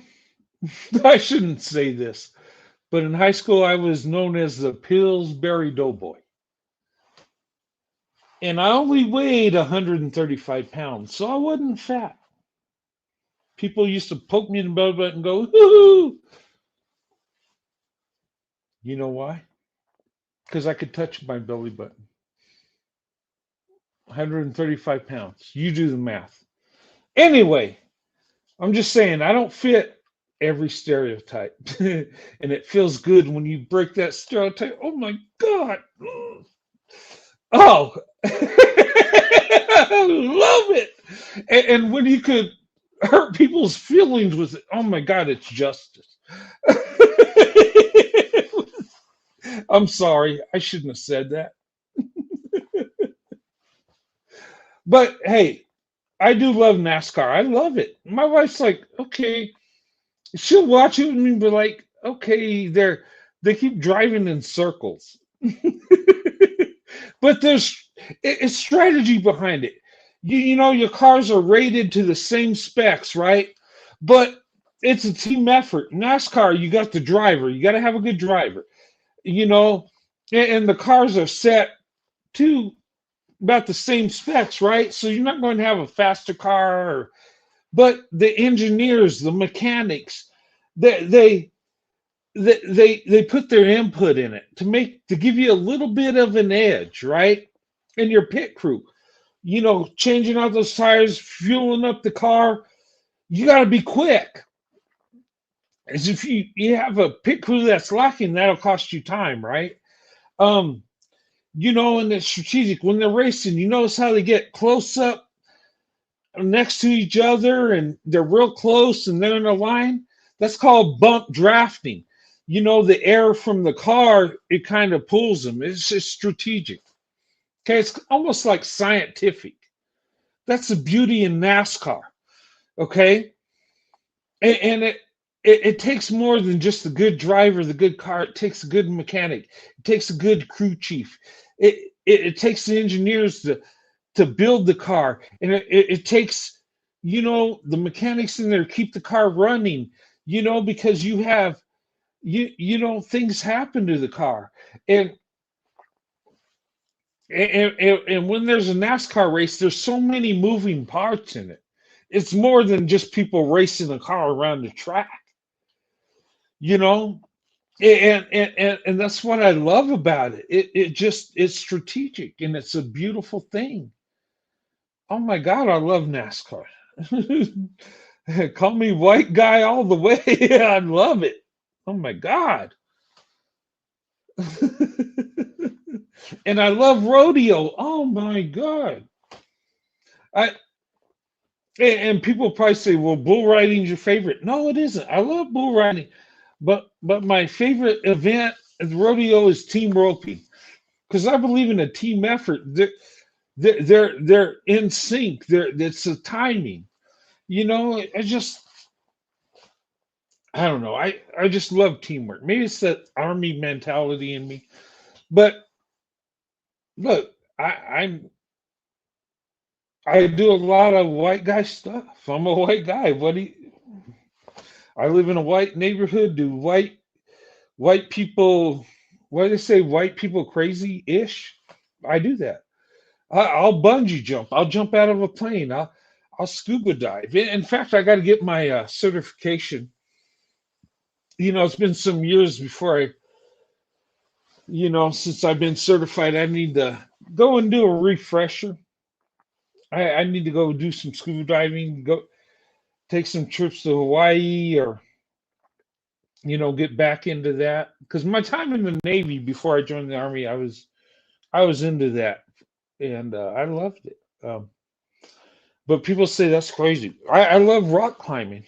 I shouldn't say this, but in high school I was known as the Pillsbury Doughboy. And I only weighed 135 pounds, so I wasn't fat. People used to poke me in the belly button and go, hoo. You know why? Because I could touch my belly button. 135 pounds. You do the math. Anyway, I'm just saying, I don't fit every stereotype. And it feels good when you break that stereotype. Oh my God. Oh, I love it. And when you could hurt people's feelings with it, oh my God, it's justice. I'm sorry. I shouldn't have said that. But hey, I do love NASCAR. I love it. My wife's like, okay, she'll watch it and be like, okay, they keep driving in circles. But it's strategy behind it. You know, your cars are rated to the same specs, right? But it's a team effort. NASCAR, you got the driver. You got to have a good driver. You know, and the cars are set to about the same specs, right? So you're not going to have a faster car, but the engineers, the mechanics, they they they put their input in it to give you a little bit of an edge, right? And your pit crew, you know, changing out those tires, fueling up the car, you got to be quick. As if you have a pit crew that's lacking, that'll cost you time, right? Um, you know, and it's strategic when they're racing. You notice how they get close up next to each other and they're real close and they're in a line. That's called bump drafting. You know, the air from the car, it kind of pulls them. It's just strategic. Okay, it's almost like scientific. That's the beauty in NASCAR. Okay, and it takes more than just the good driver, the good car. It takes a good mechanic. It takes a good crew chief. It takes the engineers to build the car, and it takes, you know, the mechanics in there to keep the car running. You know, because you know, things happen to the car, and and when there's a NASCAR race, there's so many moving parts in it. It's more than just people racing a car around the track, you know. And that's what I love about it. It's strategic and it's a beautiful thing. Oh my God, I love NASCAR. Call me white guy all the way. I love it. Oh my God. And I love rodeo. Oh my God. I and people probably say, well, bull riding is your favorite. No, it isn't. I love bull riding, but my favorite event at the rodeo is team roping because I believe in a team effort. They're in sync. It's the timing. You know, I don't know. I just love teamwork. Maybe it's that army mentality in me. But look, I'm I do a lot of white guy stuff. I'm a white guy. I live in a white neighborhood. Do white people, what do they say, white people crazy ish? I do that. I'll bungee jump. I'll jump out of a plane. I'll scuba dive. In fact, I got to get my certification. It's been some years before since I've been certified. I need to go and do a refresher. I need to go do some scuba diving, go take some trips to Hawaii, or get back into that. Because my time in the Navy before I joined the Army, I was into that, and I loved it. But people say that's crazy. I love rock climbing.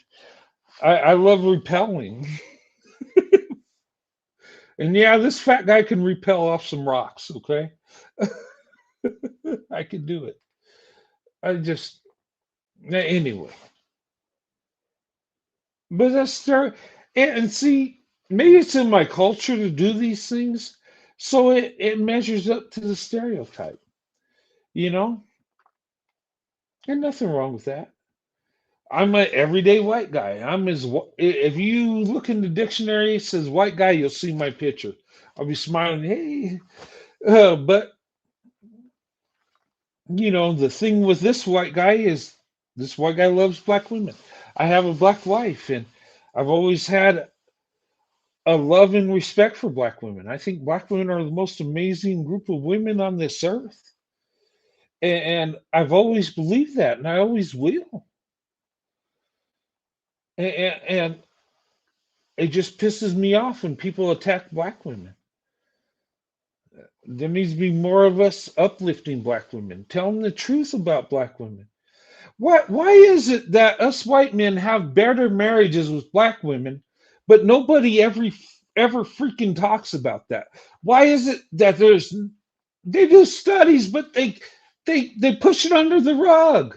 I love rappelling. And yeah, this fat guy can repel off some rocks, okay? I can do it. I just, anyway. But that's there. And see, maybe it's in my culture to do these things. So it measures up to the stereotype, you know? And nothing wrong with that. I'm an everyday white guy. If you look in the dictionary, it says white guy, you'll see my picture. I'll be smiling, hey. But the thing with this white guy is this white guy loves black women. I have a black wife, and I've always had a love and respect for black women. I think black women are the most amazing group of women on this earth. And I've always believed that, and I always will. And it just pisses me off when people attack black women. There needs to be more of us uplifting black women, telling the truth about black women. Why is it that us white men have better marriages with black women, but nobody ever freaking talks about that? Why is it that they do studies, but they push it under the rug?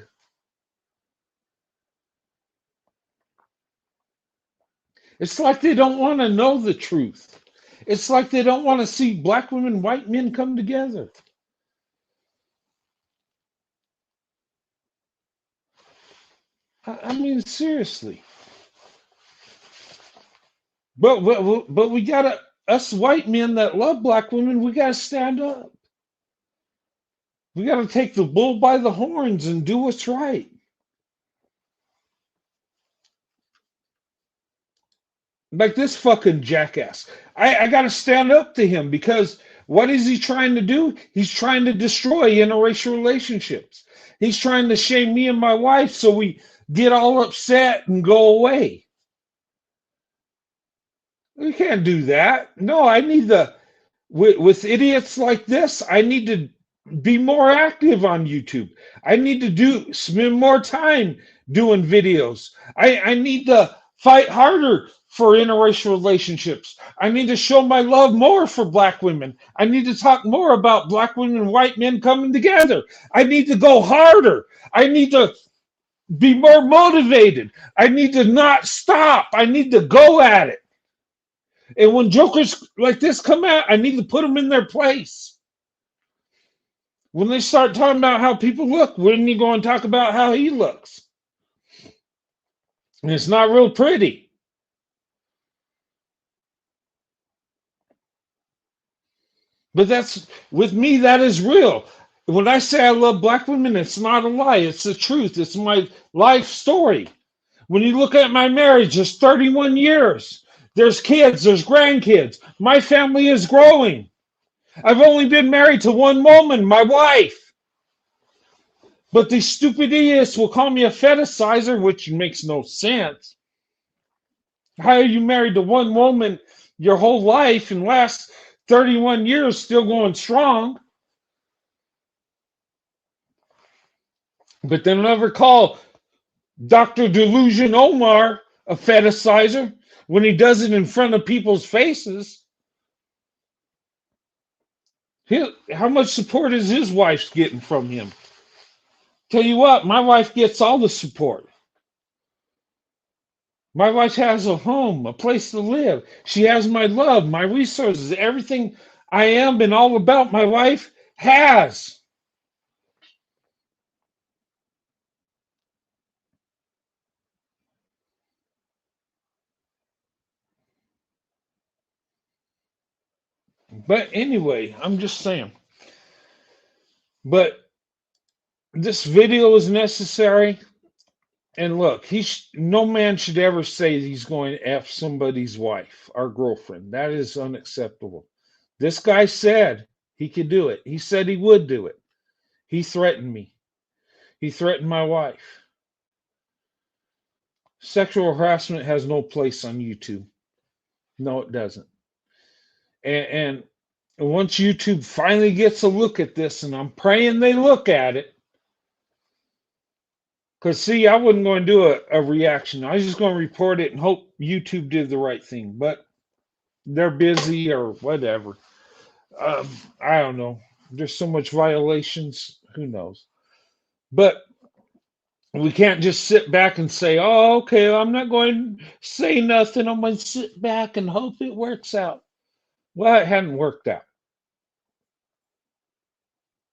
It's like they don't want to know the truth. It's like they don't want to see black women, white men come together. I mean, seriously. But we gotta, us white men that love black women, we gotta stand up. We gotta take the bull by the horns and do what's right. Like this fucking jackass. I gotta stand up to him because what is he trying to do? He's trying to destroy interracial relationships. He's trying to shame me and my wife so we get all upset and go away. We can't do that. No, I need with idiots like this, I need to be more active on YouTube. I need to spend more time doing videos. I need to fight harder for interracial relationships. I need to show my love more for black women. I need to talk more about black women and white men coming together. I need to go harder. I need to be more motivated. I need to not stop. I need to go at it. And when jokers like this come out, I need to put them in their place. When they start talking about how people look, when you go and talk about how he looks? And it's not real pretty. But with me, that is real. When I say I love black women, it's not a lie. It's the truth. It's my life story. When you look at my marriage, it's 31 years. There's kids, there's grandkids. My family is growing. I've only been married to one woman, my wife. But these stupid idiots will call me a fetishizer, which makes no sense. How are you married to one woman your whole life and last 31 years still going strong? But they'll never call Dr. Delusion Omar a fetishizer when he does it in front of people's faces. How much support is his wife getting from him? Tell you what, my wife gets all the support. My wife has a home, a place to live. She has my love, my resources, everything I am and all about my wife has. But anyway, I'm just saying. But this video is necessary. And look, no man should ever say he's going to F somebody's wife or girlfriend. That is unacceptable. This guy said he could do it. He said he would do it. He threatened me. He threatened my wife. Sexual harassment has no place on YouTube. No, it doesn't. And once YouTube finally gets a look at this, and I'm praying they look at it, because see, I wasn't going to do a reaction. I was just going to report it and hope YouTube did the right thing. But they're busy or whatever. I don't know. There's so much violations. Who knows? But we can't just sit back and say, "Oh, okay, I'm not going to say nothing. I'm going to sit back and hope it works out." Well, it hadn't worked out.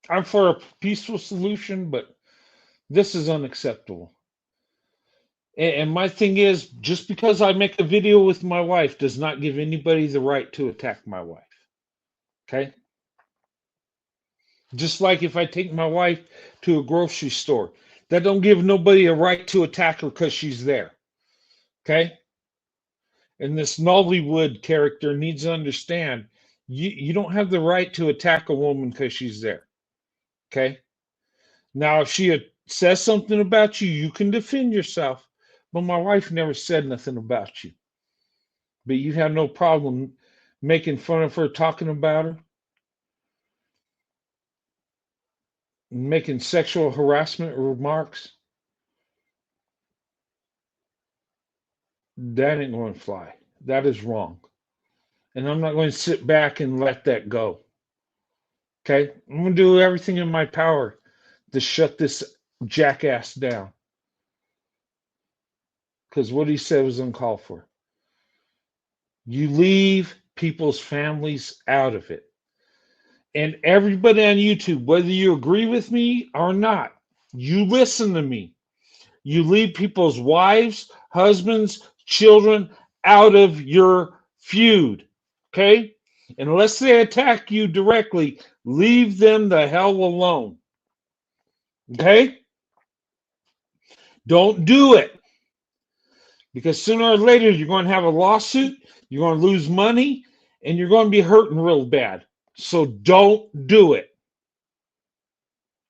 I'm for a peaceful solution, but this is unacceptable. And my thing is, just because I make a video with my wife does not give anybody the right to attack my wife. Okay? Just like if I take my wife to a grocery store, that don't give nobody a right to attack her because she's there. Okay? And this Nollywood character needs to understand you don't have the right to attack a woman because she's there. Okay? Now, if she says something about you, you can defend yourself. But my wife never said nothing about you. But you have no problem making fun of her, talking about her, making sexual harassment remarks. That ain't going to fly. That is wrong. And I'm not going to sit back and let that go. Okay? I'm going to do everything in my power to shut this jackass down. Because what he said was uncalled for. You leave people's families out of it. And everybody on YouTube, whether you agree with me or not, you listen to me. You leave people's wives, husbands, children out of your feud. Okay? Unless they attack you directly, leave them the hell alone. Okay? Don't do it. Because sooner or later, you're going to have a lawsuit, you're going to lose money, and you're going to be hurting real bad. So don't do it.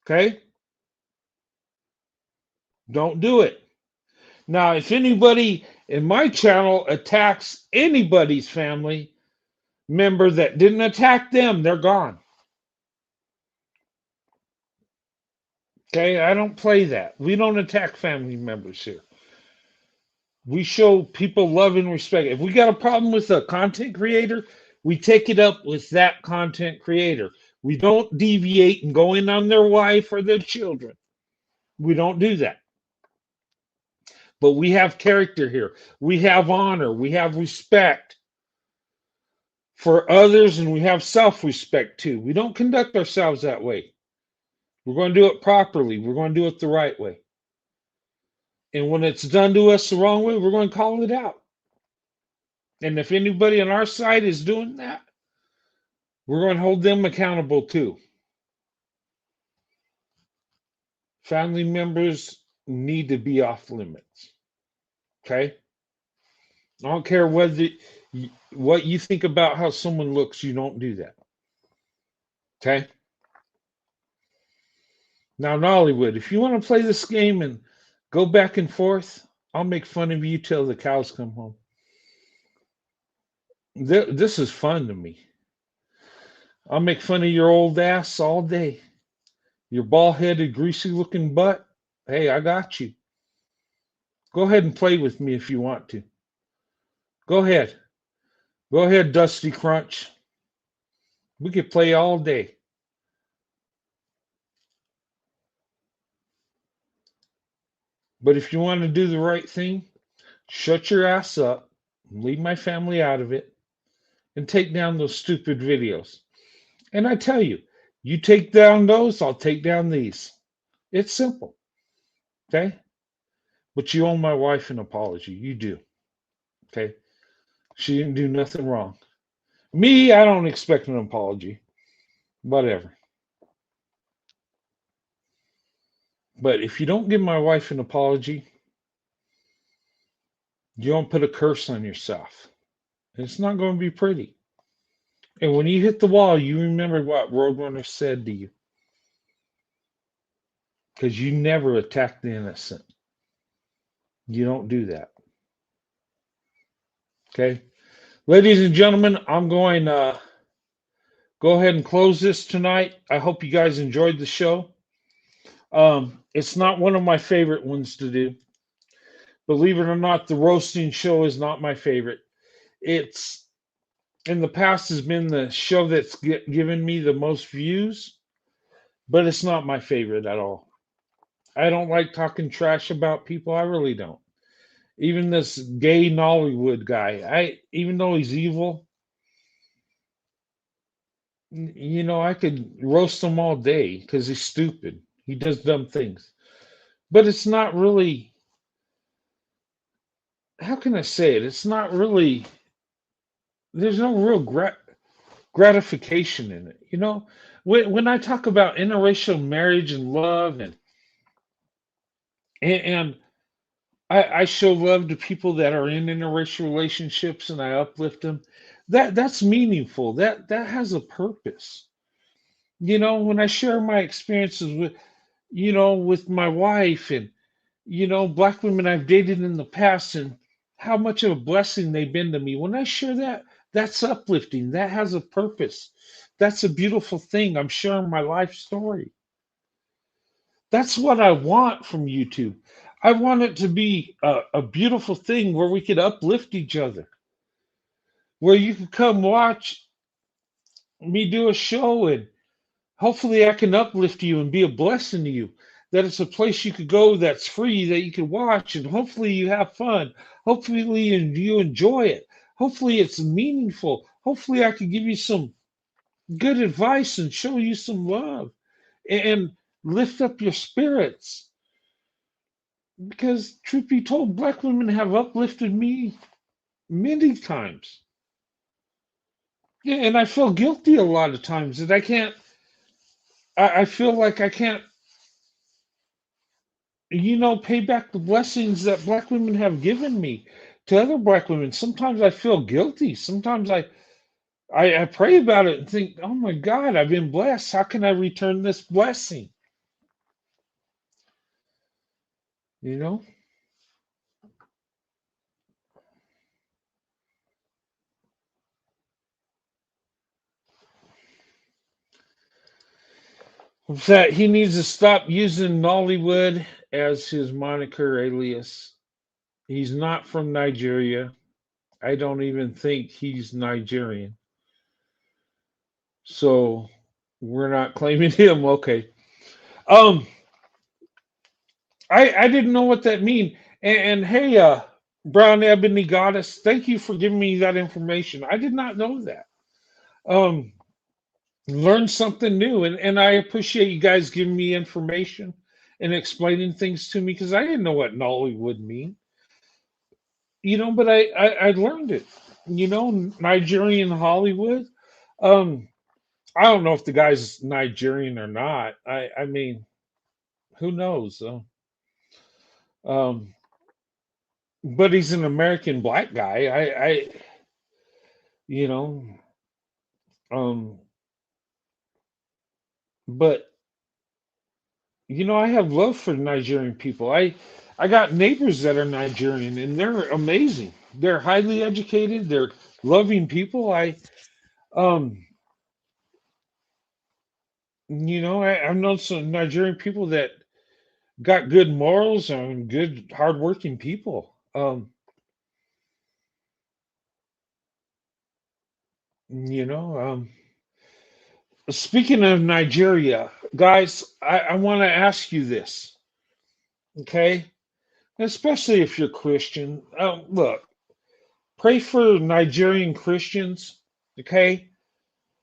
Okay? Don't do it. Now, if anybody in my channel attacks anybody's family member that didn't attack them, they're gone. Okay? I don't play that. We don't attack family members here. We show people love and respect. If we got a problem with a content creator, we take it up with that content creator. We don't deviate and go in on their wife or their children. We don't do that. But we have character here. We have honor. We have respect for others, and we have self-respect too. We don't conduct ourselves that way. We're going to do it properly. We're going to do it the right way. And when it's done to us the wrong way, we're going to call it out. And if anybody on our side is doing that, we're going to hold them accountable too. Family members need to be off limits. Okay? I don't care what you think about how someone looks, you don't do that. Okay? Now, Nollywood, if you want to play this game and go back and forth, I'll make fun of you till the cows come home. This is fun to me. I'll make fun of your old ass all day. Your bald-headed, greasy-looking butt. Hey, I got you. Go ahead and play with me if you want to. Go ahead. Go ahead, Dusty Crunch. We could play all day. But if you want to do the right thing, shut your ass up, leave my family out of it, and take down those stupid videos. And I tell you, you take down those, I'll take down these. It's simple. Okay? But you owe my wife an apology. You do. Okay? She didn't do nothing wrong. Me, I don't expect an apology. Whatever. But if you don't give my wife an apology, you don't put a curse on yourself. It's not going to be pretty. And when you hit the wall, you remember what Roadrunner said to you. Because you never attack the innocent. You don't do that. Okay? Ladies and gentlemen, I'm going to go ahead and close this tonight. I hope you guys enjoyed the show. It's not one of my favorite ones to do. Believe it or not, the roasting show is not my favorite. It's in the past has been the show that's given me the most views, but it's not my favorite at all. I don't like talking trash about people. I really don't. Even this gay Nollywood guy, even though he's evil, I could roast him all day because he's stupid. He does dumb things. But it's not really, how can I say it? It's not really, there's no real gratification in it. When I talk about interracial marriage and love and I show love to people that are in interracial relationships and I uplift them, that's meaningful. That has a purpose. When I share my experiences with my wife and black women I've dated in the past and how much of a blessing they've been to me. When I share that, that's uplifting. That has a purpose. That's a beautiful thing. I'm sharing my life story. That's what I want from YouTube. I want it to be a beautiful thing where we could uplift each other, where you could come watch me do a show and hopefully I can uplift you and be a blessing to you. That it's a place you could go that's free, that you can watch, and hopefully you have fun. Hopefully you enjoy it. Hopefully it's meaningful. Hopefully I can give you some good advice and show you some love and lift up your spirits. Because truth be told, black women have uplifted me many times. Yeah, and I feel guilty a lot of times that I can't, I feel like I can't, pay back the blessings that black women have given me to other black women. Sometimes I feel guilty. Sometimes I pray about it and think, oh my God, I've been blessed. How can I return this blessing? You know? That he needs to stop using Nollywood as his moniker alias. He's not from Nigeria. I don't even think he's Nigerian. So we're not claiming him. Okay. Um, I didn't know what that mean. And hey, Brown Ebony Goddess, thank you for giving me that information. I did not know that. Um, Learned something new, and I appreciate you guys giving me information and explaining things to me because I didn't know what Nollywood mean. But I learned it. Nigerian Hollywood. Um, I don't know if the guy's Nigerian or not. I mean, who knows? Um, but he's an American black guy. You know, um, but I have love for Nigerian people. I got neighbors that are Nigerian, and they're amazing. They're highly educated. They're loving people. Um, I've known some Nigerian people that got good morals and good, hardworking people. You know, Speaking of Nigeria, guys, I want to ask you this, okay? Especially if you're Christian. Look, pray for Nigerian Christians, okay?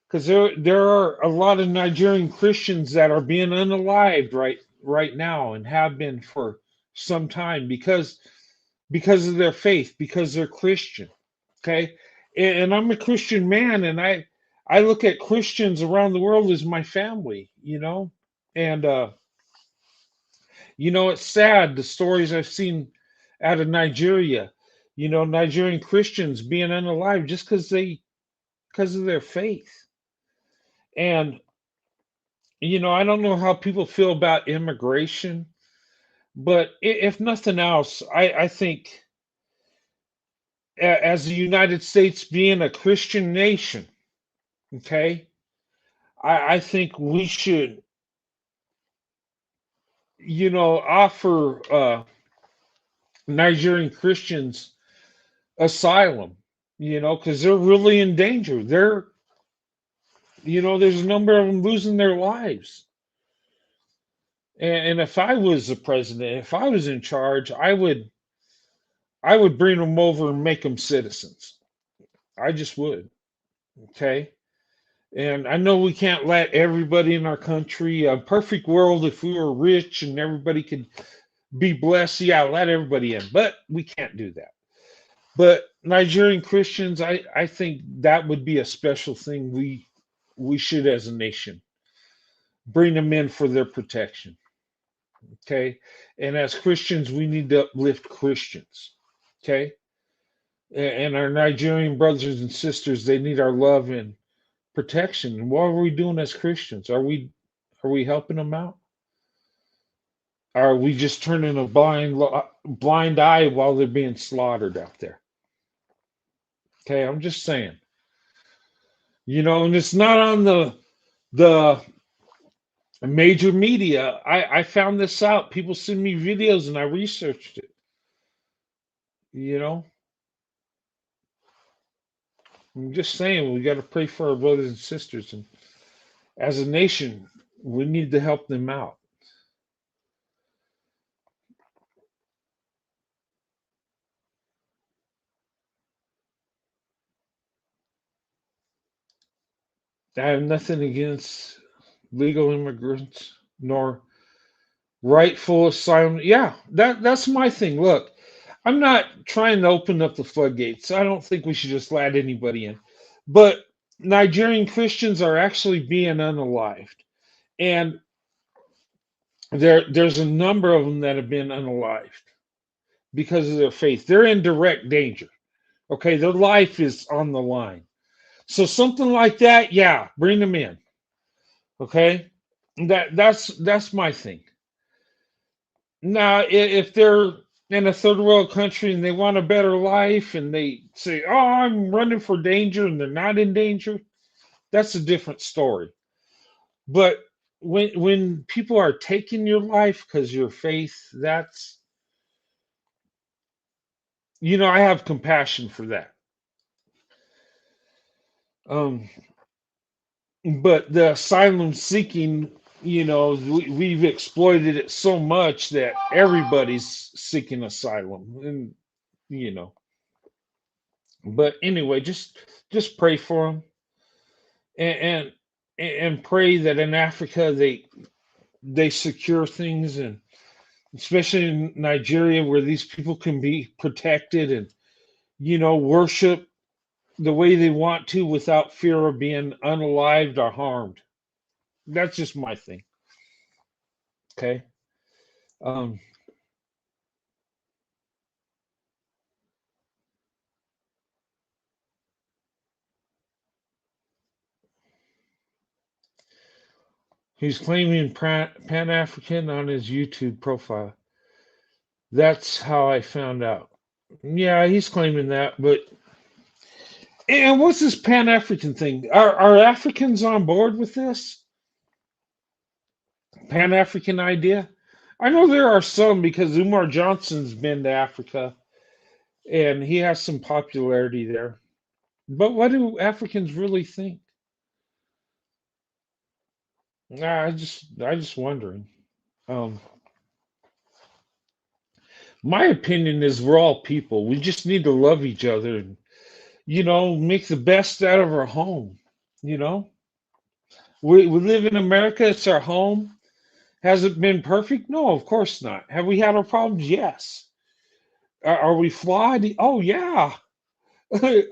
Because there are a lot of Nigerian Christians that are being unalived right now and have been for some time because of their faith, because they're Christian, okay? And I'm a Christian man, and I look at Christians around the world as my family, and it's sad the stories I've seen out of Nigeria, Nigerian Christians being unalive just because of their faith. And I don't know how people feel about immigration, but if nothing else, I think as the United States being a Christian nation, okay, I think we should, offer Nigerian Christians asylum, because they're really in danger. There's a number of them losing their lives. And if I was the president, if I was in charge, I would bring them over and make them citizens. I just would. Okay. And I know we can't let everybody in our country, a perfect world, if we were rich and everybody could be blessed, yeah, let everybody in. But we can't do that. But Nigerian Christians, I think that would be a special thing we should as a nation bring them in for their protection. Okay. And as Christians, we need to uplift Christians. Okay. And our Nigerian brothers and sisters, they need our love and protection. And what are we doing as Christians? Are we helping them out? Are we just turning a blind eye while they're being slaughtered out there? Okay, I'm just saying. And it's not on the major media. I found this out. People send me videos and I researched it. You know, I'm just saying we got to pray for our brothers and sisters, and as a nation, we need to help them out. I have nothing against legal immigrants nor rightful asylum. Yeah, that's my thing. Look, I'm not trying to open up the floodgates. I don't think we should just let anybody in. But Nigerian Christians are actually being unalived. And there's a number of them that have been unalived because of their faith. They're in direct danger. Okay, their life is on the line. So something like that, yeah, bring them in. Okay? That's my thing. Now, if they're in a third world country and they want a better life and they say, "Oh, I'm running for danger," and they're not in danger, that's a different story. But when people are taking your life because your faith, I have compassion for that. Um, but the asylum seeking, we've exploited it so much that everybody's seeking asylum, and you know. But anyway, just pray for them, and and pray that in Africa they secure things, and especially in Nigeria where these people can be protected and worship the way they want to without fear of being unalived or harmed. That's just my thing. Okay. Um, he's claiming Pan African on his YouTube profile. That's how I found out. Yeah, he's claiming that, but and what's this Pan African thing? Are Africans on board with this Pan African idea? I know there are some because Umar Johnson's been to Africa and he has some popularity there. But what do Africans really think? Nah, I just wondering. Um, my opinion is we're all people. We just need to love each other and make the best out of our home. You know, we live in America. It's our home. Has it been perfect? No, of course not. Have we had our problems? Yes. Are we flawed? Oh, yeah.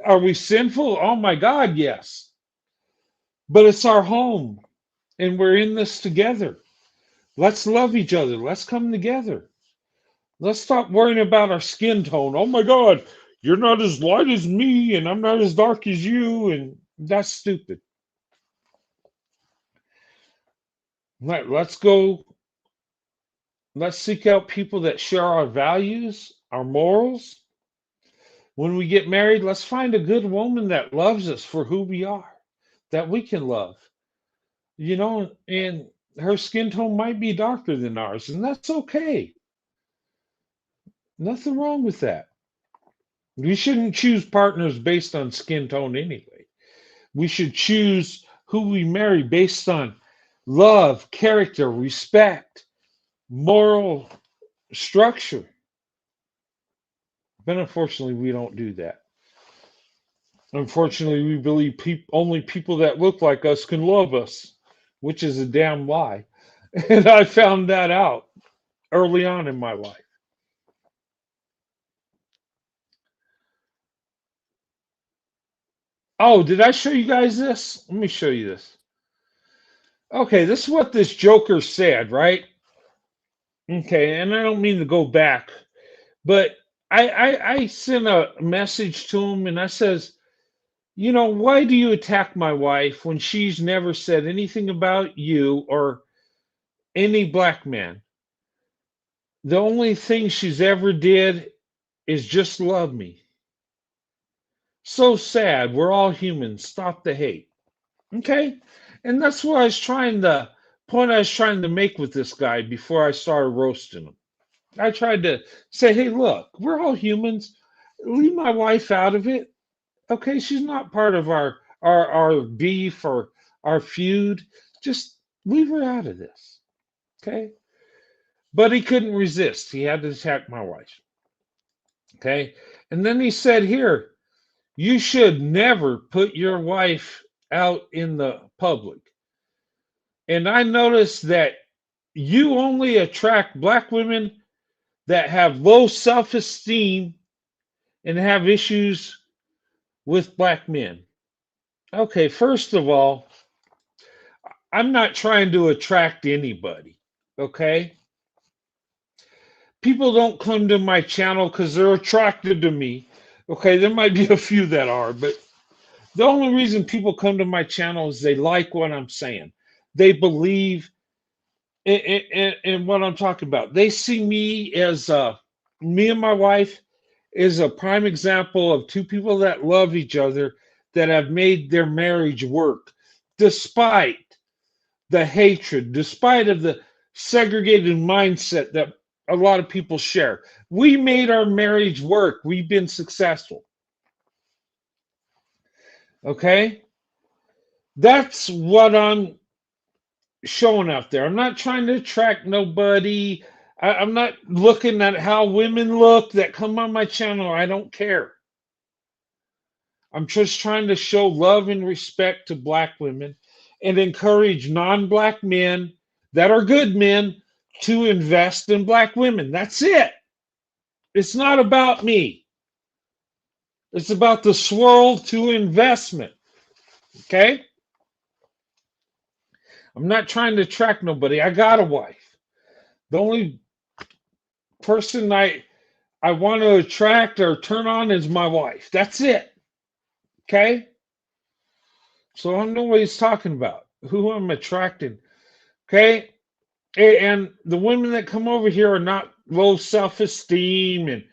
Are we sinful? Oh my God, yes. But it's our home and we're in this together. Let's love each other. Let's come together. Let's stop worrying about our skin tone. Oh my God, you're not as light as me and I'm not as dark as you. And that's stupid. Let's go. Let's seek out people that share our values, our morals. When we get married, let's find a good woman that loves us for who we are, that we can love. And her skin tone might be darker than ours, and that's okay. Nothing wrong with that. We shouldn't choose partners based on skin tone anyway. We should choose who we marry based on love, character, respect, moral structure. But unfortunately, we don't do that. Unfortunately, we believe only people that look like us can love us, which is a damn lie. And I found that out early on in my life. Oh, did I show you guys this? Let me show you this. Okay, this is what this Joker said, right? Okay, and I don't mean to go back, but I sent a message to him and I says, why do you attack my wife when she's never said anything about you or any black man? The only thing she's ever did is just love me. So sad. We're all humans. Stop the hate. Okay? And that's what point I was trying to make with this guy before I started roasting him. I tried to say, hey, look, we're all humans. Leave my wife out of it. Okay, she's not part of our beef or our feud. Just leave her out of this. Okay? But he couldn't resist. He had to attack my wife. Okay? And then he said here, you should never put your wife out in the public. And I noticed that you only attract black women that have low self esteem and have issues with black men. Okay, first of all, I'm not trying to attract anybody. Okay? People don't come to my channel because they're attracted to me. Okay, there might be a few that are, but the only reason people come to my channel is they like what I'm saying. They believe in what I'm talking about. They see me as me and my wife is a prime example of two people that love each other that have made their marriage work despite the hatred, despite of the segregated mindset that a lot of people share. We made our marriage work. We've been successful. Okay? That's what I'm showing out there. I'm not trying to attract nobody. I'm not looking at how women look that come on my channel. I don't care. I'm just trying to show love and respect to black women and encourage non-black men that are good men to invest in black women. That's it. It's not about me. It's about the swirl to investment. Okay? I'm not trying to attract nobody. I got a wife. The only person I want to attract or turn on is my wife. That's it. Okay? So I know what he's talking about. Who I'm attracting. Okay? And the women that come over here are not low self-esteem and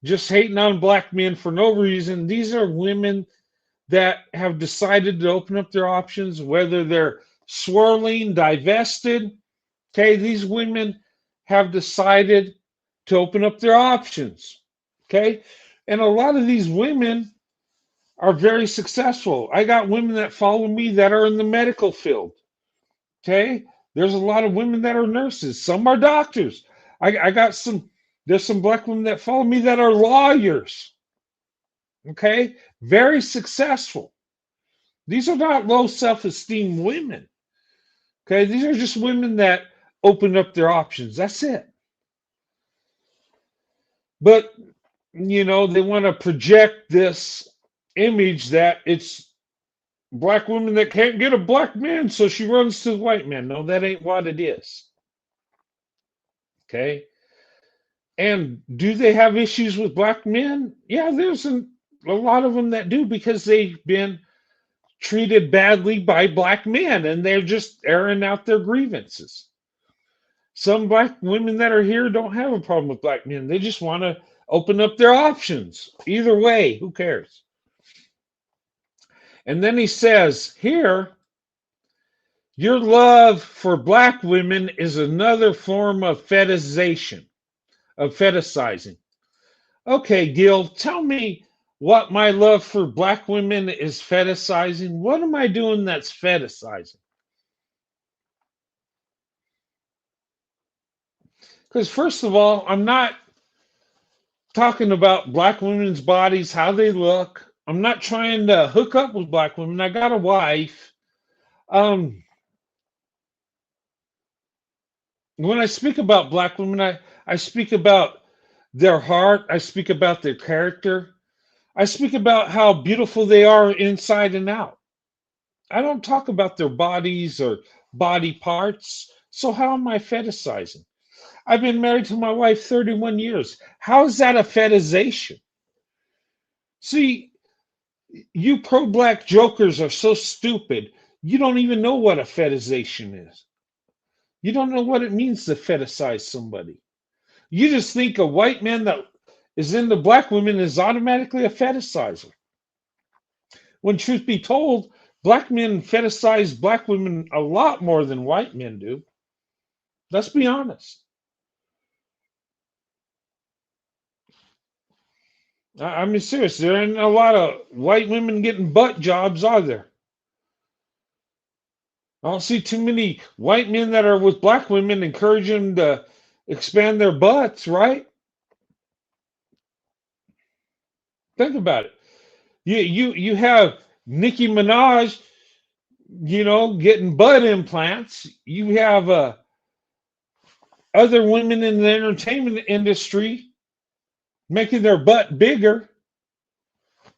just hating on black men for no reason. These are women that have decided to open up their options, whether they're swirling, divested. Okay, these women have decided to open up their options. Okay, and a lot of these women are very successful. I got women that follow me that are in the medical field. Okay, there's a lot of women that are nurses. Some are doctors. I got some. There's some black women that follow me that are lawyers. Okay, very successful. These are not low self-esteem women. Okay, these are just women that opened up their options. That's it. But they want to project this image that it's black women that can't get a black man, so she runs to the white man. No, that ain't what it is. Okay. And do they have issues with black men? Yeah, there's a lot of them that do because they've been treated badly by black men and they're just airing out their grievances. Some black women that are here don't have a problem with black men. They just want to open up their options. Either way, who cares? And then he says here, your love for black women is another form of fetishization, of fetishizing. Okay, Gil, tell me what my love for black women is fetishizing. What am I doing that's fetishizing? Because, first of all, I'm not talking about black women's bodies, how they look. I'm not trying to hook up with black women. I got a wife. Um, when I speak about black women, I speak about their heart, I speak about their character, I speak about how beautiful they are inside and out. I don't talk about their bodies or body parts. So how am I fetishizing? I've been married to my wife 31 years. How is that a fetishization? See, you pro-black jokers are so stupid. You don't even know what a fetishization is. You don't know what it means to fetishize somebody. You just think a white man that is into black women is automatically a fetishizer. When truth be told, black men fetishize black women a lot more than white men do. Let's be honest. I mean, serious. There ain't a lot of white women getting butt jobs, are there? I don't see too many white men that are with black women encouraging them to expand their butts, right? Think about it. You have Nicki Minaj, getting butt implants. You have other women in the entertainment industry making their butt bigger,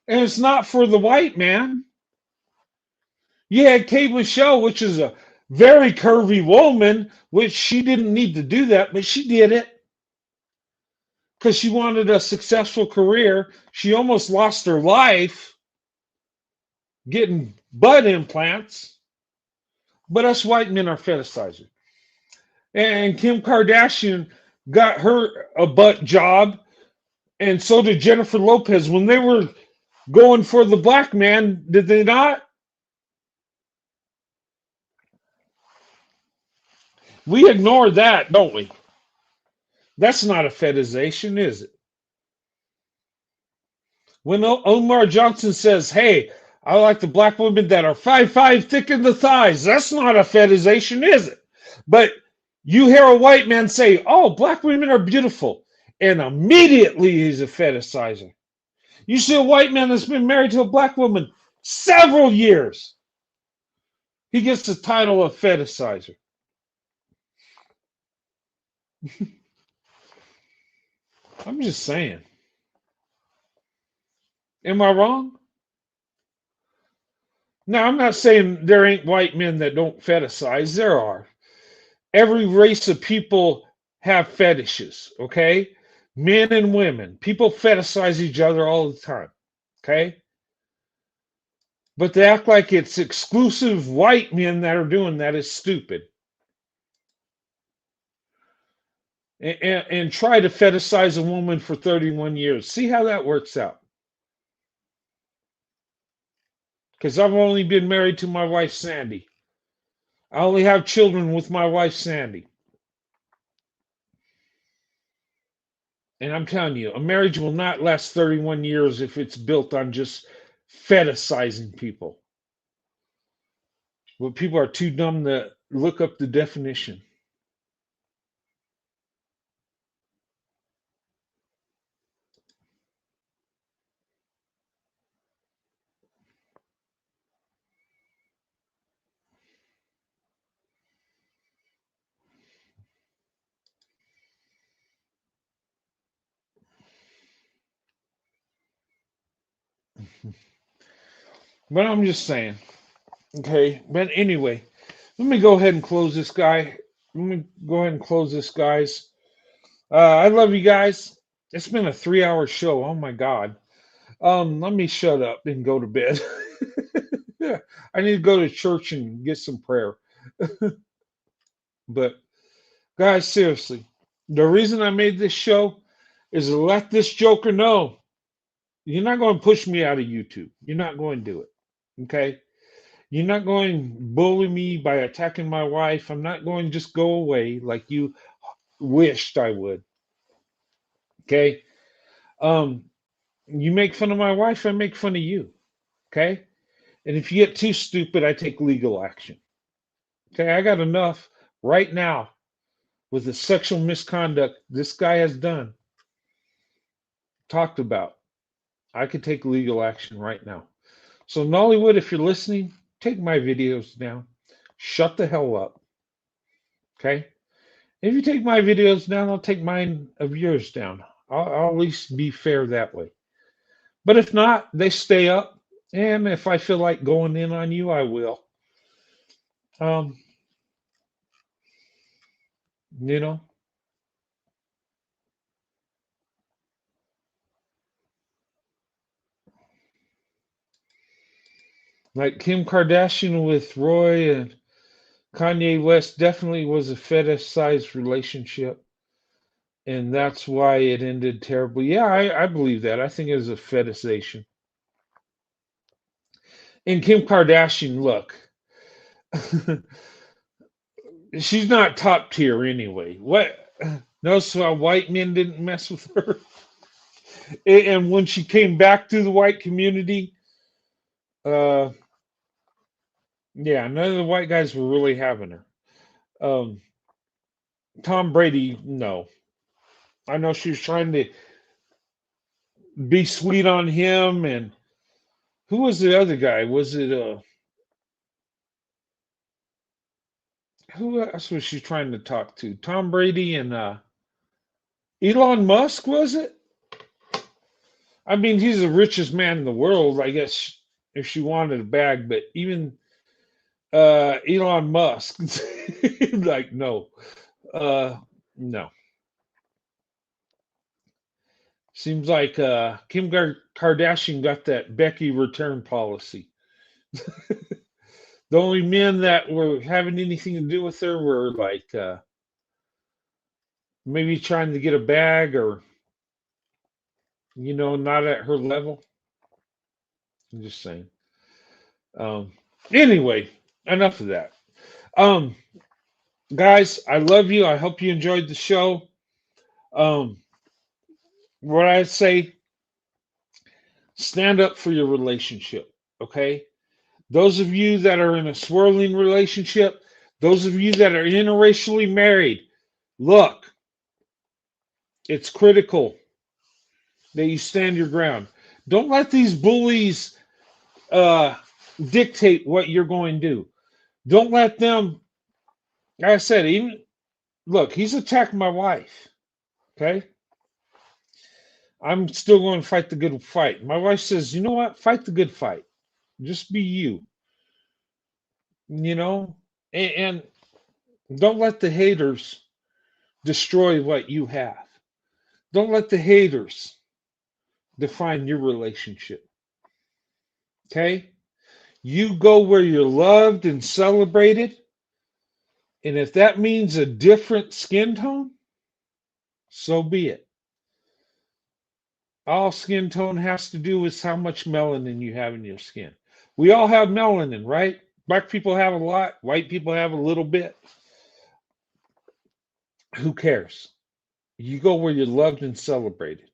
and it's not for the white man. You had Kate Michelle, which is a very curvy woman, which she didn't need to do that, but she did it because she wanted a successful career. She almost lost her life getting butt implants, but us white men are fetishizers. And Kim Kardashian got her a butt job, and so did Jennifer Lopez when they were going for the black man, did they not? We ignore that, don't we? That's not a fetishization, is it? When Omar Johnson says, hey, I like the black women that are 5'5", thick in the thighs, that's not a fetishization, is it? But you hear a white man say, oh, black women are beautiful, and immediately he's a fetishizer. You see a white man that's been married to a black woman several years, he gets the title of fetishizer. I'm just saying. Am I wrong? Now, I'm not saying there ain't white men that don't fetishize. There are. Every race of people have fetishes, okay? Men and women. People fetishize each other all the time, okay? But to act like it's exclusive white men that are doing that is stupid. And try to fetishize a woman for 31 years. See how that works out. Because I've only been married to my wife, Sandy. I only have children with my wife, Sandy. And I'm telling you, a marriage will not last 31 years if it's built on just fetishizing people. But people are too dumb to look up the definition. But I'm just saying. Okay. But anyway, let me go ahead and close this guy. Let me go ahead and close this, guys. I love you guys. It's been a 3 hour show. Oh my God. Let me shut up and go to bed. Yeah, I need to go to church and get some prayer. But guys, seriously, the reason I made this show is to let this joker know you're not going to push me out of YouTube. You're not going to do it. Okay? You're not going to bully me by attacking my wife. I'm not going to just go away like you wished I would. Okay? Um, you make fun of my wife, I make fun of you. Okay? And if you get too stupid, I take legal action. Okay? I got enough right now with the sexual misconduct this guy has done, talked about. I could take legal action right now. So, Nollywood, if you're listening, take my videos down. Shut the hell up. Okay? If you take my videos down, I'll take mine of yours down. I'll at least be fair that way. But if not, they stay up. And if I feel like going in on you, I will. Um, you know, like Kim Kardashian with Roy and Kanye West definitely was a fetish-sized relationship, and that's why it ended terribly. Yeah, I believe that. I think it was a fetishization. And Kim Kardashian, look, she's not top tier anyway. What? Notice how white men didn't mess with her. And when she came back to the white community, uh, yeah, none of the white guys were really having her. Um, Tom Brady, no. I know she was trying to be sweet on him, and who was the other guy? Was it who else was she trying to talk to? Tom Brady and Elon Musk, was it? I mean, he's the richest man in the world, I guess, if she wanted a bag, but even Elon Musk, like, no. Uh, no. Seems like Kim Kardashian got that Becky return policy. The only men that were having anything to do with her were like maybe trying to get a bag or, not at her level. I'm just saying. Um, anyway, enough of that. Um, guys, I love you. I hope you enjoyed the show. Um, what I say, stand up for your relationship. Okay. Those of you that are in a swirling relationship, those of you that are interracially married, look, it's critical that you stand your ground. Don't let these bullies uh, dictate what you're going to do. Don't let them, like I said, even look, he's attacked my wife. Okay. I'm still going to fight the good fight. My wife says, you know what? Fight the good fight. Just be you, you know? And don't let the haters destroy what you have. Don't let the haters define your relationship. Okay? You go where you're loved and celebrated. And if that means a different skin tone, so be it. All skin tone has to do with how much melanin you have in your skin. We all have melanin, right? Black people have a lot, white people have a little bit. Who cares? You go where you're loved and celebrated.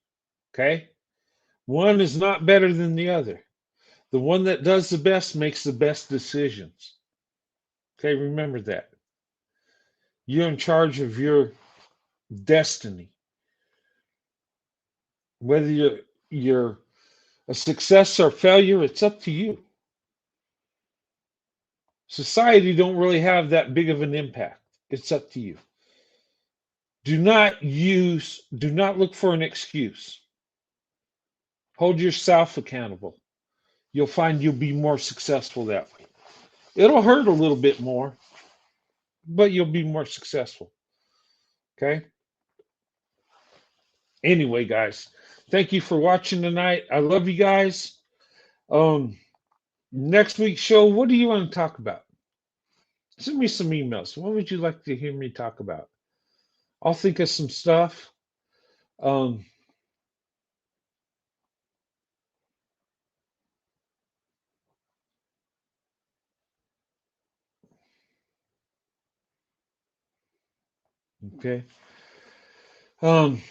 Okay? One is not better than the other. The one that does the best makes the best decisions. Okay, remember that. You're in charge of your destiny. Whether you're a success or failure, it's up to you. Society don't really have that big of an impact. It's up to you. Do not look for an excuse. Hold yourself accountable. you'll find you'll be more successful that way. It'll hurt a little bit more, but you'll be more successful. Okay. Anyway, guys, thank you for watching tonight. I love you guys. Um, Next week's show, what do you want to talk about? Send me some emails. What would you like to hear me talk about? I'll think of some stuff. Um, okay. Um,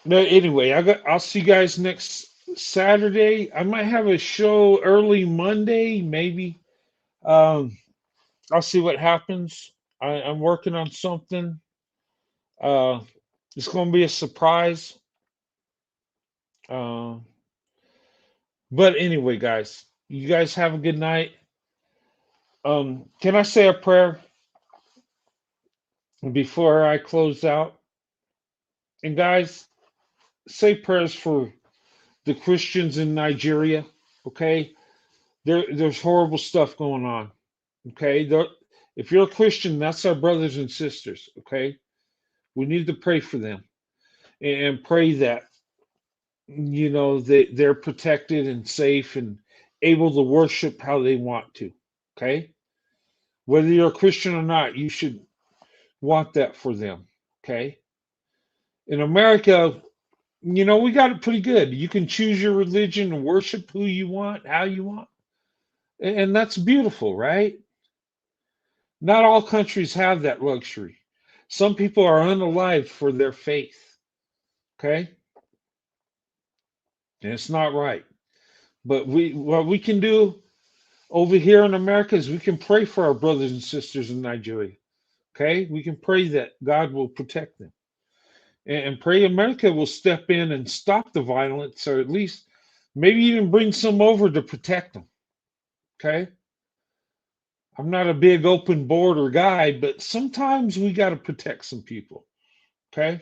but anyway, I'll see you guys next Saturday. I might have a show early Monday, maybe. Um, I'll see what happens. I'm working on something. Uh, it's going to be a surprise. Uh, but anyway, guys, you guys have a good night. Can I say a prayer before I close out? And guys, say prayers for the Christians in Nigeria. Okay, there's horrible stuff going on. Okay, if you're a Christian, that's our brothers and sisters. Okay, we need to pray for them and pray that they're protected and safe and able to worship how they want to. Okay, whether you're a Christian or not, you should want that for them. Okay, in America, we got it pretty good. You can choose your religion and worship who you want, how you want, and that's beautiful, right? Not all countries have that luxury. Some people are unalive for their faith. Okay, and it's not right. But what we can do over here in America is we can pray for our brothers and sisters in Nigeria. Okay, we can pray that God will protect them, and pray America will step in and stop the violence, or at least maybe even bring some over to protect them. Okay, I'm not a big open border guy, but sometimes we got to protect some people. Okay,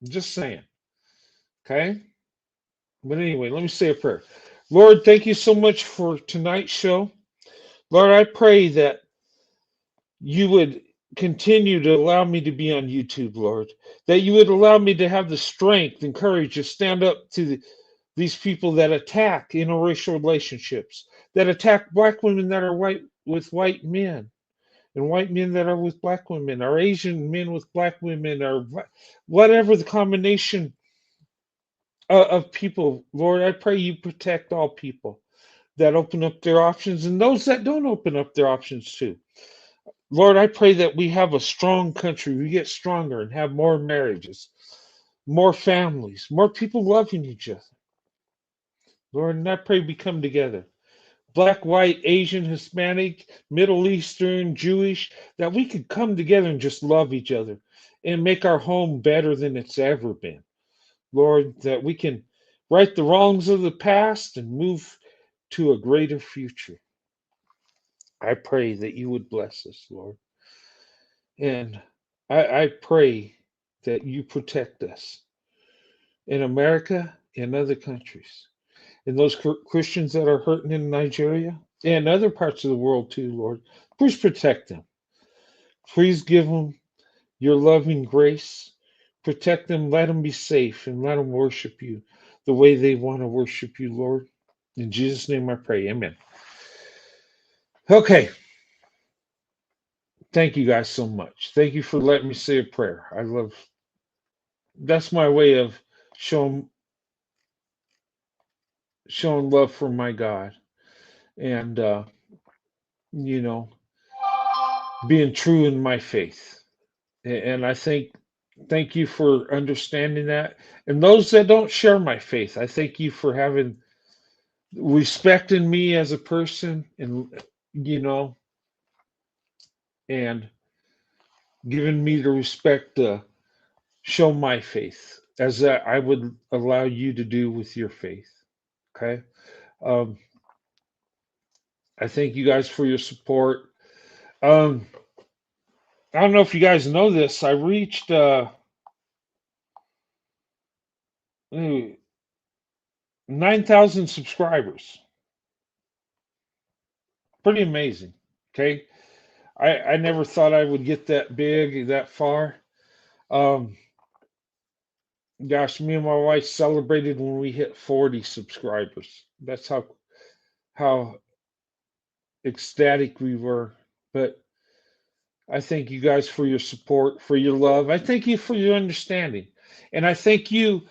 just saying. Okay, but anyway, let me say a prayer. Lord, thank you so much for tonight's show. Lord, I pray that you would continue to allow me to be on YouTube, Lord, that you would allow me to have the strength and courage to stand up to these people that attack interracial relationships, that attack black women that are white with white men, and white men that are with black women, or Asian men with black women, or whatever the combination of people. Lord, I pray you protect all people that open up their options and those that don't open up their options too. Lord, I pray that we have a strong country. We get stronger and have more marriages, more families, more people loving each other. Lord, and I pray we come together. Black, white, Asian, Hispanic, Middle Eastern, Jewish, that we could come together and just love each other and make our home better than it's ever been. Lord, that we can right the wrongs of the past and move to a greater future. I pray that you would bless us, Lord. And I pray that you protect us in America and other countries, and those Christians that are hurting in Nigeria and other parts of the world too, Lord. Please protect them. Please give them your loving grace. Protect them, let them be safe, and let them worship you the way they want to worship you, Lord. In Jesus' name I pray. Amen. Okay. Thank you guys so much. Thank you for letting me say a prayer. That's my way of showing showing love for my God, and you know, being true in my faith. And I thank you for understanding that. And those that don't share my faith, I thank you for having respecting me as a person, and you know, and giving me the respect to show my faith as that I would allow you to do with your faith. Okay. Um, I thank you guys for your support. Um, I don't know if you guys know this. I reached 9,000 subscribers. Pretty amazing. Okay. I never thought I would get that big, that far. Um, Gosh, me and my wife celebrated when we hit 40 subscribers. That's how ecstatic we were. But I thank you guys for your support, for your love. I thank you for your understanding. And I thank you,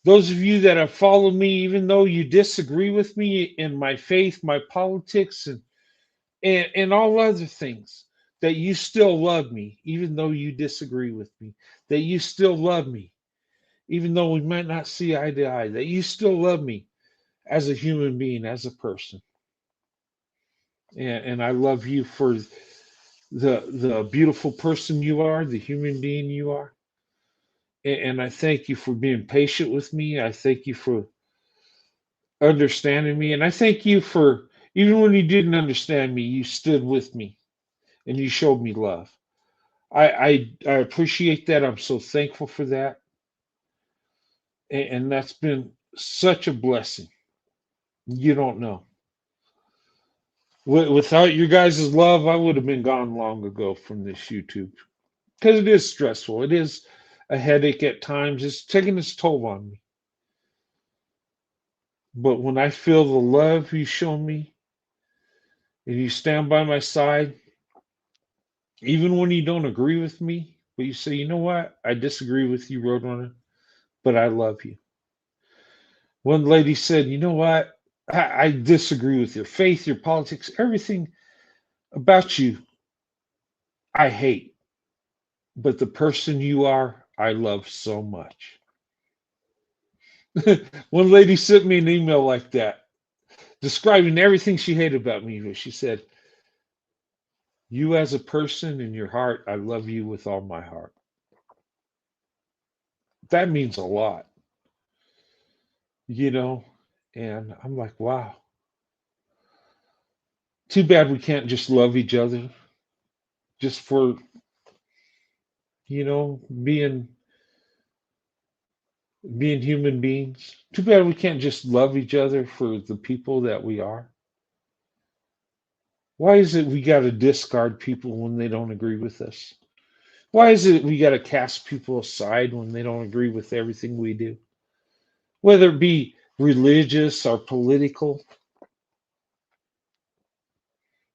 those of you that have followed me, even though you disagree with me in my faith, my politics, and all other things, that you still love me, even though you disagree with me, that you still love me, even though we might not see eye to eye, that you still love me as a human being, as a person. And I love you for the beautiful person you are, the human being you are. And I thank you for being patient with me. I thank you for understanding me. And I thank you for, even when you didn't understand me, you stood with me and you showed me love. I appreciate that. I'm so thankful for that. And that's been such a blessing. You don't know. Without your guys' love, I would have been gone long ago from this YouTube because it is stressful. It is a headache at times. It's taking its toll on me. But when I feel the love you show me and you stand by my side, even when you don't agree with me, but you say, you know what? I disagree with you, Roadrunner, but I love you. One lady said, you know what? I disagree with your faith, your politics, everything about you, I hate. But the person you are, I love so much. One lady sent me an email like that, describing everything she hated about me. But she said, you as a person in your heart, I love you with all my heart. That means a lot, you know? And I'm like, wow. Too bad we can't just love each other just for, being human beings. Too bad we can't just love each other for the people that we are. Why is it we got to discard people when they don't agree with us? Why is it we got to cast people aside when they don't agree with everything we do? Whether it be religious or political,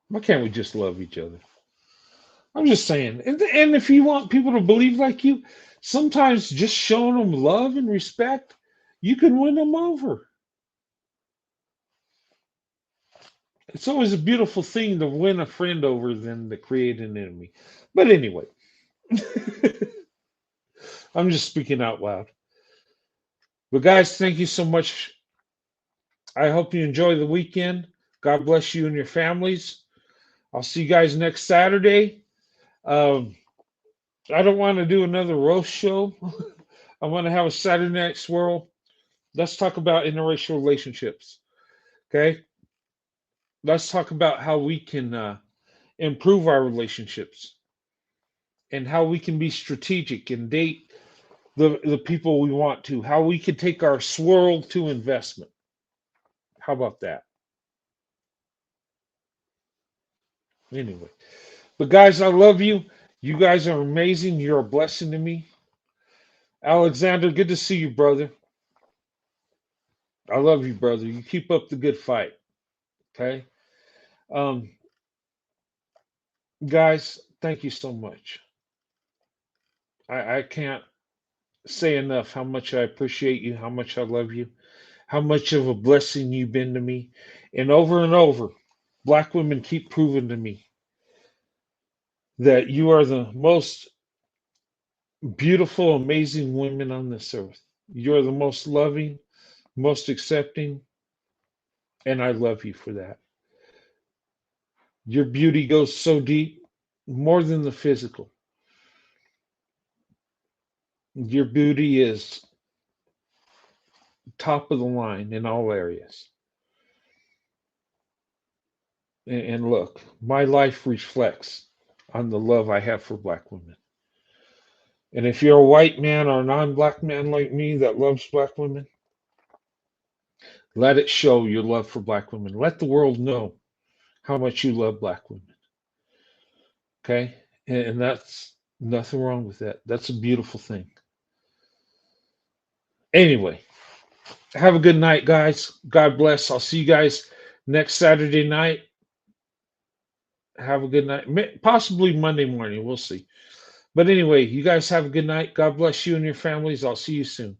why can't we just love each other? I'm just saying. And if you want people to believe like you, sometimes just showing them love and respect, you can win them over. It's always a beautiful thing to win a friend over than to create an enemy. But anyway, I'm just speaking out loud. But guys, thank you so much. I hope you enjoy the weekend. God bless you and your families. I'll see you guys next Saturday. Um, I don't want to do another roast show. I want to have a Saturday night swirl. Let's talk about interracial relationships. Okay. Let's talk about how we can improve our relationships and how we can be strategic and date the people we want to, how we can take our swirl to investment. How about that? Anyway, but guys, I love you. You guys are amazing. You're a blessing to me. Alexander, good to see you, brother. I love you, brother. You keep up the good fight. Okay. Um, Guys, thank you so much. I can't say enough how much I appreciate you, how much I love you, how much of a blessing you've been to me. And over, black women keep proving to me that you are the most beautiful, amazing women on this earth. You're the most loving, most accepting, and I love you for that. Your beauty goes so deep, more than the physical. Your beauty is top of the line in all areas. And look, my life reflects on the love I have for black women. And if you're a white man or a non-black man like me that loves black women, let it show your love for black women. Let the world know how much you love black women. Okay? And that's nothing wrong with that. That's a beautiful thing. Anyway, have a good night, guys. God bless. I'll see you guys next Saturday night. Have a good night. Possibly Monday morning. We'll see. But anyway, you guys have a good night. God bless you and your families. I'll see you soon.